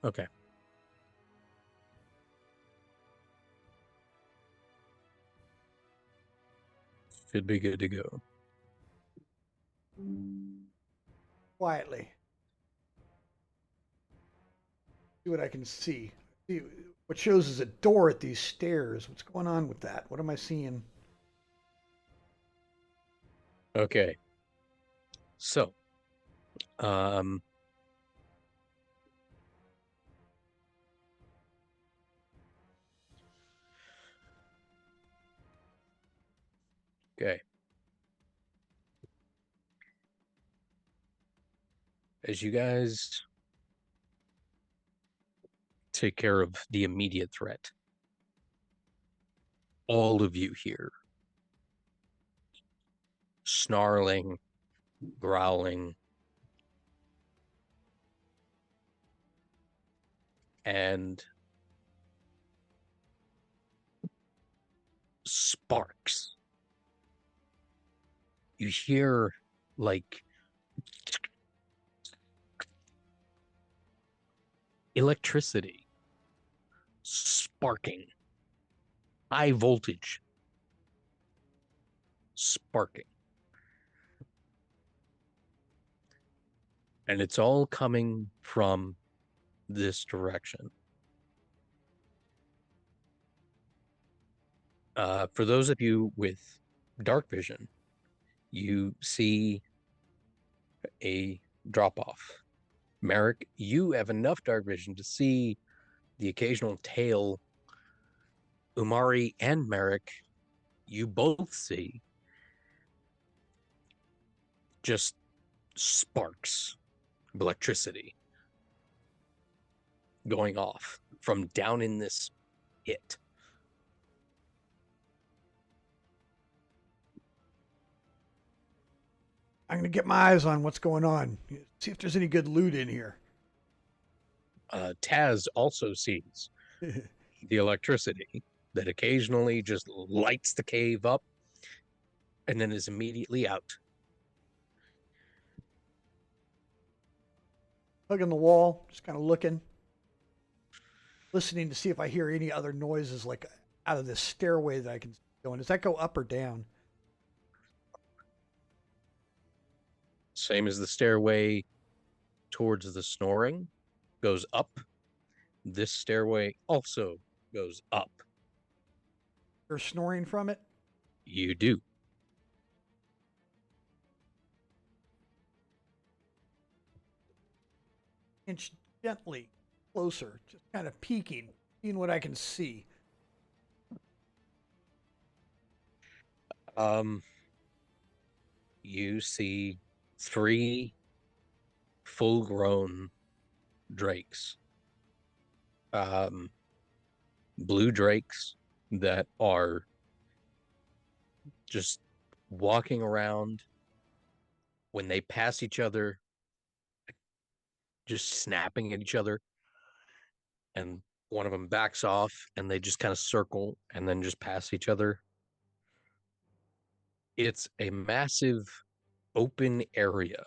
Okay. Should be good to go. Quietly. See what I can see. See what shows is a door at these stairs. What's going on with that? What am I seeing? Okay. So, um, okay. As you guys take care of the immediate threat, all of you here, snarling, growling, and sparks. You hear like electricity sparking, high voltage sparking. And it's all coming from this direction. For those of you with dark vision, you see a drop off. Merrick, you have enough dark vision to see the occasional tail. Umari and Merrick, you both see just sparks of electricity going off from down in this pit. I'm going to get my eyes on what's going on. See if there's any good loot in here. Taz also sees the electricity that occasionally just lights the cave up and then is immediately out. Hugging the wall, just kind of looking, listening to see if I hear any other noises like out of this stairway that I can see going. Does that go up or down? Same as the stairway towards the snoring goes up. This stairway also goes up. You're snoring from it? You do. Inch gently closer, just kind of peeking, seeing what I can see. You see 3 full-grown drakes. Blue drakes that are just walking around. When they pass each other, just snapping at each other, and one of them backs off and they just kind of circle and then just pass each other. It's a massive open area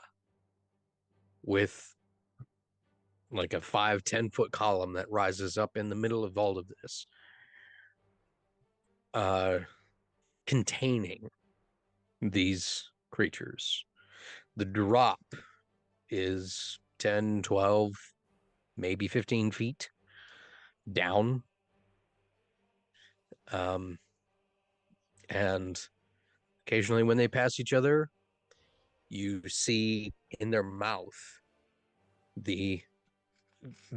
with like a 5-10 foot column that rises up in the middle of all of this, containing these creatures. The drop is 10, 12, maybe 15 feet down. And occasionally when they pass each other, you see in their mouth the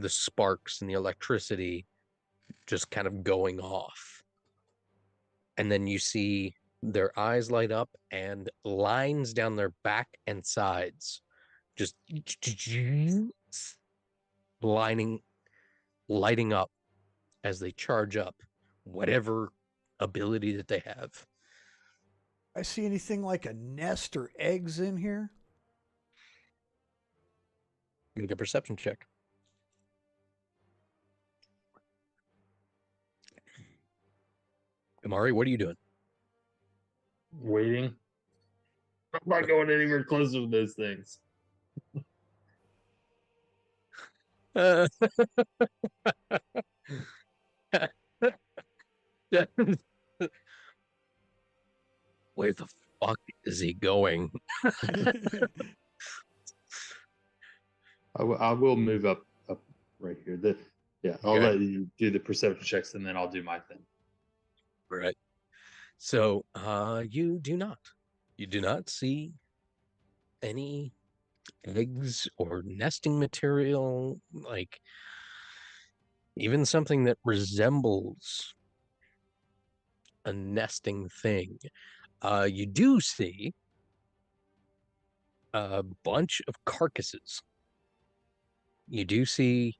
sparks and the electricity just kind of going off. And then you see their eyes light up and lines down their back and sides just lighting up as they charge up whatever ability that they have. I see anything like a nest or eggs in here? Make a perception check. Amari, what are you doing? Waiting. I'm not going anywhere closer to those things. Where the fuck is he going? I will move up right here. I'll Okay. let you do the perception checks and then I'll do my thing. Right. So you do not see any eggs or nesting material, like even something that resembles a nesting thing. You do see a bunch of carcasses. You do see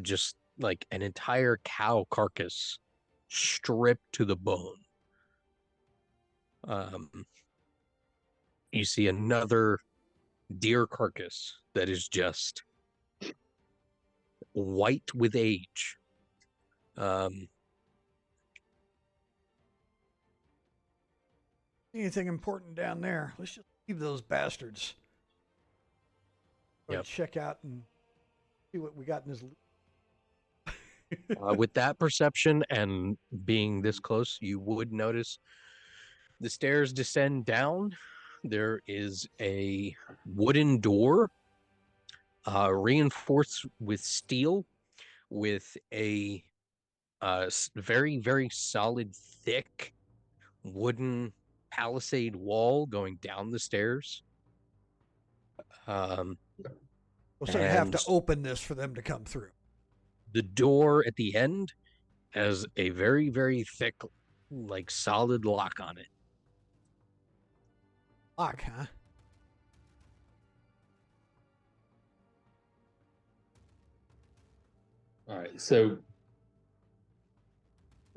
just like an entire cow carcass stripped to the bone. You see another deer carcass that is just white with age. Anything important down there? Let's just leave those bastards. Go Yep. check out and see what we got in this loot. With that perception and being this close, you would notice the stairs descend down. There is a wooden door, reinforced with steel, with a very, very solid, thick wooden palisade wall going down the stairs. We'll sort of have to and open this for them to come through. the door at the end has a very, very thick, like solid lock on it. Lock, huh? All right. So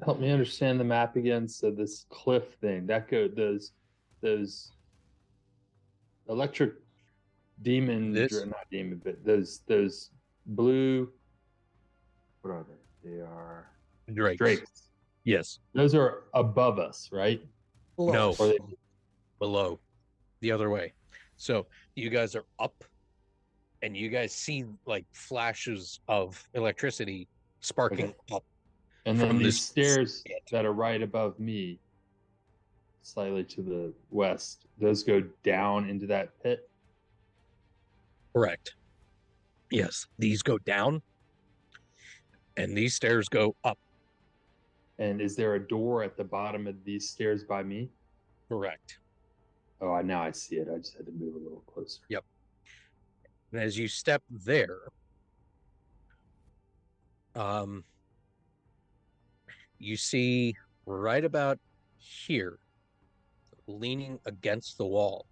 help me understand the map again. So this cliff thing, those electric This not demon, but those blue, what are they? They are Drakes. drakes. Yes. Those are above us, right? Below No. us. Or they Below. The other way. So you guys are up and you guys see like flashes of electricity sparking up and then from these this stairs pit. that are right above me, slightly to the west, those go down into that pit. Correct. Yes. These go down and these stairs go up. And is there a door at the bottom of these stairs by me? Correct. Oh, now I see it. I just had to move a little closer. Yep. And as you step there, you see right about here, leaning against the wall,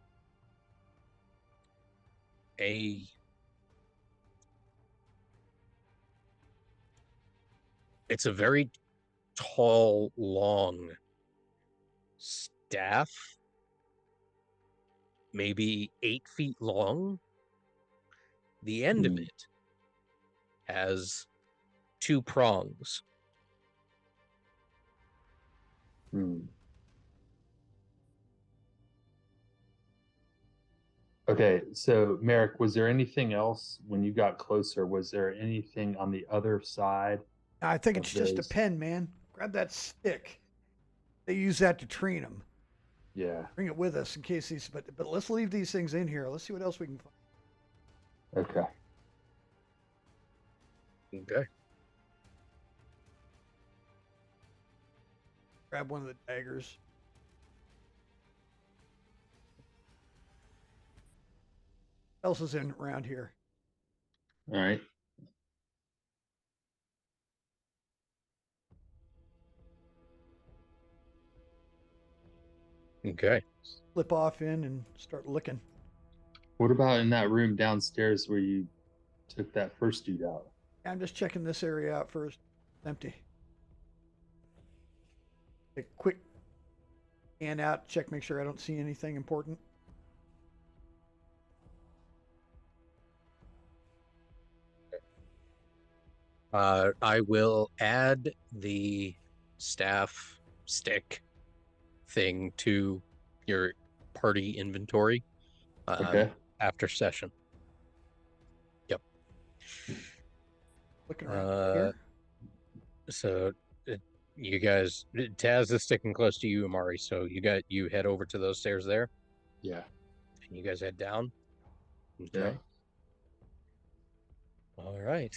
it's a very tall, long staff, maybe 8 feet long. The end of it has 2 prongs. Okay, so Merrick, was there anything else when you got closer? Was there anything on the other side I think of it's just a those? pen, man. Grab that stick. They use that to train them. Yeah. Bring it with us in case these. But let's leave these things in here. Let's see what else we can find. Okay. Okay. Grab one of the daggers. What else is in around here? All right. Okay. Flip off in and start looking. What about in that room downstairs where you took that first dude out? I'm just checking this area out first. It's empty. A quick scan out, check, make sure I don't see anything important. I will add the staff stick thing to your party inventory Okay. after session. Yep. Looking around here. So you guys, Taz is sticking close to you, Amari. So you head over to those stairs there, Yeah. and you guys head down. Yeah. Okay. All right.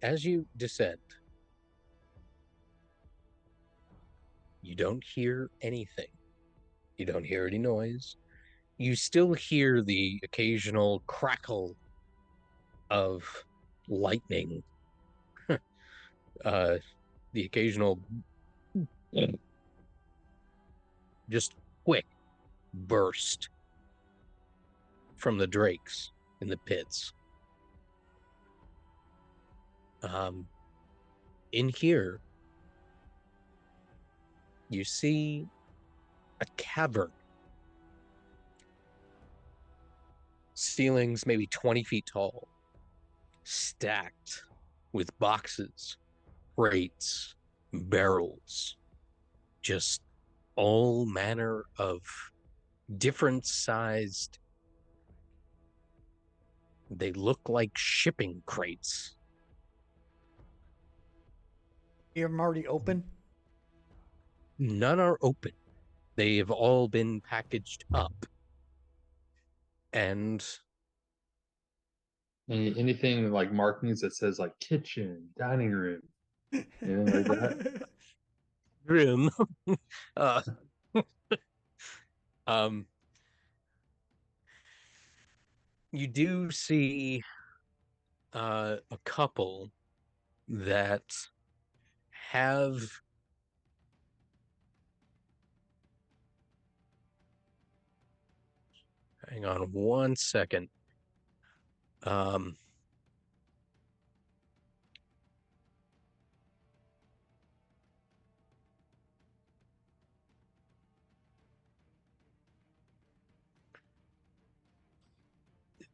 As you descend, you don't hear anything. You don't hear any noise. You still hear the occasional crackle of lightning. The occasional just quick burst from the drakes in the pits. In here, you see a cavern. Ceilings maybe 20 feet tall, stacked with boxes, crates, barrels, just all manner of different sized. They look like shipping crates. You have them already open. None are open. They have all been packaged up. And Anything like markings that says like kitchen, dining room, anything like that? room. uh, um, you do see a couple that have hang on one second.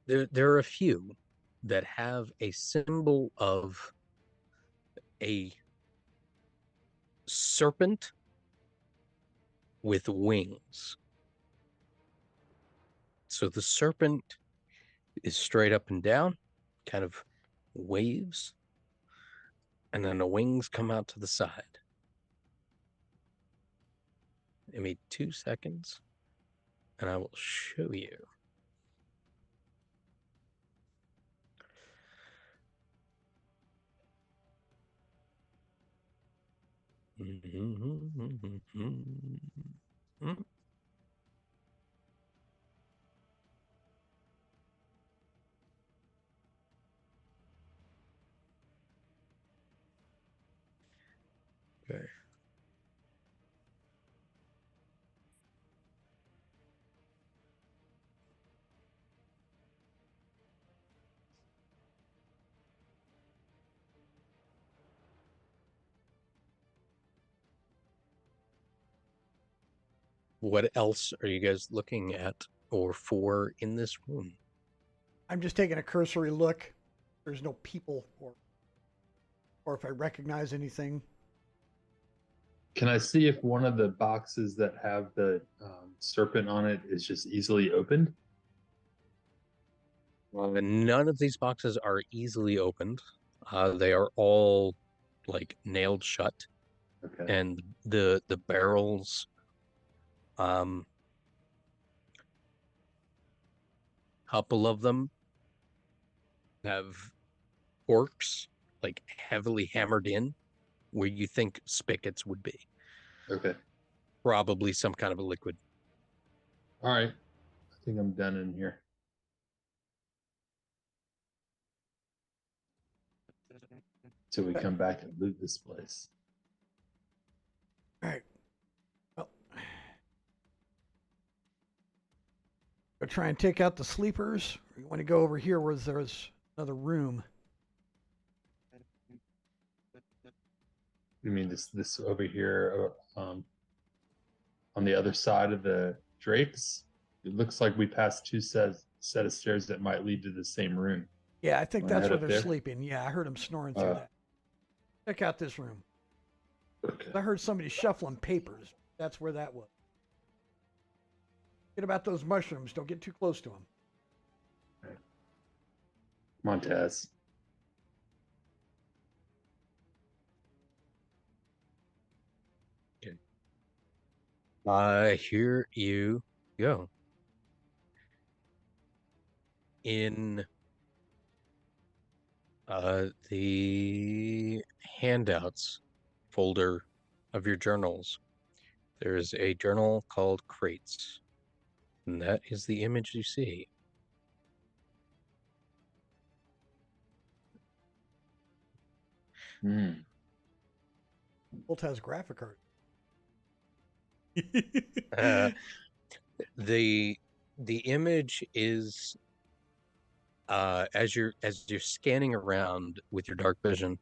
There are a few that have a symbol of a serpent with wings. So the serpent is straight up and down, kind of waves, and then the wings come out to the side. Give me 2 seconds, and I will show you. Okay. What else are you guys looking at or for in this room? I'm just taking a cursory look. There's no people or if I recognize anything. Can I see if one of the boxes that have the serpent on it is just easily opened? None of these boxes are easily opened. They are all like nailed shut, Okay. and the barrels, couple of them have corks like heavily hammered in where you think spigots would be. Okay. Probably some kind of a liquid. All right. I think I'm done in here. Till we come back and loot this place. All right. Well, go try and take out the sleepers. Or you want to go over here where there's another room? You mean this over here on the other side of the drapes? It looks like we passed two set of stairs that might lead to the same room. Yeah, I think Wanna that's head where up they're there? sleeping. Yeah, I heard them snoring through that. Check out this room. Okay. I heard somebody shuffling papers. That's where that was. Get about those mushrooms. Don't get too close to them. Montez. Here you go. In the handouts folder of your journals, there's a journal called Crates, and that is the image you see. Hmm. Bolt has graphic art. Uh, the image is as you're scanning around with your dark vision,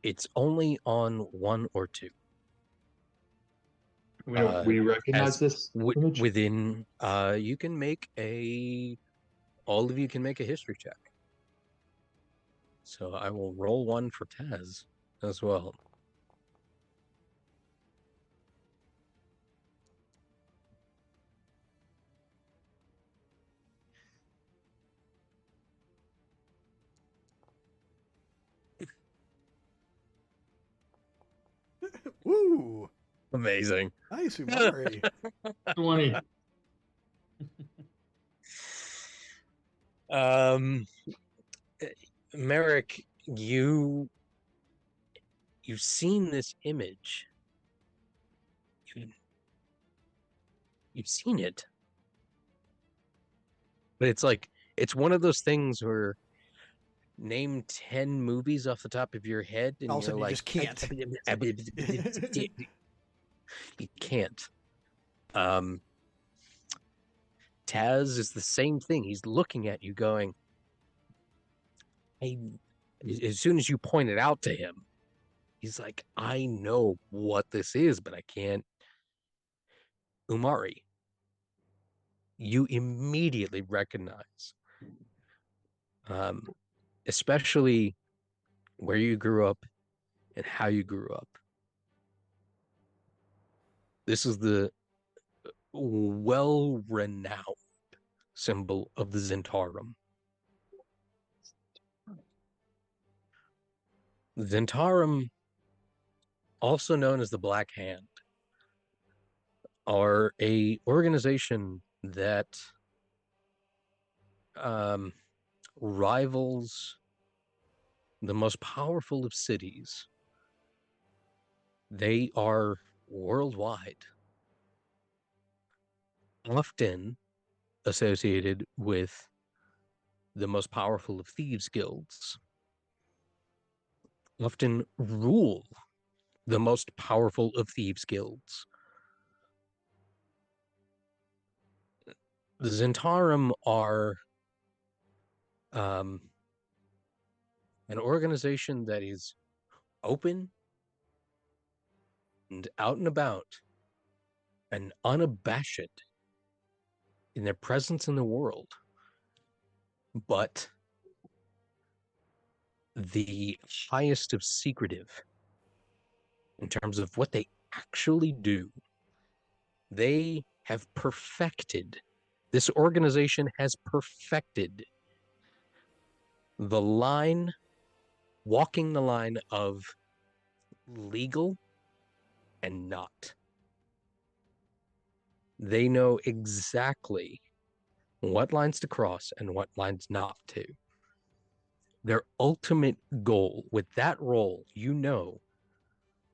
it's only on one or two. We recognize As this image? within, you can make all of you can make a history check. So I will roll one for Taz as well. Woo! Amazing. Nice, Umari. 20. Um, Merrick, you've seen this image. You've seen it, but it's one of those things where name 10 movies off the top of your head, and All of a you're sudden, you like, just can't. you can't. Taz is the same thing. He's looking at you, going, as soon as you point it out to him, he's like, I know what this is, but I can't. Umari. you immediately recognize, especially where you grew up and how you grew up. This is the well-renowned symbol of the Zentarum. Zentarum, also known as the Black Hand, are a organization that rivals the most powerful of cities. They are worldwide, often associated with the most powerful of thieves' guilds, often rule the most powerful of thieves' guilds. The Zentarum are an organization that is open and out and about and unabashed in their presence in the world. But the highest of secretive in terms of what they actually do. They have perfected, this organization has perfected the line, walking the line of legal and not. They know exactly what lines to cross and what lines not to. Their ultimate goal with that role,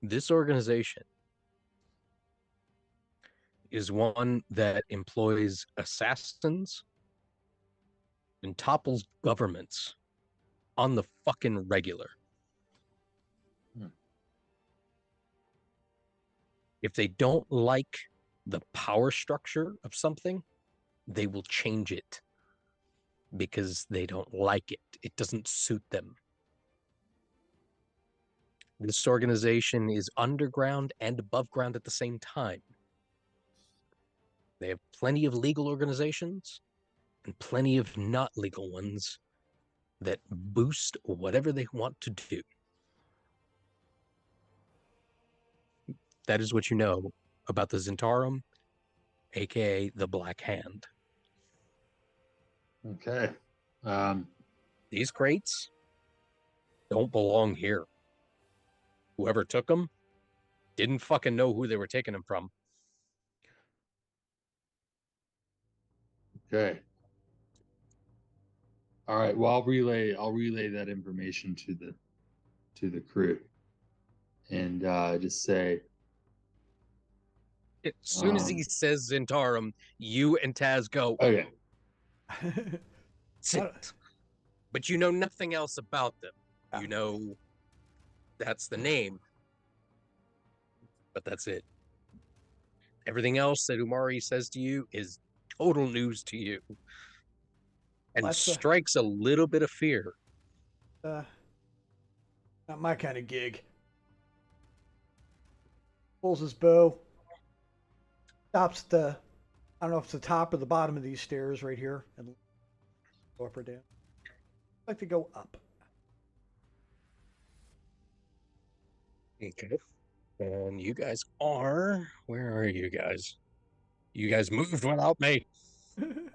this organization is one that employs assassins and topples governments on the fucking regular. If they don't like the power structure of something, they will change it because they don't like it. It doesn't suit them. This organization is underground and above ground at the same time. They have plenty of legal organizations and plenty of not legal ones that boost whatever they want to do. That is what you know about the Zentarum, aka the Black Hand. Okay. These crates don't belong here. Whoever took them didn't fucking know who they were taking them from. Okay. All right. Well, I'll relay that information to the crew, and just say, As soon as he says Zentarum, you and Taz go, okay, sit. But you know nothing else about them. You know that's the name, but that's it. Everything else that Umari says to you is total news to you and strikes a little bit of fear. Not my kind of gig. Pulls his bow. Stops at the, I don't know if it's the top or the bottom of these stairs right here. And go up or down. I'd like to go up. Okay. And you guys are, where are you guys? You guys moved without me.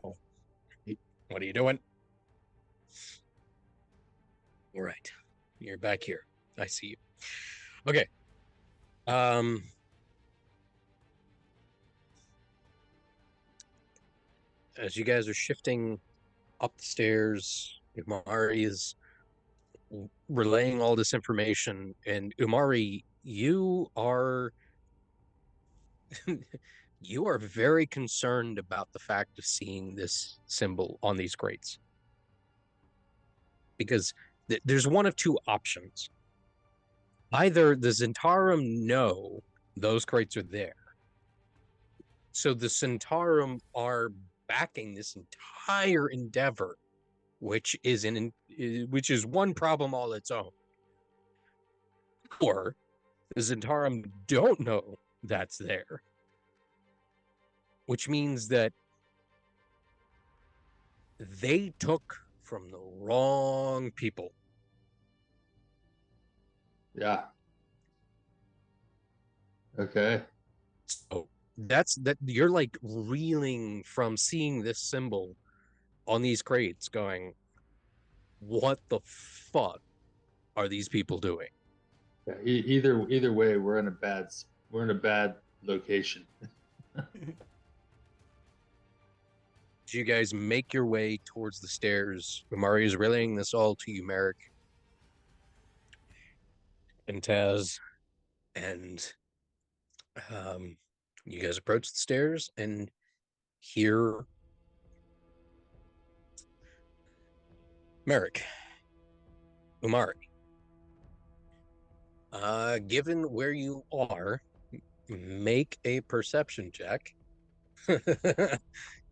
Oh, what are you doing? All right. You're back here. I see you. Okay. As you guys are shifting up the stairs, Umari is relaying all this information, and Umari, you are you are very concerned about the fact of seeing this symbol on these crates, because there's one of two options. Either the Zentarum know those crates are there, so the Zentarum are backing this entire endeavor, which is one problem all its own, or the Zentarum don't know that's there, which means that they took from the wrong people. Yeah. Okay. So that's that you're like reeling from seeing this symbol on these crates going, what the fuck are these people doing? Yeah, either way, we're in a bad location. Do you guys make your way towards the stairs? Umari is relaying this all to you, Merrick and Taz, and you guys approach the stairs and hear Merrick, Umari. Given where you are, make a perception check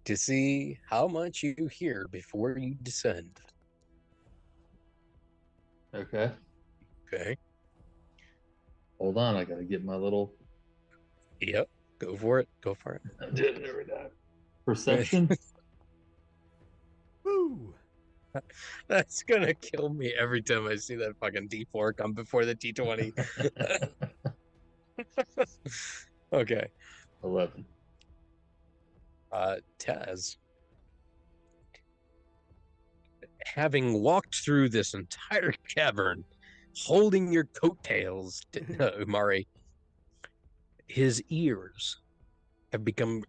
to see how much you hear before you descend. Okay. Okay. Hold on, I gotta get my little. Yep. Go for it. Go for I did never die. Perception. it. Woo! That's gonna kill me every time I see that fucking D4 come before the D20. Okay. 11. Taz, having walked through this entire cavern, holding your coattails, Umari, his ears have become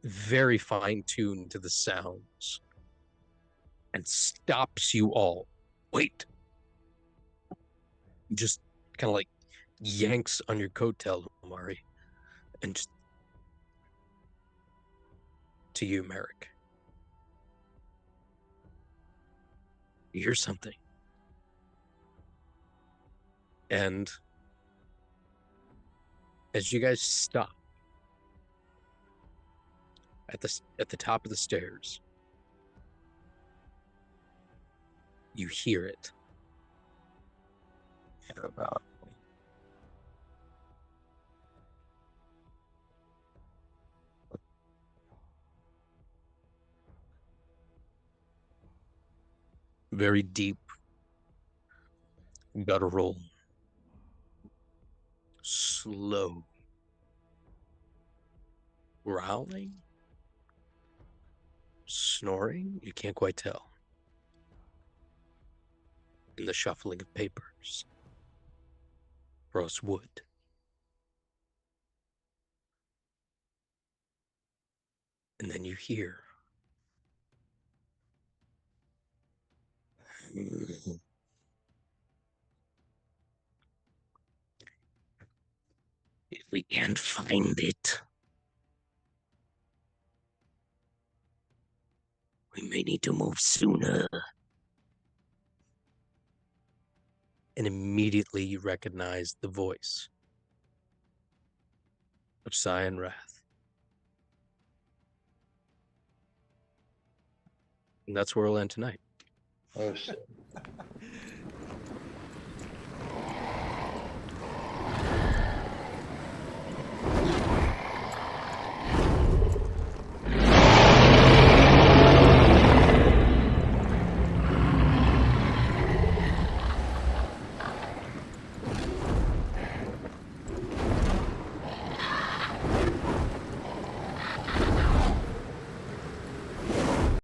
very fine-tuned to the sounds and stops you all. Wait. Just kind of like yanks on your coattail, Umari, and just to you, Merrick. You hear something. And as you guys stop at the top of the stairs, you hear it. About very deep, guttural, slow growling, snoring, you can't quite tell. And the shuffling of papers, gross wood. And then you hear If we can't find it, we may need to move sooner. and immediately you recognize the voice of Cyan Wrath. And that's where we'll end tonight. Oh shit.